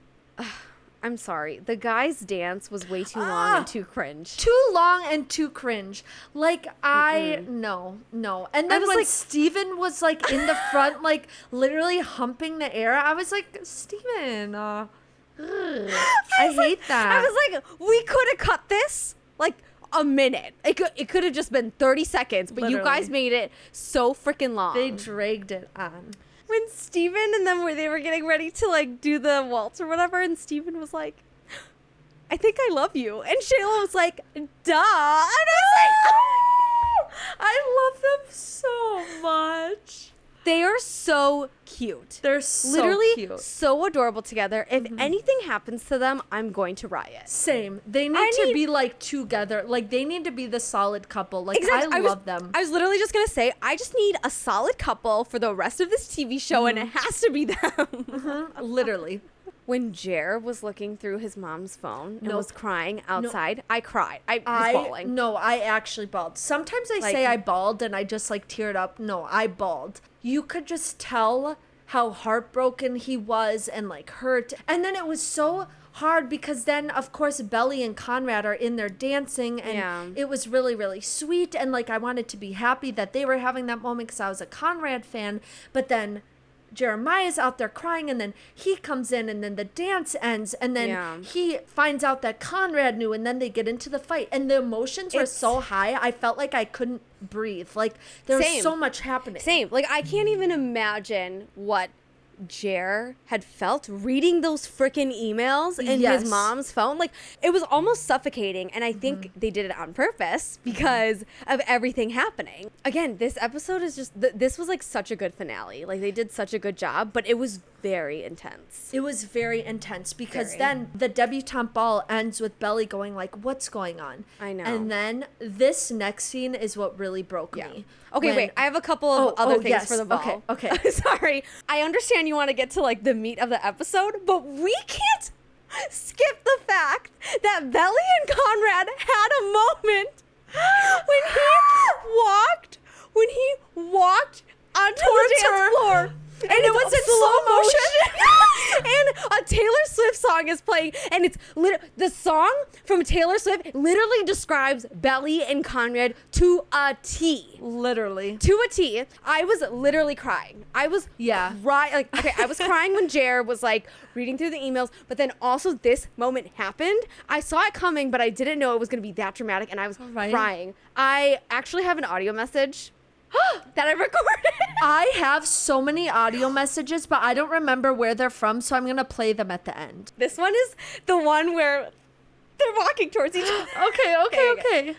A: I'm sorry. The guy's dance was way too long and too cringe.
B: Too long and too cringe. Like, no. And then
A: was
B: when
A: like-
B: Steven was, like, in the front, like, literally humping the air, I was like, Steven, I hate that.
A: I was like, we could have cut this, like, a minute. It could have just been 30 seconds, but you guys
B: Literally.
A: made it so freaking long.
B: They dragged it on.
A: When Steven and them where they were getting ready to like do the waltz or whatever, and Steven was like, I think I love you. And Shayla was like, duh. And I was like, oh!
B: I love them so much.
A: They are so cute.
B: They're so
A: literally
B: cute.
A: so adorable together. If anything happens to them, I'm going to riot.
B: Same. They need to be like together. Like they need to be the solid couple. Like
A: Exactly.
B: I love them.
A: I was literally just gonna say, I just need a solid couple for the rest of this TV show, and it has to be them.
B: Literally.
A: When Jer was looking through his mom's phone and
B: Nope.
A: was crying outside, I cried. I was bawling.
B: No, I actually bawled. Sometimes I say I bawled and I just like teared up. No, I bawled. You could just tell how heartbroken he was and like hurt. And then it was so hard because then of course Belly and Conrad are in there dancing and it was really, really sweet. And like I wanted to be happy that they were having that moment because I was a Conrad fan. But then Jeremiah's out there crying and then he comes in and then the dance ends and then he finds out that Conrad knew and then they get into the fight and the emotions were so high I felt like I couldn't breathe. Like there was so much happening.
A: Same. Like I can't even imagine what Jer had felt reading those freaking emails in his mom's phone. Like it was almost suffocating, and I think they did it on purpose because of everything happening. Again, this episode is just this was like such a good finale. Like they did such a good job, but it was very intense.
B: It was very intense because then the debutante ball ends with Belly going like, what's going on?
A: I know.
B: And then this next scene is what really broke me.
A: Okay, wait. I have a couple of other things for the ball.
B: Okay.
A: Sorry. I understand you want to get to like the meat of the episode, but we can't skip the fact that Belly and Conrad had a moment when he walked onto the dance floor. And it was in slow motion. And a Taylor Swift song is playing. And it's the song from Taylor Swift literally describes Belly and Conrad to a T.
B: Literally.
A: To a T. I was literally crying. I was crying. Like, okay, I was crying when Jer was like reading through the emails. But then also this moment happened. I saw it coming, but I didn't know it was going to be that dramatic. And I was crying. I actually have an audio message that I recorded.
B: I have so many audio messages, but I don't remember where they're from, so I'm going to play them at the end.
A: This one is the one where they're walking towards each other.
B: Okay.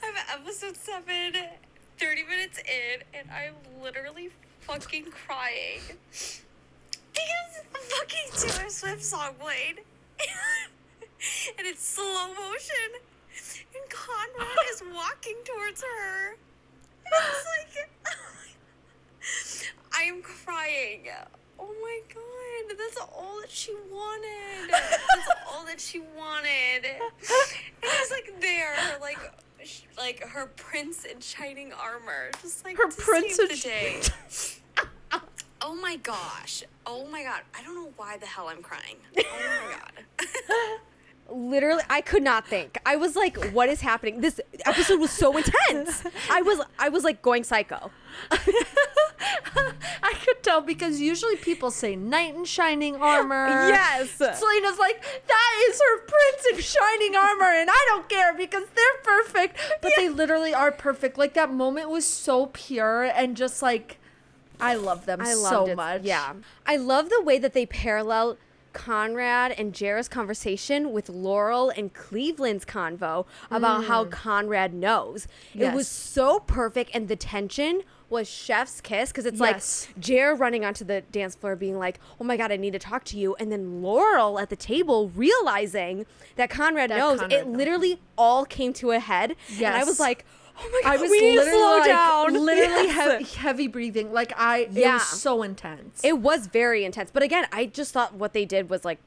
C: I'm at episode 7, 30 minutes in, and I'm literally fucking crying. Because the fucking Taylor Swift song played. And it's slow motion. And Conrad is walking towards her. It's like, I am crying. Oh my god, that's all that she wanted. That's all that she wanted. And he's like there, like her prince in shining armor, just like
B: Her
C: to
B: prince
C: save
B: in
C: the day. Oh my gosh. Oh my god. I don't know why the hell I'm crying. Oh my god.
A: Literally, I could not think. I was like, what is happening? This episode was so intense. I was like going psycho.
B: I could tell because usually people say knight in shining armor.
A: Yes.
B: Selena's like, that is her prince in shining armor, and I don't care because they're perfect. But they literally are perfect. Like that moment was so pure and just like, I love them so much.
A: Yeah. I love the way that they parallel Conrad and Jera's conversation with Laurel and Cleveland's convo about how Conrad knows. It was so perfect, and the tension was chef's kiss because it's like Jera running onto the dance floor being like, oh my god, I need to talk to you, and then Laurel at the table realizing that Conrad knows. It literally all came to a head, and I was like, oh my god,
B: I was
A: we need to slow down.
B: Literally heavy breathing. Like it was so intense.
A: It was very intense. But again, I just thought what they did was like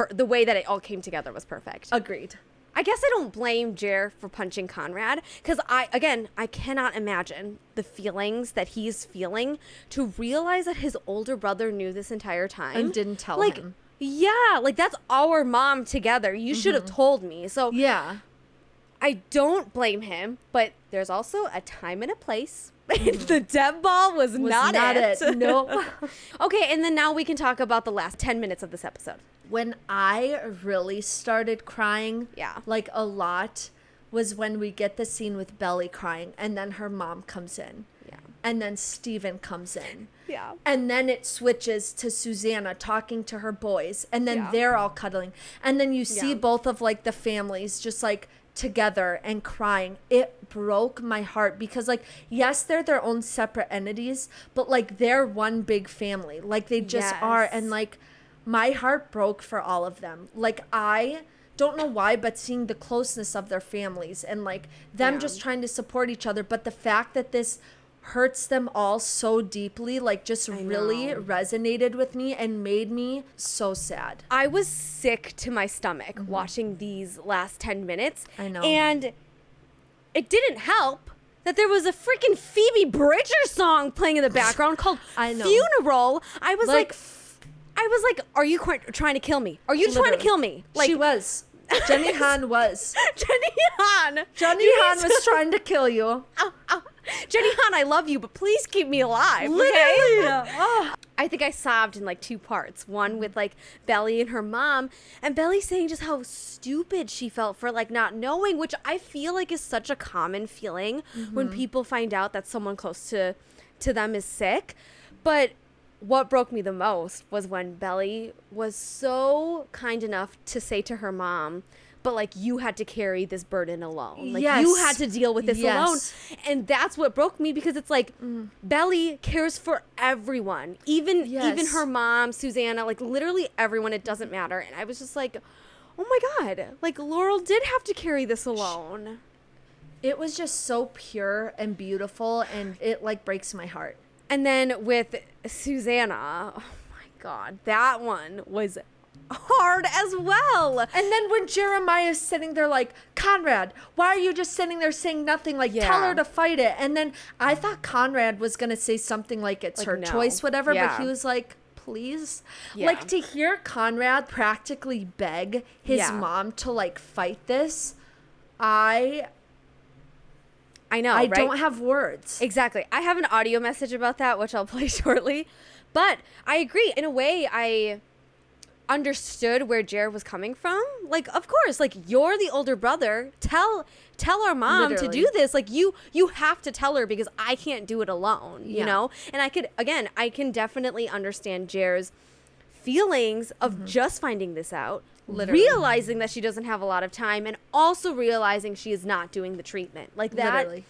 A: the way that it all came together was perfect.
B: Agreed.
A: I guess I don't blame Jer for punching Conrad because I cannot imagine the feelings that he's feeling to realize that his older brother knew this entire time
B: And didn't tell him.
A: yeah, like that's our mom together. You should have told me. So
B: Yeah.
A: I don't blame him, but there's also a time and a place. The Deb ball was not it.
B: Nope.
A: Okay, and then now we can talk about the last 10 minutes of this episode.
B: When I really started crying,
A: Yeah.
B: like a lot, was when we get the scene with Belly crying, and then her mom comes in.
A: Yeah.
B: And then Steven comes in.
A: Yeah.
B: And then it switches to Susanna talking to her boys, and then
A: Yeah.
B: they're all cuddling. And then you see
A: Yeah.
B: both of like the families just like together and crying. It broke my heart because like, yes, they're their own separate entities, but like they're one big family. Like they just are.
A: Yes.
B: And like my heart broke for all of them. Like I don't know why, but seeing the closeness of their families and like them
A: Yeah.
B: just trying to support each other, but the fact that this hurts them all so deeply, like just really
A: know.
B: resonated with me and made me so sad.
A: I was sick to my stomach watching these last 10 minutes.
B: I know.
A: And it didn't help that there was a freaking Phoebe Bridgers song playing in the background called
B: I know.
A: Funeral. I was
B: Like,
A: like, are you trying to kill me? Are you trying to
B: Literally.
A: kill me? Like,
B: she was. Jenny Han was.
A: Jenny Han.
B: Jenny
A: You
B: Han
A: need
B: was
A: to-
B: trying to kill you.
A: Ow, ow. Jenny Han, I love you, but please keep me alive. Okay?
B: Literally. Oh.
A: I think I sobbed in like two parts. One with like Belly and her mom, and Belly saying just how stupid she felt for like not knowing, which I feel like is such a common feeling when people find out that someone close to them is sick. But what broke me the most was when Belly was so kind enough to say to her mom, but like you had to carry this burden alone. Like you
B: Yes.
A: had to deal with this alone.
B: Yes.
A: And that's what broke me because it's like Belly cares for everyone. Even
B: Yes.
A: her mom, Susanna, like literally everyone, it doesn't matter. And I was just like, oh my God, like Laurel did have to carry this alone.
B: It was just so pure and beautiful, and it like breaks my heart.
A: And then with Susanna, oh my God, that one was hard as well.
B: And then when Jeremiah's sitting there like, Conrad, why are you just sitting there saying nothing? Like, tell
A: Yeah.
B: her to fight it. And then I thought Conrad was going to say something like it's
A: Like,
B: her
A: no.
B: choice, whatever.
A: Yeah.
B: But he was like, please.
A: Yeah.
B: Like, to hear Conrad practically beg his
A: Yeah.
B: mom to like fight this, I
A: know,
B: I
A: right?
B: don't have words.
A: Exactly. I have an audio message about that, which I'll play shortly. But I agree. In a way, I understood where Jared was coming from. Like, of course, like you're the older brother. Tell our mom to
B: Literally.
A: do this. Like you have to tell her because I can't do it alone, you
B: Yeah.
A: know? And I can definitely understand Jared's feelings of just finding this out.
B: Literally.
A: Realizing that she doesn't have a lot of time and also realizing she is not doing the treatment. Like that
B: Literally.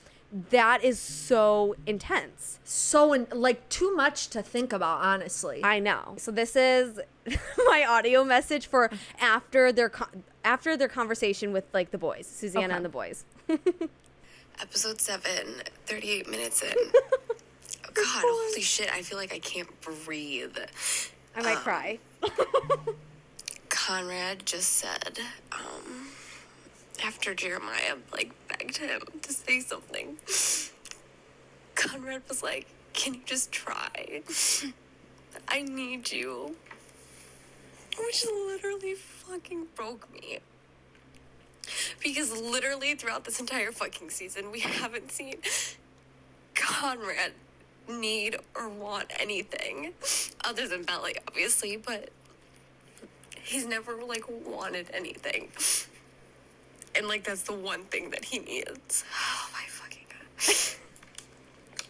A: that is so intense.
B: So, like, too much to think about, honestly.
A: I know. So this is my audio message for after their conversation with like the boys, Susanna
B: Okay.
A: and the boys.
C: Episode 7, 38 minutes in. Oh, God, holy shit, I feel like I can't breathe.
A: I might cry.
C: Conrad just said, after Jeremiah, like, begged him to say something, Conrad was like, can you just try? I need you. Which literally fucking broke me. Because literally throughout this entire fucking season, we haven't seen Conrad need or want anything other than Belly, obviously, but he's never like wanted anything. And like that's the one thing that he needs. Oh my fucking God.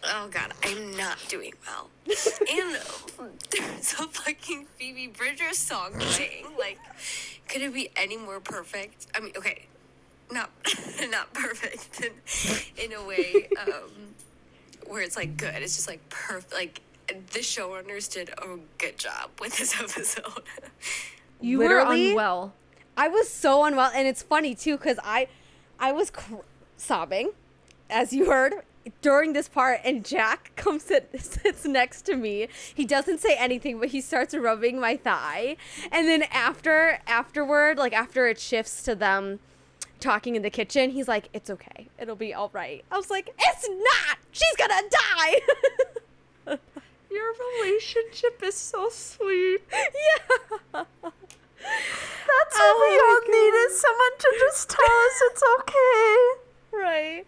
C: Oh God, I'm not doing well. And there's a fucking Phoebe Bridgers song playing. Like, could it be any more perfect? I mean, okay, not perfect in a way where it's like good. It's just like perfect. Like the showrunners did a good job with this episode.
A: You
B: Literally unwell.
A: I was so unwell, and it's funny too because I was sobbing, as you heard during this part, and Jack sits next to me. He doesn't say anything, but he starts rubbing my thigh, and then afterward, like after it shifts to them talking in the kitchen, he's like, "It's okay, it'll be all right." I was like, "It's not. She's gonna die."
B: Your relationship is so sweet.
A: Yeah.
B: That's what we all need is someone to just tell us it's okay.
A: Right.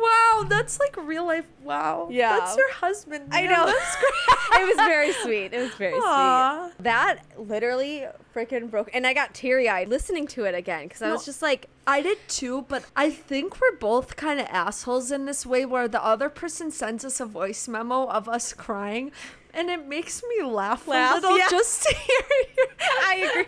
B: Wow, that's like real life. Wow.
A: Yeah.
B: That's your husband.
A: I
B: man.
A: know.
B: That's great.
A: It was very sweet. It was very
B: Aw.
A: sweet. That literally freaking broke. And I got teary-eyed listening to it again because I was just like,
B: I did too, but I think we're both kind of assholes in this way where the other person sends us a voice memo of us crying and it makes me laugh a little
A: yeah.
B: just to hear you.
A: I agree.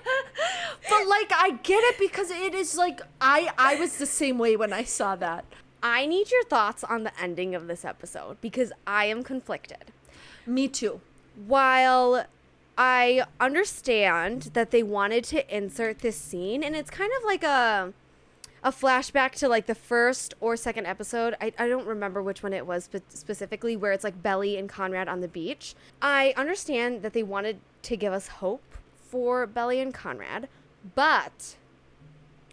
B: But like I get it because it is like I was the same way when I saw that.
A: I need your thoughts on the ending of this episode because I am conflicted.
B: Me too.
A: While I understand that they wanted to insert this scene, and it's kind of like a flashback to like the first or second episode. I don't remember which one it was specifically, where it's like Belly and Conrad on the beach. I understand that they wanted to give us hope for Belly and Conrad, but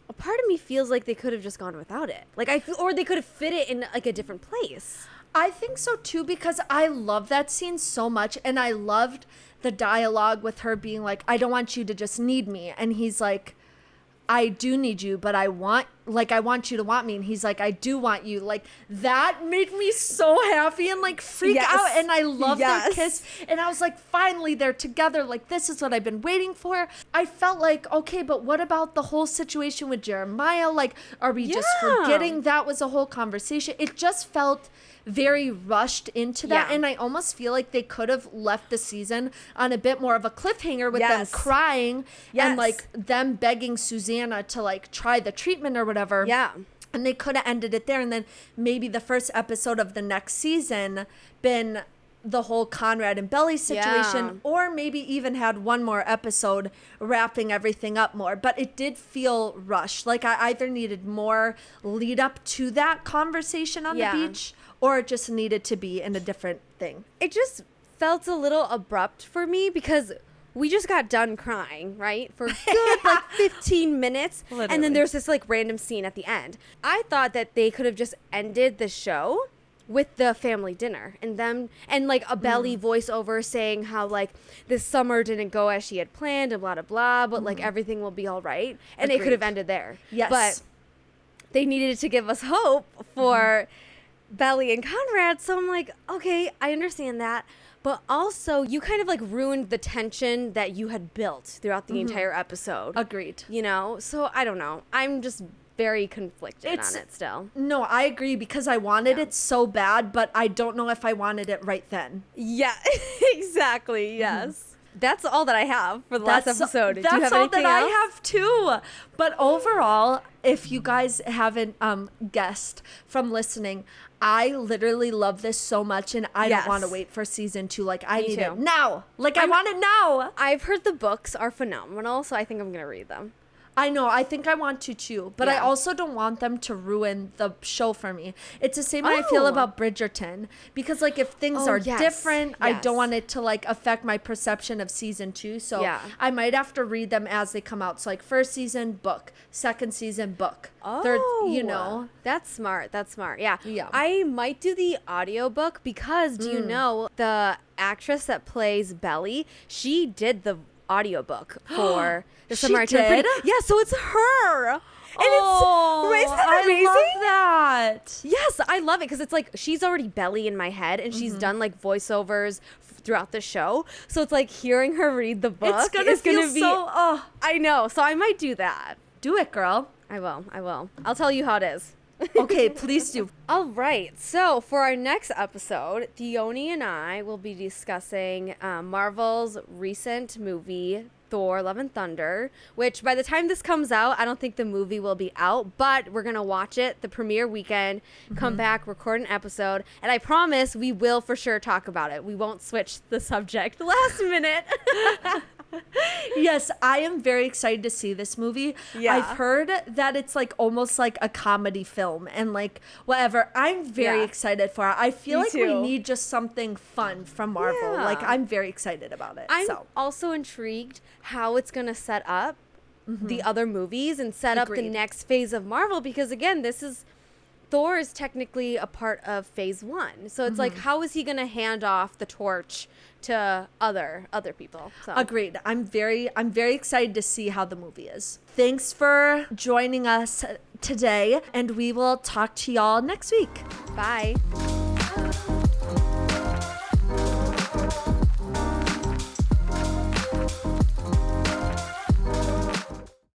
A: a part of me feels like they could have just gone without it. Like or they could have fit it in like a different place.
B: I think so too because I love that scene so much and I loved the dialogue with her being like, I don't want you to just need me. And he's like, I do need you, but I want you to want me. And he's like, I do want you. Like that made me so happy and like freak out. And I love that kiss. And I was like, finally they're together. Like this is what I've been waiting for. I felt like, okay, but what about the whole situation with Jeremiah? Like, are we just forgetting that was a whole conversation? It just felt very rushed into that. And I almost feel like they could have left the season on a bit more of a cliffhanger with them crying and like them begging Susanna to like try the treatment or whatever.
A: Yeah.
B: And they could have ended it there. And then maybe the first episode of the next season been the whole Conrad and Belly situation, or maybe even had one more episode wrapping everything up more. But it did feel rushed. Like I either needed more lead up to that conversation on the beach, or it just needed to be in a different thing.
A: It just felt a little abrupt for me because we just got done crying, right? For good like 15 minutes. Literally. And then there's this like random scene at the end. I thought that they could have just ended the show with the family dinner and them and like a Belly voiceover saying how like this summer didn't go as she had planned and blah blah blah, but like everything will be all right. And it could have ended there.
B: Yes.
A: But they needed to give us hope for Belly and Conrad, so I'm like, okay, I understand that. But also, you kind of like ruined the tension that you had built throughout the entire episode.
B: Agreed.
A: You know? So I don't know. I'm just very conflicted on it still.
B: No, I agree because I wanted it so bad, but I don't know if I wanted it right then.
A: Yeah, exactly. Yes. That's all that I have for the last episode. Do you have
B: all
A: anything
B: that
A: else?
B: I have too. But overall, if you guys haven't guessed from listening, I literally love this so much and I don't want to wait for season 2. Like I need it now. Like I want it now.
A: I've heard the books are phenomenal, so I think I'm going to read them.
B: I know. I think I want to too. But I also don't want them to ruin the show for me. It's the same way I feel about Bridgerton. Because like if things are different, I don't want it to like affect my perception of season 2. So I might have to read them as they come out. So like first season, book. Second season, book. Third, you know.
A: That's smart. That's smart. Yeah.
B: Yeah.
A: I might do the audiobook because do you know the actress that plays Belly, she did the audiobook for the Summer I Turned Pretty. Yeah, so it's her. And it's isn't that amazing?
B: I love that.
A: Yes, I love it because it's like she's already Belly in my head and she's done like voiceovers throughout the show. So it's like hearing her read the book
B: it's gonna be so
A: I know. So I might do that.
B: Do it, girl.
A: I will. I'll tell you how it is.
B: Okay, please do.
A: All right. So for our next episode, Theoni and I will be discussing Marvel's recent movie, Thor: Love and Thunder, which by the time this comes out, I don't think the movie will be out, but we're going to watch it the premiere weekend, come back, record an episode, and I promise we will for sure talk about it. We won't switch the subject last minute.
B: Yes, I am very excited to see this movie. Yeah. I've heard that it's like almost like a comedy film and like whatever. I'm very excited for it. I feel like we need just something fun from Marvel.
A: Yeah.
B: Like I'm very excited about it.
A: I'm also intrigued how it's going to set up the other movies and set up the next phase of Marvel because again, this is Thor is technically a part of phase 1. So it's like, how is he going to hand off the torch to other people? So.
B: Agreed. I'm very excited to see how the movie is. Thanks for joining us today, and we will talk to y'all next week.
A: Bye.